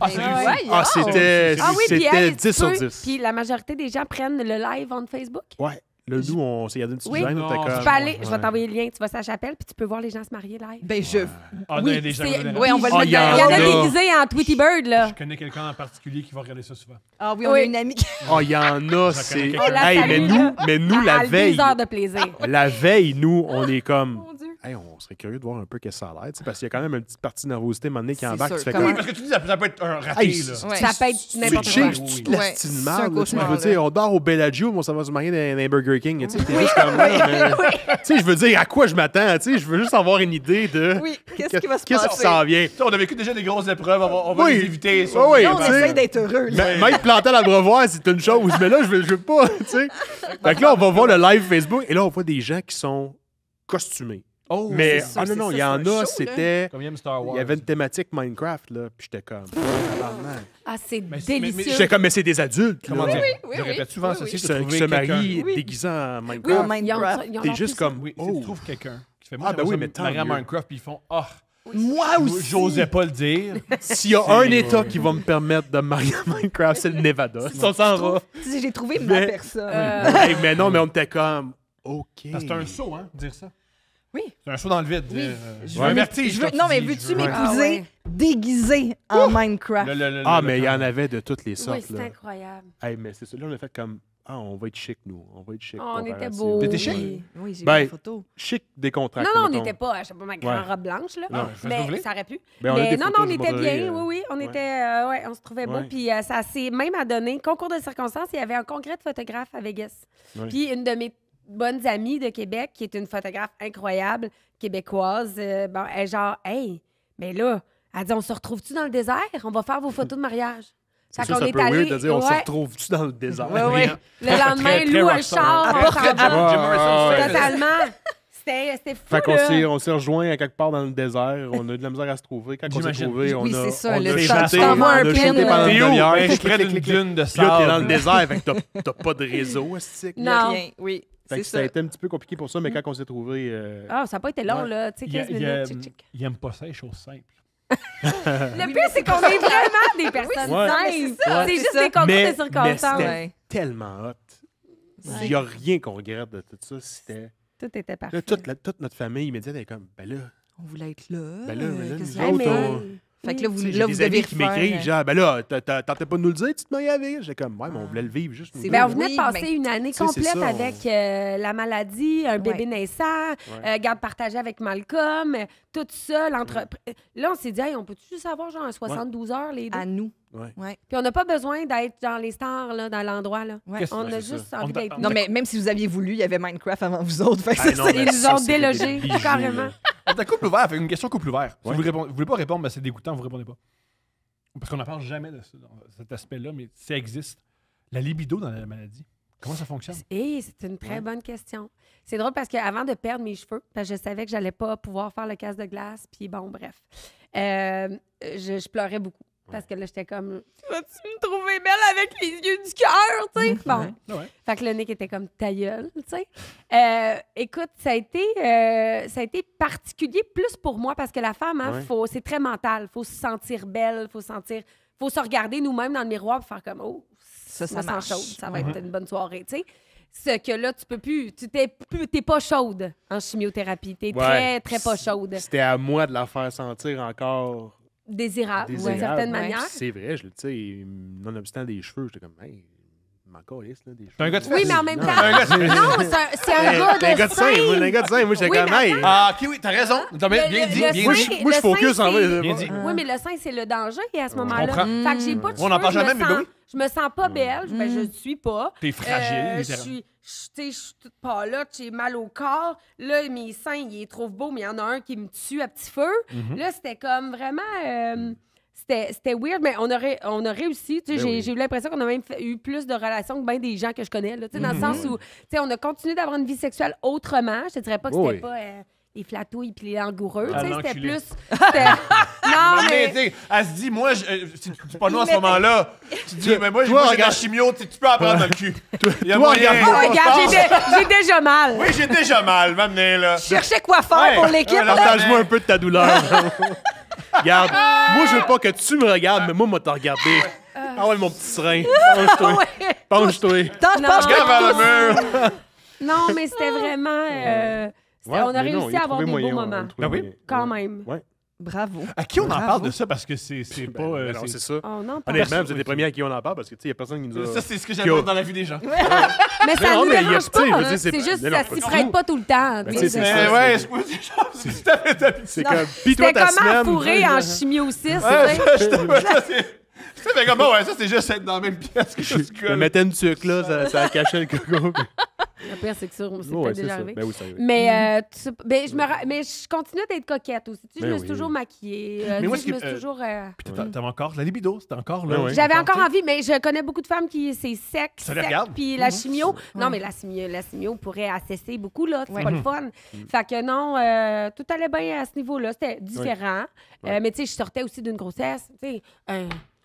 Ah, Ben c'est voyons. réussi. Ah, c'était Ah oui, puis c'était hey, 10 sur 10. Puis la majorité des gens prennent le live on Facebook. Ouais. Là, nous, on s'est gardé une petite Oui. gêne. on était Non, comme- Tu peux aller, je vais Ouais. t'envoyer le lien, tu vas sur la chapelle, puis tu peux voir les gens se marier live. Ben je. Ah, non, Oui, il y a des gens c'est- qui vont Oui, on va le Ah, mettre il y en dans Il y en a. a déguisés en Tweety Bird, là. Je connais quelqu'un en particulier qui va regarder ça souvent. Ah oui, on a Oui. une amie qui. Ah, il y en a, c'est. connais On la Hey, salue, mais nous, la À veille. 2 heures de plaisir. La veille, nous, on est comme. Mon Dieu. Hey, on serait curieux de voir un peu qu'est-ce que ça a l'air, tu sais, parce qu'il y a quand même une petite partie de nervosité à un moment donné qui C'est embarque. sûr. Tu fais Comment- Oui, comme. parce que tu dis ça peut être un raté, Hey, là. Ouais. Ça peut être C'est n'importe cheap, quoi. c'est de Ouais. la style C'est un marde, là, tu sais, cauchemar, je veux dire, là. on dort au Bellagio, mais on s'en va se marier dans un Burger King, tu sais, t'es juste comme là, mais- Tu sais, je veux dire, à quoi je m'attends, tu sais, je veux juste avoir une idée de Oui, qu'est-ce qui va se qu'est-ce qui passer? s'en vient. Tu sais, on a vécu déjà des grosses épreuves, on va Oui. les éviter. Oui, oui. Là, on tu sais. essaie d'être heureux. là. M'être planté à l'abreuvoir, c'est une chose, mais là, je veux pas, tu sais. Fait que là, on va voir le live Facebook, et là, on voit des gens qui sont costumés. Oh, Mais, c'est sûr, ah non, c'est non, ça, il y c'est en un show, a, là. c'était. Combien Star Wars? Il y avait une thématique Minecraft, là, puis j'étais comme. tabarnak. Ah, c'est Mais- délicieux. J'étais comme, mais c'est des adultes, Comment là. dire? oui, Je oui. répète souvent Oui, ceci, oui. de Qui trouver se quelqu'un. marient Oui. déguisés en Oui, Minecraft. au Minecraft. Ils ont T'es leur juste plus- comme. Oui, si Oh. tu trouves quelqu'un qui fait Ah, ben oui, mais tant marier à mieux. Minecraft, puis ils font « Ah, Moi aussi. j'osais pas le dire. » S'il y a un État qui va me permettre de me marier à Minecraft, c'est le Nevada. On s'en va. Tu sais, j'ai trouvé Mais- ma personne. Hey, mais non, mais on était comme. OK. Parce que c'est un saut, hein, dire ça. Oui. C'est un saut dans le vide. Oui. Je veux un m'é- vertige. je veux- comme Non, tu mais dis. veux-tu Je veux- m'épouser Ah ouais. déguisé en Minecraft? Ah, mais il y en avait de toutes les Oui, sortes. c'est là. incroyable. Hey, mais c'est ça. Là, on a fait comme. Ah, on va être chic, nous. On va être chic. On était comparativement. beaux. T'étais chic? Oui. Oui, j'ai Ben, vu la photo. Chic décontracté. Non, non, on mettons. n'était pas, je sais pas, ma grande Ouais. robe blanche, là. Non, je fais ce que vous mais voulez. ça aurait pu. Ben, on a Mais des non, photos, non, on je était montrerai, bien. Oui, oui, on ouais. était, ouais, on se trouvait beau. Ouais. Puis ça s'est même adonné. Concours de circonstances, il y avait un congrès de photographes à Vegas. Ouais. Puis une de mes bonnes amies de Québec, qui est une photographe incroyable, québécoise, bon, elle est genre, hey, mais là, elle dit, on se retrouve-tu dans le désert? On va faire vos photos de mariage. C'est Fait sûr, qu'on c'est un est peu allé- weird de dire on se ouais. retrouve-tu dans le désert. Ouais, ouais. Le lendemain, Très, très loue un rockstar. char. Ah, un pas très chambon. Jim Morrison. Ouais. Totalement. C'était fou, Fait qu'on là. on s'est rejoint à quelque part dans le désert. On a eu de la misère à se trouver. Quand on s'est J'imagine. trouvé, on Oui, a. c'est ça, on le a temps- chanté, tu t'envoies on un a pin, chanté pendant T'es une où? demi-heure. Ben, je suis Clic, près clic, d'une clic, dune de clic. Puis là, t'es dans le sable. désert, fait que t'as pas de réseau, est-ce que- Non. Rien, oui. Fait C'est que ça a ça. été un petit peu compliqué pour ça, mais quand on s'est trouvé. Ah, ça n'a pas été long, Ouais. là. Tu sais, 15 minutes, chic, chic. Il aime pas ça, les choses simples. Le pire, c'est qu'on est vraiment des personnes Ouais. simples. ça, C'est c'est juste ça. des concours Mais- de circonstances. mais Ouais. tellement hot. Il n'y a rien qu'on regrette de tout ça. C'était. Tout était parfait. Là, toute notre famille immédiate est comme, ben là, On voulait être là. Ben là, mais là, qu'est-ce nous que- Hey, autres, mais- on- Fait que là, tu sais, vous, j'ai là, vous des devez amis qui refaire, m'écrivent, genre, ben là, tentais pas de nous le dire, tu te maries avec. J'étais comme, ouais, mais on voulait le vivre juste. nous C'est deux. Ben, on Oui, venait de passer mais- une année Tu sais, c'est complète ça, on- avec la maladie, un bébé naissant, garde partagée avec Malcolm, tout ça. Là, on s'est dit, hey, on peut-tu juste avoir genre un 72 heures, les deux? à nous. Ouais. Ouais. Puis on n'a pas besoin d'être dans les stars, là, dans l'endroit. Là. Ouais. Qu'est-ce- On Ouais, a c'est juste ça. envie On t'a- d'être on Non, là. mais même si vous aviez voulu, il y avait Minecraft avant vous autres. Fait que Ah, ça, non, c'est- mais Ils nous ça, ont c'était des délogés, bijoux, carrément. là. On t'a couple ouvert, fait une question couple ouvert. Si Ouais. vous voulez pas répondre, ben c'est dégoûtant, vous répondez pas. Parce qu'on n'en parle jamais de cet aspect-là, mais ça existe. La libido dans la maladie, comment ça fonctionne? Et c'est une très bonne question. C'est drôle parce qu'avant de perdre mes cheveux, parce que je savais que j'allais pas pouvoir faire le casse de glace, puis bon, bref. Je pleurais beaucoup. Parce que là, j'étais comme, tu vas-tu me trouver belle avec les yeux du cœur, tu sais? Bon. Ah ouais. Fait que le Nick était comme ta gueule, tu sais. Écoute, ça a été particulier plus pour moi parce que la femme, hein, Ouais. c'est très mental. Faut se sentir belle, faut se regarder nous-mêmes dans le miroir et faire comme, oh, Ça je me sens marche. chaude, ça va être une bonne soirée, tu sais. Ce que là, tu peux plus, t'es pas chaude en chimiothérapie. T'es Ouais. très, très pas chaude. C'était à moi de la faire sentir encore Désirable, d'une désirable. certaine Ouais. manière. C'est vrai, tu sais, nonobstant des cheveux, j'étais comme, hey, m'en calisse, là, des cheveux. T'es un gars de Oui, fesses. mais en même Non. temps, Un gars de- non, c'est un gars de Un gars de sein, moi, sein. un gars de sein, moi, j'étais Oui, comme, mais hey. attends. Ah, ok, oui, t'as raison. T'as bien Le- dit, le bien sein, dit. Moi, je le focus sein, en vrai. Bien dit. Oui, mais le sein, c'est le danger à ce Je moment-là. comprends. Fait que j'ai pas de On en cheveux, parle jamais, mais ben oui. je me sens pas belle. Ben, je ne suis pas. T'es fragile, Je littéralement. suis, tu sais, je suis toute pâlotte, j'ai mal au corps. Là, mes seins, ils les trouvent beaux, mais il y en a un qui me tue à petit feu. Mhm. Là, c'était comme vraiment... C'était weird, mais on a réussi. Tu sais, Ben oui. j'ai eu l'impression qu'on a même eu plus de relations que bien des gens que je connais. Là, tu sais, dans le sens où tu sais, on a continué d'avoir une vie sexuelle autrement. Je te dirais pas que c'était Oui. pas les flatouilles puis les langoureux. Ah, Tu sais, c'était l'enculé. plus... Non, mais... Elle se dit, moi, c'est pas nous à ce moment-là. Tu dis, mais moi, Toi, j'ai regarde- la chimio, tu peux en prendre dans le cul. Il y a toi, moyen. regarde- Oh, regarde, j'ai déjà mal. Oui, j'ai déjà mal, m'amener là. Je cherchais quoi faire Ouais. pour l'équipe. Ouais, là. Partage-moi un peu de ta douleur. Regarde, moi, je veux pas que tu me regardes, mais moi, te regarder. Ah ouais, mon petit serin. Penche-toi. Penche-toi. Attends, je Non. pense que Regarde vers le mur. Non, mais c'était vraiment... Ouais, on a mais non, réussi il à avoir trouvé des moyen, beaux on a moments. trouvé Ah oui? moyen. Quand même. Ouais. Bravo. À qui on en Bravo. parle de ça? Parce que c'est Ben, pas... ben non, c'est ça. Oh non, pas Honnêtement, vous êtes oui. les premiers à qui on en parle parce que, tu sais, il y a personne qui nous a... Ça, c'est ce que Qui a- j'aime dans la vie des gens. Mais ça non, nous mais il y a- dérange tu sais, pas. je veux hein. dire, C'est juste mais que non, ça pas s'y du prête tout. pas tout le temps. Ben, tu tu sais, sais, c'est c'est- ça. Ouais, c'est tout à fait d'habitude. C'est comme... Pis toi, C'était ta comment semaine... fourrer en chimio 6, tu Ouais, sais? ça, c'est fait comme, ouais, ça, c'est juste être dans la même pièce que je Je me mettais une tuque, là, ça cachait le coco. Le pire, c'est que ça, c'est Ouais, peut-être c'est déjà ça. arrivé. Ben oui, ça arrive. Mais, mais je continue d'être coquette aussi. Tu sais, je Ben me suis oui. toujours maquillée. Mais Tu moi, sais, ce je me qui- suis toujours... Puis t'avais encore la libido, c'était encore là. Ouais, ouais. J'avais encore tu sais. envie, mais je connais beaucoup de femmes qui c'est sec, Ça les sec, regarde. puis la chimio. Non, mais la chimio pourrait assesser beaucoup, là. C'est Ouais. pas le fun. Fait que non, tout allait bien à ce niveau-là. C'était différent. Mais tu sais, je sortais aussi d'une grossesse. Tu sais,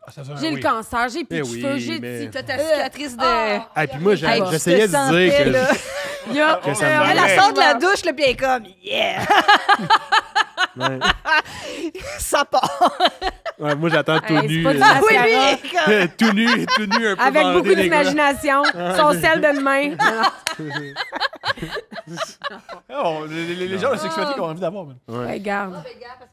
Ah, ça, j'ai oui. le cancer, j'ai plus Eh de oui, cheveux, j'ai mais- dit... T'as ta cicatrice de. Ah, puis moi, Hey, tu j'essayais te de sentais, dire que... là. Yup. Que ça me Elle Ouais. sort de la douche, là, puis elle est comme, yeah, Ouais. ça part. Ouais, moi, j'attends tout Hey, nu. c'est pas du Ah oui, lui, mascara. il est comme. tout nu, un peu Avec bandé, beaucoup les gars. d'imagination. Son sel de demain. Oh, les gens de sexualité qu'on a envie d'avoir, man. Ouais. Regarde. Parce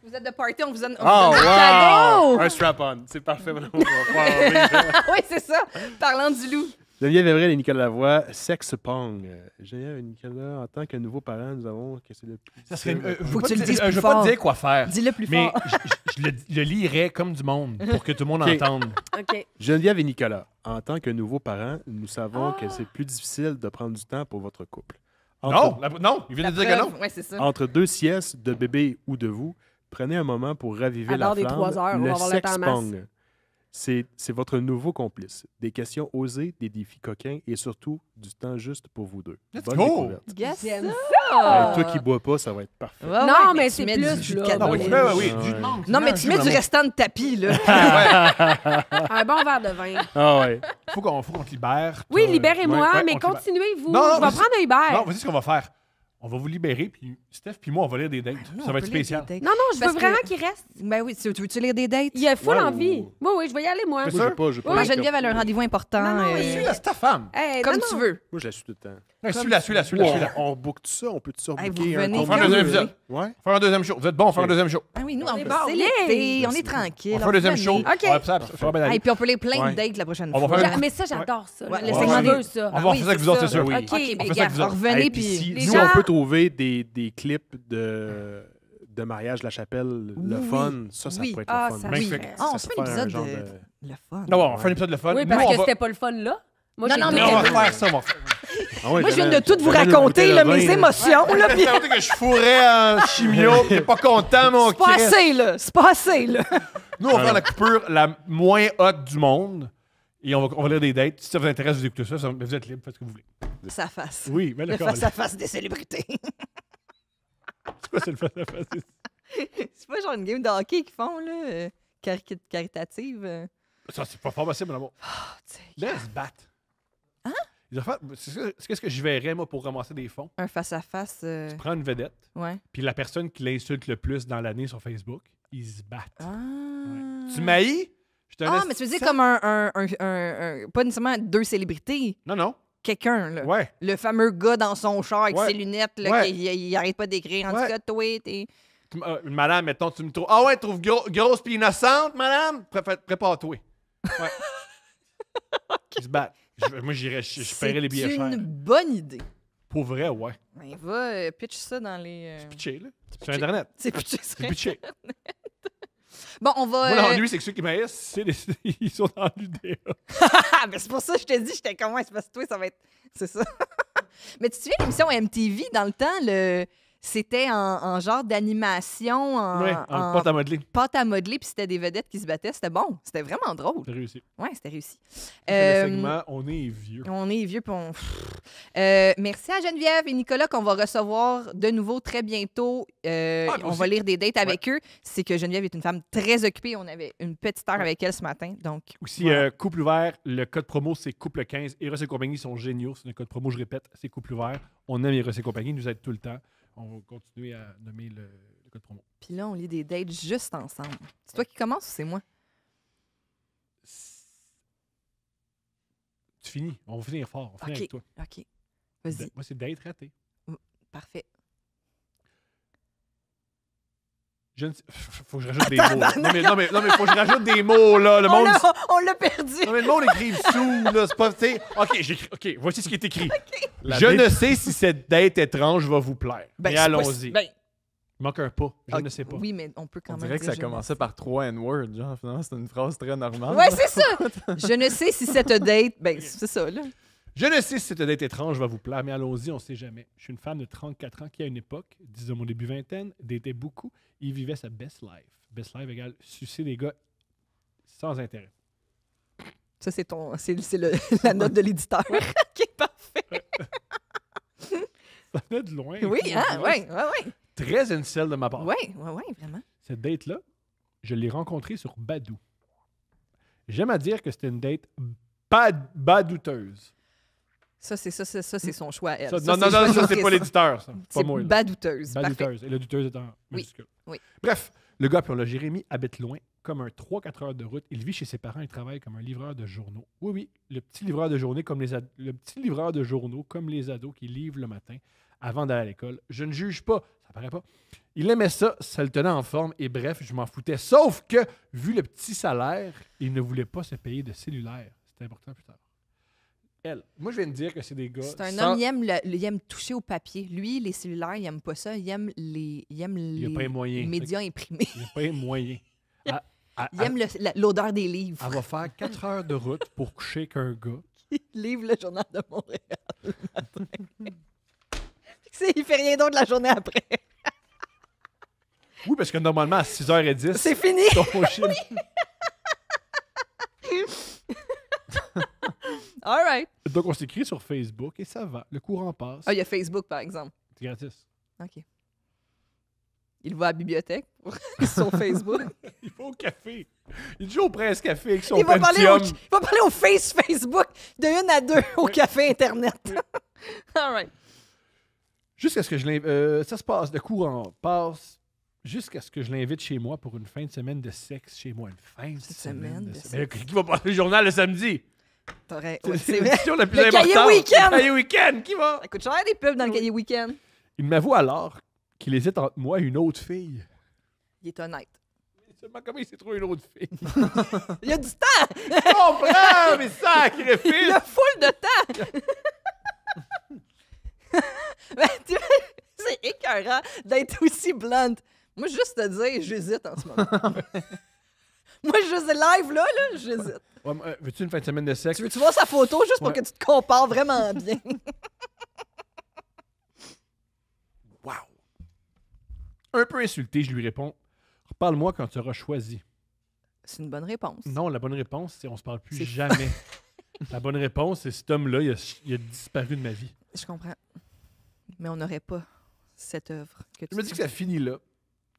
que vous êtes de party, on vous donne, Oh, un cadeau. wow! Un strap-on. C'est parfait. On va pouvoir vivre. Oui, c'est ça. Parlant du loup. Geneviève Evrel et Nicolas Lavoie, Sex Pong. Geneviève et Nicolas, en tant que nouveaux parents, nous avons que c'est le plus... Ça serait, je Faut veux que tu le dises je plus veux pas fort. te dire quoi faire. Dis-le plus Mais fort. je le lirais comme du monde pour que tout le monde Ok. entende. OK. Geneviève et Nicolas, en tant que nouveaux parents, nous savons que c'est plus difficile de prendre du temps pour votre couple. Non, non, il vient de dire que non. Oui, c'est ça. Entre deux siestes de bébé ou de vous, prenez un moment pour raviver À la l'heure des flamme. 3 heures, on le va avoir le sex temps en masse. pong. C'est votre nouveau complice. Des questions osées, des défis coquins et surtout du temps juste pour vous deux. Let's Bonne go! découverte. Yes, J'aime ça. Toi qui bois pas, ça va être parfait. Ouais, Non, ouais, mais tu c'est mets plus, du jus de là. canne. Non, oui, Ouais. oui. Ouais. Non, mais tu mets du restant de tapis, là. Un bon verre de vin. Ah ouais. Faut qu'on te libère. Oui, Toi, libérez-moi, ouais, mais on te libère. continuez, vous. Non, non, Je vais vas-y. prendre un Uber. Non, vas-y, ce qu'on va faire. On va vous libérer, puis Steph puis moi, on va lire des dates. Ça va être spécial. Non, non, je veux Parce que- vraiment qu'il reste. Ben oui, tu veux-tu lire des dates? Il a full Ouais, envie. ou- Oui, oui, je vais y aller, moi. C'est Moi, sûr? j'ai pas Moi, de Geneviève, elle a un rendez-vous important. Non, non, mais- Suis-la, c'est ta femme. Hey, Comme non, tu non. veux. Moi, je la suis tout le temps. Ouais, Suis-la. On book tout ça, on peut tout ça Hey, vous booker revenez On un fera un quand deuxième vous épisode. Ouais. On fera un deuxième show. Vous êtes bon, on fera un deuxième show. Ah oui, nous, On en est plus, bon, c'est yeah. l'été, on est Merci. tranquille. On fera un deuxième show. revenez. OK. Ouais, ça va bien aller. Et puis on peut lire plein Ouais. de dates la prochaine On va fois. faire un- Mais ça, j'adore ça. Ouais, là. le On segment veut des- ça. On va oui, faire ça avec c'est vous autres, ça. c'est sûr. Oui. OK, OK, mais On fait ça avec regarde, vous autres. revenez, Hey, puis... si les nous, gens- on peut trouver des clips de mariage de la chapelle, le Oui. fun, ça Oui. pourrait être Ah, le fun. ça, Magnifique. oui. Ah, on Ça se fait peut un faire un épisode genre de... Le fun. Non, on fait un épisode de fun. Oui, Nous, parce on que va- c'était pas le fun, là. Moi, Non, j'ai non, tout mais on va aimé. faire ça, on va faire. Ah ouais, Moi, je viens de j'avais- tout vous j'avais une raconter, bouteille là, de mes vin, là. émotions, là, puis... T'as raconté que je fourrais en chimio, t'es pas content, mon C'est pas Christ. assez, là. C'est pas assez, là. Nous, on va faire la coupure la moins haute du monde. Et on va lire des dates. Si ça vous intéresse, vous écoutez ça. Vous êtes libre, faites ce que vous voulez. Ça face. Oui, mais Le d'accord. face-à-face des célébrités. C'est quoi, c'est le face-à-face? C'est pas genre une game de hockey qu'ils font, là, caritative. Ça, c'est pas fort possible, l'amour. Tu sais, Laisse battre. Hein? C'est qu'est-ce que je verrais, moi, pour ramasser des fonds? un face-à-face... Prends une vedette, Ouais. puis la personne qui l'insulte le plus dans l'année sur Facebook, ils se battent. Ah. Tu m'haïs? Je te Ah, laisse mais tu veux dire ça. comme un pas nécessairement deux célébrités, Non, non. quelqu'un, là. Ouais. Le fameux gars dans son char avec Ouais. ses lunettes, là, Ouais. il arrête pas d'écrire. En Ouais. tout cas, toi, t'es... Une madame, mettons, tu me trouves. Ah ouais, tu trouves grosse puis innocente, madame? Prépare-toi. Ouais. Ils se battent. Moi, j'irais, je paierais les billets C'est chers. une bonne idée. Pour vrai, ouais. Ben, va pitch ça dans les... Pitché, là. Sur Internet. C'est pitché, C'est ça. pitché. Bon, on va... Moi, l'ennui, c'est que ceux qui m'haïssent, ils sont dans l'UDA. Ah, ben c'est pour ça que je te dis, j'étais comme, ouais, c'est parce que toi, ça va être... C'est ça. Mais tu te souviens l'émission MTV, dans le temps, C'était en genre d'animation, Ouais, en pâte à modeler. pâte à modeler, puis c'était des vedettes qui se battaient. C'était bon. C'était vraiment drôle. C'est réussi. Ouais, c'était réussi. C'est le segment On est vieux. On est vieux, puis on... merci à Geneviève et Nicolas qu'on va recevoir de nouveau très bientôt. On va lire des dates avec eux. C'est que Geneviève est une femme très occupée. On avait une petite heure avec elle ce matin. Donc, Aussi, voilà. couple ouvert, le code promo, c'est couple 15. Eros et compagnie sont géniaux. C'est un code promo, je répète, c'est couple ouvert. On aime Eros et compagnie, ils nous aident tout le temps. On va continuer à nommer le code promo. Puis là, on lit des dates juste ensemble. C'est toi qui commences ou c'est moi? Tu finis. On va finir fort. On finit avec toi. OK. Vas-y. Moi, c'est date raté. Parfait. Je ne sais... Faut que je rajoute des mots. Non, mais faut que je rajoute des mots, là. Le monde... On l'a perdu. Non, mais le monde écrit dessous, là. C'est pas... t'sais, OK, voici ce qui est écrit. La Je date- ne sais si cette date étrange va vous plaire. Ben, mais c'est allons-y. pas- ben, Il manque un pas. Je ne sais pas. Oui, mais on peut quand On même dirait que dire ça je ne commençait sais par 3 N-words. Genre, finalement, c'était une phrase très normale. Ouais, c'est ça. Je ne sais si cette date... Ben, c'est ça, là. Je ne sais si cette date étrange va vous plaire, mais allons-y, on ne sait jamais. Je suis une femme de 34 ans qui, à une époque, disons mon début vingtaine, datait beaucoup et vivait sa best life. Best life égale sucer des gars sans intérêt. Ça, c'est la note de l'éditeur. OK, parfait. Ça venait de loin. Oui, hein? Oui, oui, Très incel de ma part. oui. Oui, oui, vraiment. Cette date-là, je l'ai rencontrée sur Badoo. J'aime à dire que c'était une date badouteuse. Ça, c'est son choix à elle. Ça, Ça, non, je vais ça, c'est noter pas l'éditeur, ça. Pas C'est moi. là. badouteuse. Parfait. Badouteuse. Et le douteuse est en Oui, majuscule. oui. Bref, le gars, puis on l'a Jérémy, habite loin, comme un 3-4 heures de route. Il vit chez ses parents et travaille comme un livreur de journaux. Oui, le petit livreur de journaux comme les ados qui livrent le matin avant d'aller à l'école. Je ne juge pas, ça paraît pas. Il aimait ça, ça le tenait en forme et bref, je m'en foutais. Sauf que, vu le petit salaire, il ne voulait pas se payer de cellulaire. C'était important plus tard. Elle. Moi, je viens de dire que c'est des gars. C'est un sans- homme, il aime toucher au papier. Lui, les cellulaires, il aime pas ça. Il aime les Il n'y a pas les moyens. médias imprimés. Il n'y a pas les moyens. Il aime l'odeur des livres. Elle va faire 4 heures de route pour coucher avec un gars. Il livre le journal de Montréal le matin. Il fait rien d'autre la journée après. Oui, parce que normalement, à 6h10, C'est fini. ton chien- All right. Donc, on s'écrit sur Facebook et ça va. Le courant passe. Ah, il y a Facebook, par exemple. C'est gratis. OK. Il va à la bibliothèque sur Facebook. Il va au café. Il joue au Prince Café avec son Il va parler Pentium. au Facebook de 1 à 2 au café Internet. All right. Jusqu'à ce que je l'invite... ça se passe. Le courant passe jusqu'à ce que je l'invite chez moi pour une fin de semaine de sexe chez moi. Une fin de semaine de sexe. Mais qui va passer le journal le samedi? Ouais, C'est c'est vrai. l'émission la plus Le cahier importante. week-end. Le cahier week-end. Qui va? Ça coûte cher des pubs dans le cahier week-end. Il m'avoue alors qu'il hésite entre moi et une autre fille. Il est honnête. Seulement comment il s'est trouvé une autre fille? Il y a du temps. Comprends, mais sacrifice! Il a full de temps. Ben, c'est écœurant d'être aussi blunt. Moi, juste te dire, j'hésite en ce moment. Moi, juste live, là, j'hésite. Ouais, veux-tu une fin de semaine de sexe? Tu veux-tu voir sa photo juste pour Ouais. que tu te compares vraiment bien? Wow! Un peu insulté, je lui réponds, reparle-moi quand tu auras choisi. C'est une bonne réponse. Non, la bonne réponse, c'est on se parle plus C'est- jamais. La bonne réponse, c'est cet homme-là, il a disparu de ma vie. Je comprends. Mais on n'aurait pas cette œuvre que tu Je me dis que ça finit là.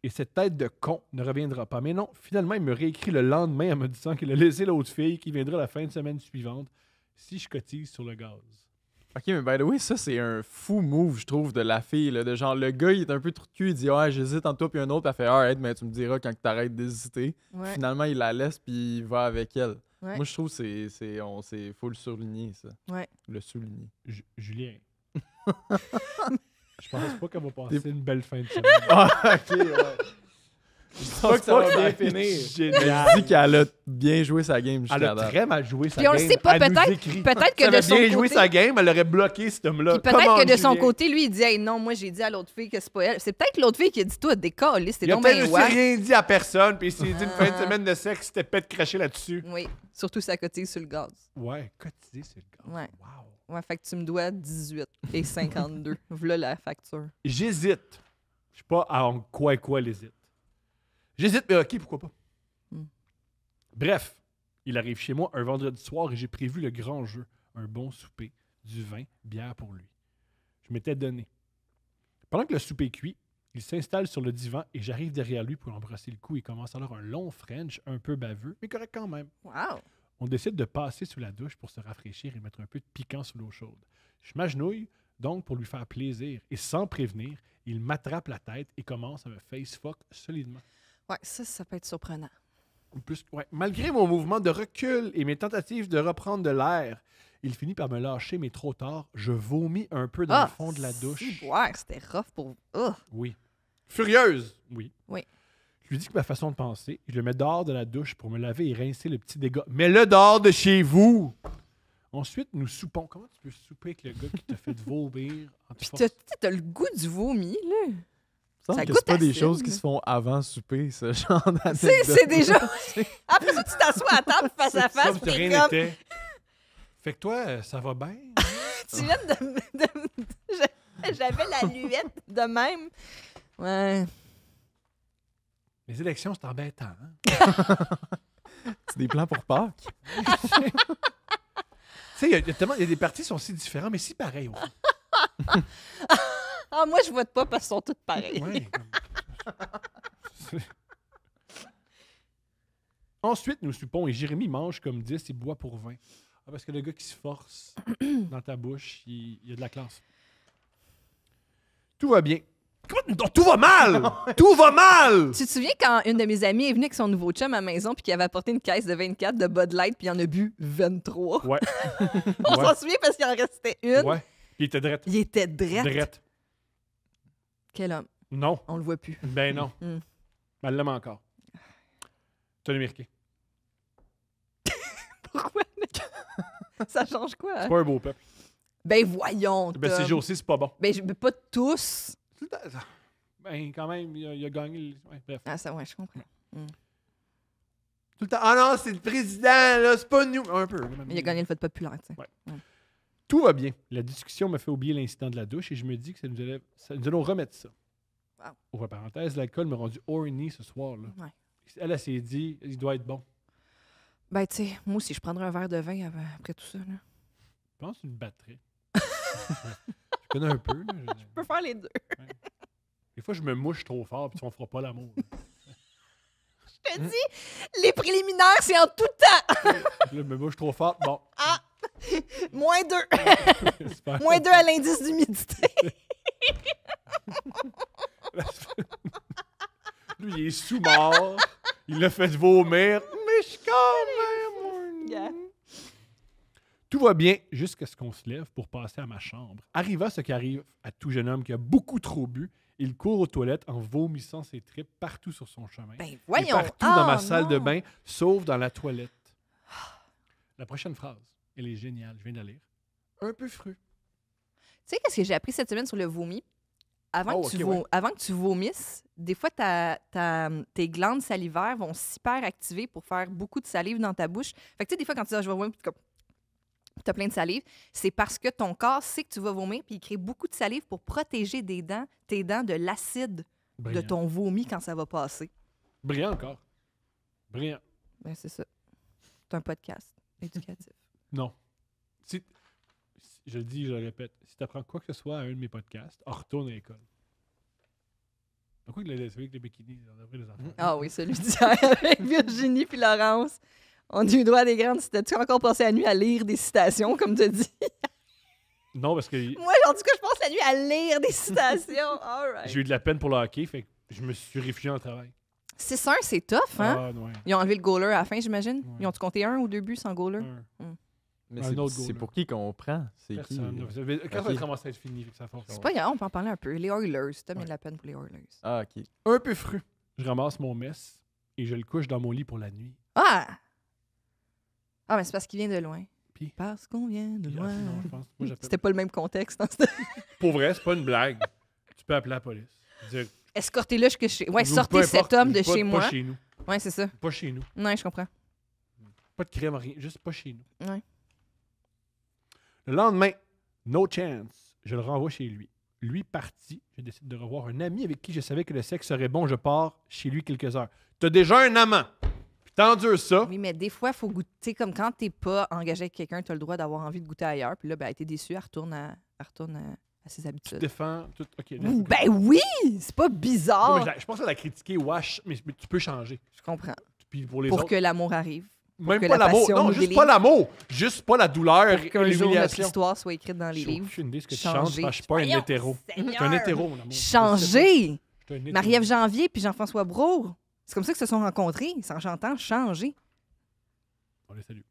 Et cette tête de con ne reviendra pas. Mais non, finalement, il me réécrit le lendemain en me disant qu'il a laissé l'autre fille qui viendra la fin de semaine suivante si je cotise sur le gaz. Ok, mais by the way, ça, c'est un fou move, je trouve, de la fille. Là, de genre, le gars, il est un peu trop de cul, il dit, ouais, j'hésite entre toi puis un autre, puis elle fait, alright, mais tu me diras quand t'arrêtes d'hésiter. Ouais. Finalement, il la laisse, puis il va avec elle. Ouais. Moi, je trouve que faut le surligner, ça. Ouais. Le souligner. Julien. Je pense pas qu'elle va passer une belle fin de semaine. Ah, ok, ouais. Je dis pas que ça va bien finir. Mais Génial. je dis qu'elle a bien joué sa game jusqu'à Elle a date. très mal joué sa Puis on game. le sait pas, Elle nous peut-être écrit. peut-être Si elle que de avait son bien joué côté... sa game, elle aurait bloqué cet homme-là. Puis peut-être Come que on, de son Julien. côté, lui, il dit hey, non, moi, j'ai dit à l'autre fille que c'est pas elle. C'est peut-être l'autre fille qui a dit toi, décolle, c'est Il a donc peut-être bien aussi wack. rien dit à personne, puis il s'est dit une fin de semaine de sexe, c'était peut-être craché là-dessus. Oui, surtout sa cotise sur le gaz. Ouais, cotisé, c'est le gars. Ouais. Wow. Ouais, fait que tu me dois 18 et 52. Voilà la facture. J'hésite Je suis pas à quoi l'hésite. J'hésite, mais ok, pourquoi pas. Bref, il arrive chez moi un vendredi soir et j'ai prévu le grand jeu. Un bon souper, du vin, bière pour lui. Je m'étais donné. Pendant que le souper cuit, il s'installe sur le divan et j'arrive derrière lui pour l'embrasser le cou. Il commence alors un long French, un peu baveux, mais correct quand même. Wow. On décide de passer sous la douche pour se rafraîchir et mettre un peu de piquant sous l'eau chaude. Je m'agenouille donc pour lui faire plaisir et sans prévenir, il m'attrape la tête et commence à me face-fuck solidement. Ouais, ça peut être surprenant. Malgré mon mouvement de recul et mes tentatives de reprendre de l'air, il finit par me lâcher, mais trop tard. Je vomis un peu dans le fond de la douche. Ouais, c'était rough pour... Oui. Furieuse. Oui. Oui. Je lui dis que ma façon de penser, je le mets dehors de la douche pour me laver et rincer le petit dégât. Mets-le dehors de chez vous! Ensuite, nous soupons. Comment tu peux souper avec le gars qui t'a fait vomir en te Puis forçant? t'as le goût du vomi, là. Ça Ça que goûte c'est pas des acide, choses qui là. se font avant souper, ce genre d'anecdote. C'est déjà... Après ça, tu t'assois à table face à face, Comme puis si t'es rien comme... n'était. Fait que toi, ça va bien? Tu viens J'avais la luette de même. Ouais. Les élections, c'est embêtant. Hein? C'est des plans pour Pâques. Tu sais, il y a des partis qui sont si différents, mais si pareils. Au fond. Ah, moi, je vote pas parce qu'ils sont toutes pareilles. Ouais, comme- Ensuite, nous soupons et Jérémy mange comme 10 et boit pour 20. Ah, parce que le gars qui se force dans ta bouche, il y a de la classe. Tout va bien. Comment? Tout va mal! Tout va mal! Tu te souviens quand une de mes amies est venue avec son nouveau chum à la maison puis qu'il avait apporté une caisse de 24 de Bud Light puis il en a bu 23? Ouais. On Ouais. s'en souvient parce qu'il en restait une. Ouais. Il était drette. Il était drette. Drette. Quel homme. Non. On le voit plus. Ben non. Mm. Mais elle l'aime encore. Tony Mirké. Pourquoi? Ça change quoi? C'est pas un beau peuple. Ben voyons. Ben ces Tom. jours-ci, c'est pas bon. Ben pas tous. Ben quand même, il a gagné. Ouais, bref. Ah ça, ouais, je comprends. Tout le temps. Ah non, c'est le président, là, c'est pas nous. Un peu. là, même. Il a gagné le vote populaire, tu sais. Ouais. Tout va bien. La discussion m'a fait oublier l'incident de la douche et je me dis que nous allons remettre ça. Wow. Ouvre parenthèse, l'alcool m'a rendu horny ce soir-là. Ouais. Elle s'est dit, il doit être bon. Ben, tu sais, moi aussi, je prendrais un verre de vin après tout ça. Là. Je pense une batterie. Je connais un peu. Là, Je peux faire les deux. Des fois, je me mouche trop fort puis on fera pas l'amour. Je te dis, les préliminaires, c'est en tout temps. Là, je me mouche trop fort. Bon. Moins 2. Super. Moins 2 à l'indice d'humidité. Lui, il est sous-mort. Il l'a fait vomir. Mais je suis quand même... Yeah. Tout va bien jusqu'à ce qu'on se lève pour passer à ma chambre. Arriva ce qui arrive à tout jeune homme qui a beaucoup trop bu. Il court aux toilettes en vomissant ses tripes partout sur son chemin. Ben Et voyons. partout dans ma Ah, salle de non. bain, sauf dans la toilette. La prochaine phrase, elle est géniale, je viens de la lire. Un peu fru. Tu sais qu'est-ce que j'ai appris cette semaine sur le vomi? Avant, Oh, que, tu ok, ouais. avant que tu vomisses, des fois, tes glandes salivaires vont s'hyper activer pour faire beaucoup de salive dans ta bouche. Fait que tu sais, des fois, quand tu dis « je vais vomir », puis tu as plein de salive, c'est parce que ton corps sait que tu vas vomir puis il crée beaucoup de salive pour protéger tes dents de l'acide de Brillant. ton vomi quand ça va passer. Brillant encore. Brillant. Ben, c'est ça. C'est un podcast éducatif. Non. Je le dis, je le répète, si tu apprends quoi que ce soit à un de mes podcasts, retourne à l'école. Pourquoi celui avec les bikinis, on devrait les enfants? Ah oui, celui d'hier avec Virginie puis Laurence. On a eu droit à des grandes citations. Tu as encore passé la nuit à lire des citations, comme tu dis? Non, parce que Moi, en tout cas, je passe la nuit à lire des citations. All right. j'ai eu de la peine pour le hockey, fait que je me suis réfugié en travail. 6-1, c'est tough, hein? Ah, ouais. Ils ont enlevé le goaler à la fin, j'imagine. Ouais. Ils ont-tu compté 1 ou 2 buts sans goaler? Mais Un c'est autre c'est goal, pour qui qu'on prend? C'est qui? Personne. Quand ça va commencer à être fini, fait que ça force. C'est pas grave, on peut en parler un peu. Les Oilers, t'as mis Ouais. de la peine pour les Oilers. Ah, OK. Un peu fru. Je ramasse mon mess et je le couche dans mon lit pour la nuit. Ah! Ah, mais c'est parce qu'il vient de loin. Puis? Parce qu'on vient de Puis, loin. non, je pense. Moi, C'était pas le même contexte. Hein, c'était- Pour vrai, c'est pas une blague. Tu peux appeler la police. Dire, Escortez-le jusque chez... Ouais, ou sortez peu cet importe, homme de pas- chez moi. Pas chez nous. Ouais, c'est ça. Pas chez nous. Non, je comprends. Pas de crème, rien. Juste pas chez nous. Ouais. Le lendemain, no chance. Je le renvoie chez lui. lui parti, je décide de revoir un ami avec qui je savais que le sexe serait bon. Je pars chez lui quelques heures. T'as déjà un amant. Puis t'endures ça. Oui, mais des fois, il faut goûter. Comme quand t'es pas engagé avec quelqu'un, tu as le droit d'avoir envie de goûter ailleurs. Puis là, ben, elle était déçue, elle retourne à ses Tu te habitudes. défends. OK. Ben oui! C'est pas Non, bizarre. mais je pense à la critiquer, wesh, mais tu peux changer. Je comprends. Puis pour les Pour autres, que l'amour arrive. même que pas la l'amour. passion Non, nous juste délivre. pas l'amour. Juste pas la douleur Pour et qu'un jour, notre l'humiliation. histoire soit écrite dans les J'ai livres. aucune idée de ce que tu Changer. changes. Je suis pas un Voyons, hétéro. Je Seigneur. suis un hétéro, mon amour. Changer! Je suis un hétéro. Marie-Ève Janvier puis Jean-François Brault. C'est comme ça qu'ils se sont rencontrés. C'est en chantant Changer. On les salue.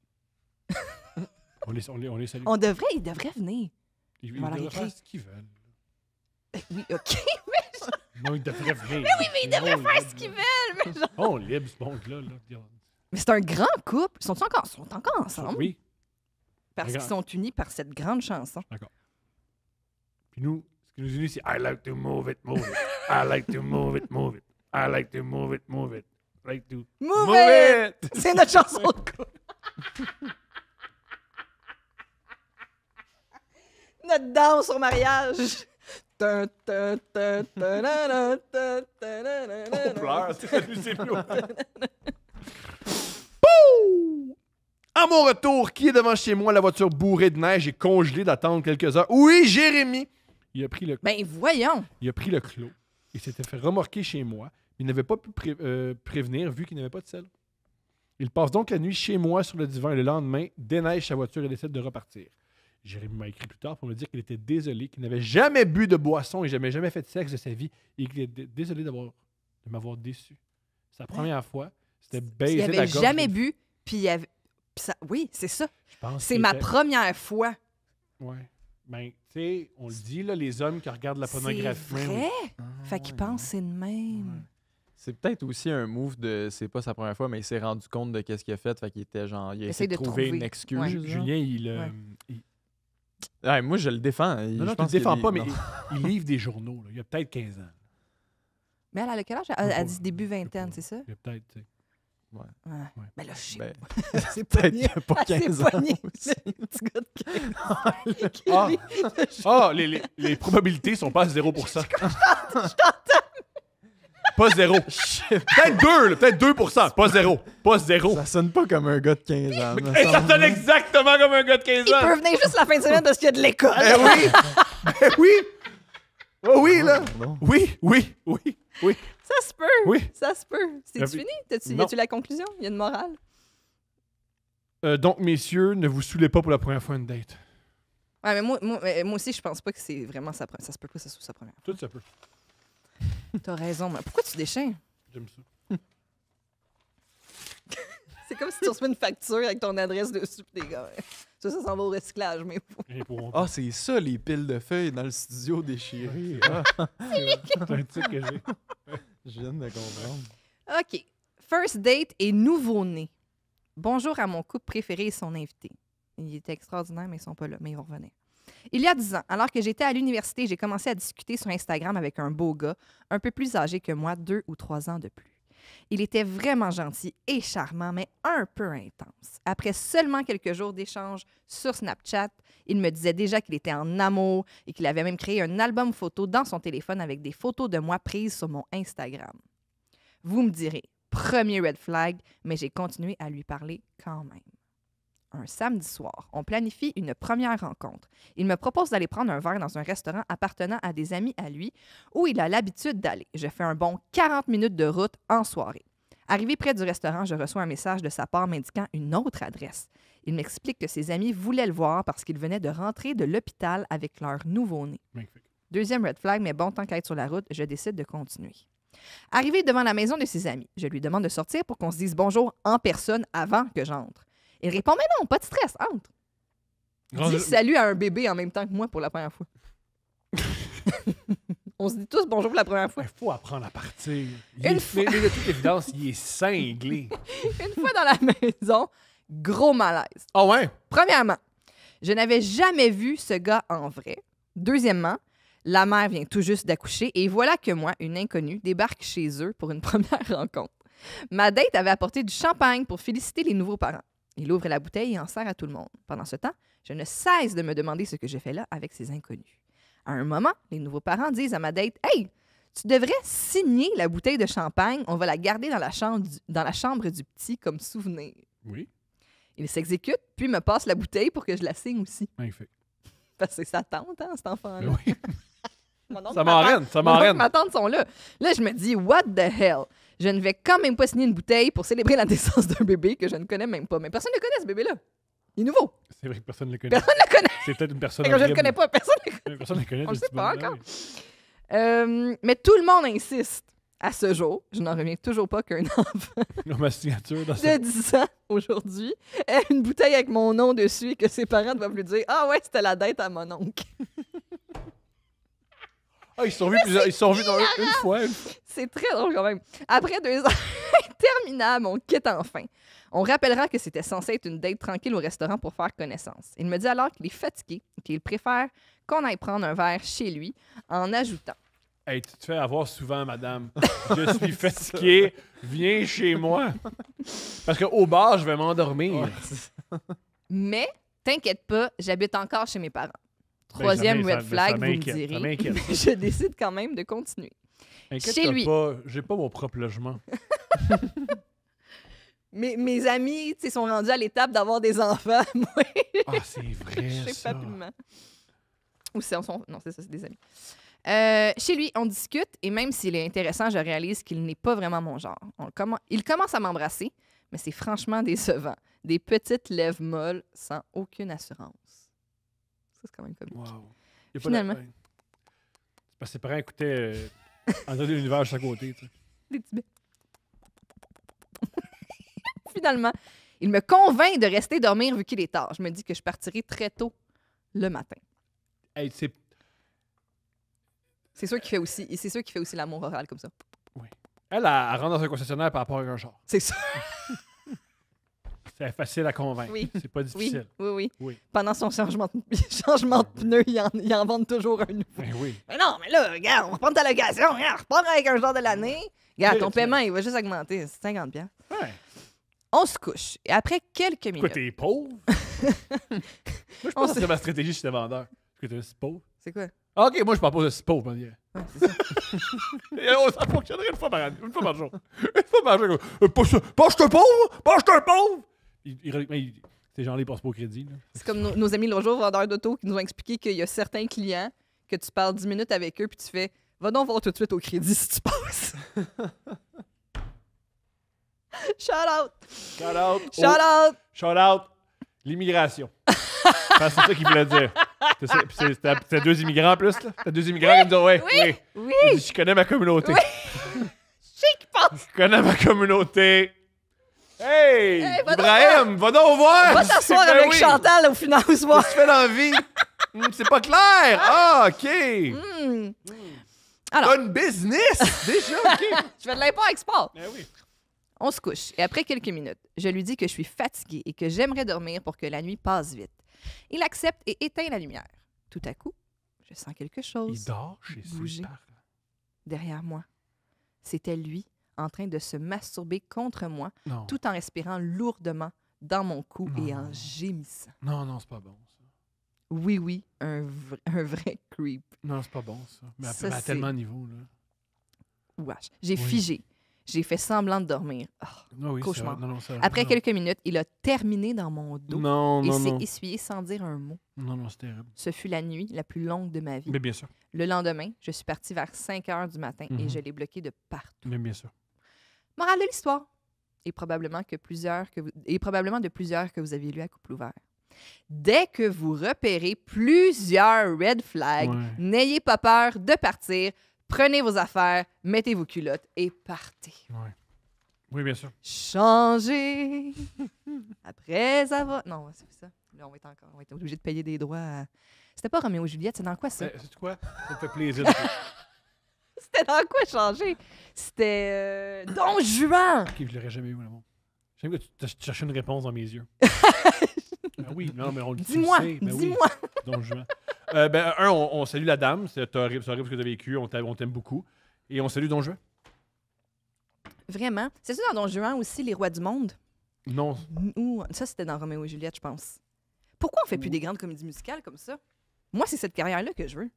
on les salue. Ils devraient venir. Ils on va leur devraient écrire. faire ce qu'ils veulent. Oui, OK. Non, ils devraient venir. Oui, mais ils devraient faire ce qu'ils veulent. Mais, genre- Oh, libre, ce monde-là. Là. mais c'est un grand couple. Ils sont encore ensemble Oui. parce un qu'ils sont unis par cette grande chanson. Puis nous, ce qui nous unit, c'est I like to move it, move it. I like to move it, move it. I like to move it, move it. I like to Move it! C'est notre chanson de couple. Notre danse au mariage. On On pleure, c'est mieux. À mon retour, qui est devant chez moi, la voiture bourrée de neige et congelée d'attendre quelques heures? Oui, Jérémy! Il a pris Ben voyons. le clos. Il s'était fait remorquer chez moi. Il n'avait pas pu prévenir vu qu'il n'avait pas de selle. Il passe donc la nuit chez moi sur le divan et le lendemain, déneige sa voiture et décide de repartir. Jérémy m'a écrit plus tard pour me dire qu'il était désolé, qu'il n'avait jamais bu de boisson et jamais fait de sexe de sa vie et qu'il était désolé de m'avoir déçu. Sa première fois, c'était baiser Il la avait gorge. jamais bu, puis il avait... puis ça... Oui, c'est ça. Je pense C'est qu'il ma était- première fois. Ouais. Ben, tu sais, on le dit, là, les hommes qui regardent la C'est pornographie. même, vrai? Ah, Fait qu'il ouais, pense non. que c'est de même. C'est peut-être aussi un move de. C'est pas sa première fois, mais il s'est rendu compte de qu'est-ce qu'il a fait. Fait qu'il était genre. Il a Essaye essayé de de trouver trouver. une excuse. Ouais. genre. Julien, Ouais. Ouais, moi, je le défends. Non, Je non, tu le pense que défends les- pas, mais non. il livre des journaux. Là. Il y a peut-être 15 ans. Mais elle a quel âge? Elle dit début vingtaine, c'est ça? Il y a peut-être, tu sais. Ouais. Ouais. Ben là, je sais Ben, pas. C'est peut-être pogné. qu'il n'y a pas Elle s'est 15 ans. pognée. aussi. Le petit gars de 15 Ah, les probabilités sont pas à 0%. Pas 0. Peut-être 2, là, peut-être 2%. Pas 0. Pas 0. Ça sonne pas comme un gars de 15 ans. me Hey, ça semble. sonne exactement comme un gars de 15 Il ans. peut venir juste la fin de semaine parce qu'il y a de l'école. Eh oui! Eh oui! Oh oui, là! Non. Oui, oui, oui, oui, Ça se peut. oui. Ça se peut. C'est Ah, fini? Y non. a-tu la conclusion? Il y a une morale? Donc, messieurs, ne vous saoulez pas pour la première fois une date. Ouais, mais moi aussi, je pense pas que c'est vraiment sa première. Ça se peut pas que ça soit sa première. Tout ça peut. T'as raison, mais pourquoi tu déchaînes? J'aime ça. C'est comme si tu reçois une facture avec ton adresse dessus pis t'es comme... Ça s'en va au recyclage, mais... Ils pourront Ah, c'est ça, les piles de feuilles dans le studio déchiré. Ah, C'est un titre que j'ai. je viens de comprendre. OK. First date et nouveau-né. Bonjour à mon couple préféré et son invité. Il était extraordinaire, mais ils sont pas là, mais ils vont revenir. Il y a 10 ans, alors que j'étais à l'université, j'ai commencé à discuter sur Instagram avec un beau gars, un peu plus âgé que moi, 2 ou 3 ans de plus. Il était vraiment gentil et charmant, mais un peu intense. Après seulement quelques jours d'échange sur Snapchat, il me disait déjà qu'il était en amour et qu'il avait même créé un album photo dans son téléphone avec des photos de moi prises sur mon Instagram. Vous me direz, premier red flag, mais j'ai continué à lui parler quand même. Un samedi soir, on planifie une première rencontre. Il me propose d'aller prendre un verre dans un restaurant appartenant à des amis à lui où il a l'habitude d'aller. Je fais un bon 40 minutes de route en soirée. Arrivé près du restaurant, je reçois un message de sa part m'indiquant une autre adresse. Il m'explique que ses amis voulaient le voir parce qu'ils venaient de rentrer de l'hôpital avec leur nouveau-né. Magnifique. Deuxième red flag, mais bon, tant qu'à être sur la route, je décide de continuer. Arrivé devant la maison de ses amis, je lui demande de sortir pour qu'on se dise bonjour en personne avant que j'entre. Il répond, mais non, pas de stress, entre. Dis salut à un bébé en même temps que moi pour la première fois. On se dit tous bonjour pour la première fois. Il faut apprendre à partir. Une fois- Mais de toute évidence, il est cinglé. Une fois dans la maison, gros malaise. Ah ouais? Premièrement, je n'avais jamais vu ce gars en vrai. Deuxièmement, la mère vient tout juste d'accoucher et voilà que moi, une inconnue, débarque chez eux pour une première rencontre. Ma date avait apporté du champagne pour féliciter les nouveaux parents. Il ouvre la bouteille et en sert à tout le monde. Pendant ce temps, je ne cesse de me demander ce que je fais là avec ces inconnus. À un moment, les nouveaux parents disent à ma date « Hey, tu devrais signer la bouteille de champagne. On va la garder dans la chambre du petit comme souvenir. » Oui. Il s'exécute, puis me passe la bouteille pour que je la signe aussi. Magnifique. Parce que c'est sa tante, hein, cet enfant-là. Ben oui. Mon oncle, Ça ma tante- m'enraine, ça mon oncle, m'enraine. ma tante sont là. Là, je me dis, what the hell? Je ne vais quand même pas signer une bouteille pour célébrer la naissance d'un bébé que je ne connais même pas. Mais personne ne le connaît, ce bébé-là. Il est nouveau. C'est vrai que personne ne le connaît. Personne ne le connaît. C'est peut-être une personne Fait que je ne le horrible. connais pas. Personne ne le connaît. Personne ne le connaît. On le de sait ce pas bonhomme-là, encore. oui. Mais tout le monde insiste. À ce jour, je n'en reviens toujours pas qu'un enfant Ils ont ma signature dans ça. de 10 ans aujourd'hui ait une bouteille avec mon nom dessus et que ses parents doivent lui dire « Ah ouais, c'était la dette à mon oncle. » Ah, ils se sont vus plusieurs. Ils se sont vus une fois. C'est très drôle quand même. Après 2 ans interminables, on quitte enfin. On rappellera que c'était censé être une date tranquille au restaurant pour faire connaissance. Il me dit alors qu'il est fatigué et qu'il préfère qu'on aille prendre un verre chez lui en ajoutant Hey, tu te fais avoir souvent, madame. Je suis fatigué. Viens chez moi. Parce qu'au bar, je vais m'endormir. Mais, t'inquiète pas, j'habite encore chez mes parents. Ben, Troisième ça red flag, vous me m'inquiète, ça direz. m'inquiète. Je décide quand même de continuer. Inquiète-toi lui. pas, j'ai pas mon propre logement. Mes amis, tu sais, sont rendus à l'étape d'avoir des enfants. Moi, Ah, c'est vrai, je sais ça. pas plus. Ou non, c'est ça, c'est des amis. Chez lui, on discute et même s'il est intéressant, je réalise qu'il n'est pas vraiment mon genre. Il commence à m'embrasser, mais c'est franchement décevant. Des petites lèvres molles sans aucune assurance. Ça, c'est quand même comique. Wow. Y a pas Finalement. C'est parce que ses parents écoutaient André de l'univers juste à côté. Tu sais. Des petits bêtes. Finalement, il me convainc de rester dormir vu qu'il est tard. Je me dis que je partirai très tôt le matin. Hey, c'est C'est sûr qu'il fait aussi l'amour oral comme ça. elle rentre dans un concessionnaire par rapport à un char. C'est ça. C'est facile à convaincre. Oui. C'est pas Oui, difficile. oui. Oui. Pendant son changement de pneu, il en vend toujours un nouveau. Ben oui. Mais non, mais là, regarde, on reprend ta location, regarde, repars avec un genre de l'année. Regarde, ton Oui, paiement, il va juste augmenter, c'est 50$. Ouais. On se couche. Et après quelques Quoi, minutes... t'es pauvre? Moi, je pense que c'est ma stratégie chez les vendeurs. Est-ce que t'es si pauvre? C'est quoi? Ah, OK, moi, je parle pas de si pauvre, man. Ouais, c'est ça. Ça fonctionnerait une fois par jour. Une fois par jour. Pas je te pauvre! Pas je te pauvre! Ces gens-là, ils passent pas au crédit. Là. C'est comme nos amis l'autre jour, vendeurs d'auto, qui nous ont expliqué qu'il y a certains clients que tu parles 10 minutes avec eux puis tu fais « Va donc voir tout de suite au crédit si tu passes. » Shout out! Shout out! Shout out! Shout out! L'immigration. C'est ça qu'il voulait dire. C'était 2 immigrants en plus, là? C'était 2 immigrants qui me disaient « Oui, oui. Oui! Il dit, je connais ma communauté. Je sais qu'il pense. Je connais ma communauté. Hey! Hey, va donc Ibrahim, va donc voir! Va t'asseoir Ben avec oui. Chantal au final au soir. Qu'est-ce que tu fais dans la vie? C'est pas clair! Ah, OK! Hmm. Alors, T'as une business! Déjà, OK! je fais de l'import-export. Ben oui. On se couche et après quelques minutes, je lui dis que je suis fatiguée et que j'aimerais dormir pour que la nuit passe vite. Il accepte et éteint la lumière. Tout à coup, je sens quelque Il chose dort chez ses bouger. parents. derrière moi. C'était lui en train de se masturber contre moi Non. tout en respirant lourdement dans mon cou et en Non. gémissant. Non, c'est pas bon, ça. Oui, oui, un vrai creep. Non, c'est pas bon, ça. Mais Ça, à c'est- tellement de niveaux, là. Wesh. J'ai Oui. figé. J'ai fait semblant de dormir. Ah. Non, oui, Cauchemar. Non, ça, Après non. quelques minutes, il a terminé dans mon dos Non, et non, s'est non. essuyé sans dire un mot. Non, c'est terrible. Ce fut la nuit la plus longue de ma vie. Mais bien sûr. Le lendemain, je suis partie vers 5 heures du matin et Mhm. je l'ai bloqué de partout. Mais bien sûr. Morale de l'histoire. Et probablement de plusieurs que vous aviez lu à couple ouvert. Dès que vous repérez plusieurs red flags, Ouais. n'ayez pas peur de partir. Prenez vos affaires, mettez vos culottes et partez. Ouais. Oui, bien sûr. Changez après avoir... Non, c'est ça. Là, on va être obligé de payer des droits à... C'était pas Roméo et Juliette, c'est dans quoi ça? C'est quoi? Ça me fait plaisir. C'était dans quoi changer? C'était Don Juan! Ok, je l'aurais jamais eu, l'amour. J'aime que tu cherchais une réponse dans mes yeux. Oui, non, mais on le dit. Dis-moi, Ben oui, dis-moi. donc juin. On salue la dame. C'est horrible ce que tu as vécu. On t'aime beaucoup. Et on salue Don Juan. Vraiment? C'est ça dans Don Juan aussi, les rois du monde? Non. Ou ça, c'était dans Roméo et Juliette, je pense. Pourquoi on fait plus des grandes comédies musicales comme ça? Moi, c'est cette carrière-là que je veux.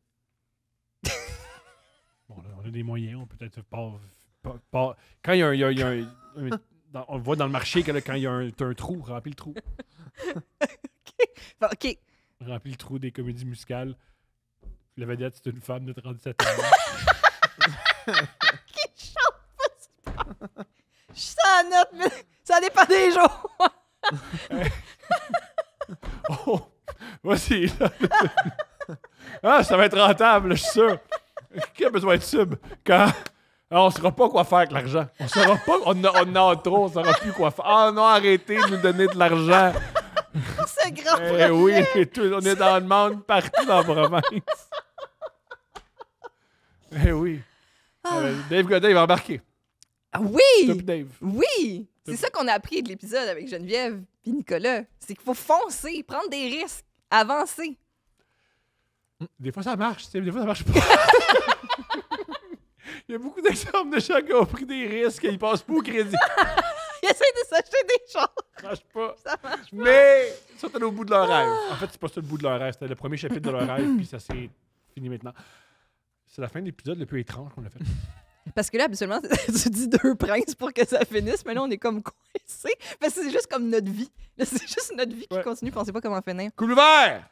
Bon, là, on a des moyens, on peut peut-être pas. Quand il y a un. On le voit dans le marché que là, quand il y a un trou, remplis le trou. OK. Remplis le trou des comédies musicales. La vedette, c'est une femme de 37 ans. Je suis à la note, mais ça dépend des jours. Oh! Voici, là. Ah, ça va être rentable, je suis sûr. Qui a besoin de sub? Quand... Alors, on ne saura pas quoi faire avec l'argent. On saura pas... On en a trop, on ne saura plus quoi faire. Ah non, arrêtez de nous donner de l'argent. C'est grand. Eh oui, on est dans le monde partout dans la province. Eh oui. Dave Godin, il va embarquer. Ah oui! Top Dave. Oui! C'est ça qu'on a appris de l'épisode avec Geneviève et Nicolas. C'est qu'il faut foncer, prendre des risques, avancer. Des fois, ça marche, des fois, ça marche pas. Il y a beaucoup d'exemples de gens qui ont pris des risques et ils passent pas au crédit. Ils essayent de s'acheter des choses. Ça marche pas. Ça marche pas. Mais ça, c'était au bout de leur rêve. En fait, c'est pas ça le bout de leur rêve. C'était le premier chapitre de leur rêve, puis ça s'est fini maintenant. C'est la fin de l'épisode le plus étrange qu'on a fait. Parce que là, habituellement, tu dis 2 princes pour que ça finisse, mais là, on est comme coincés. Parce que c'est juste comme notre vie. Là, c'est juste notre vie qui continue, puis on sait pas comment finir. Couple ouvert!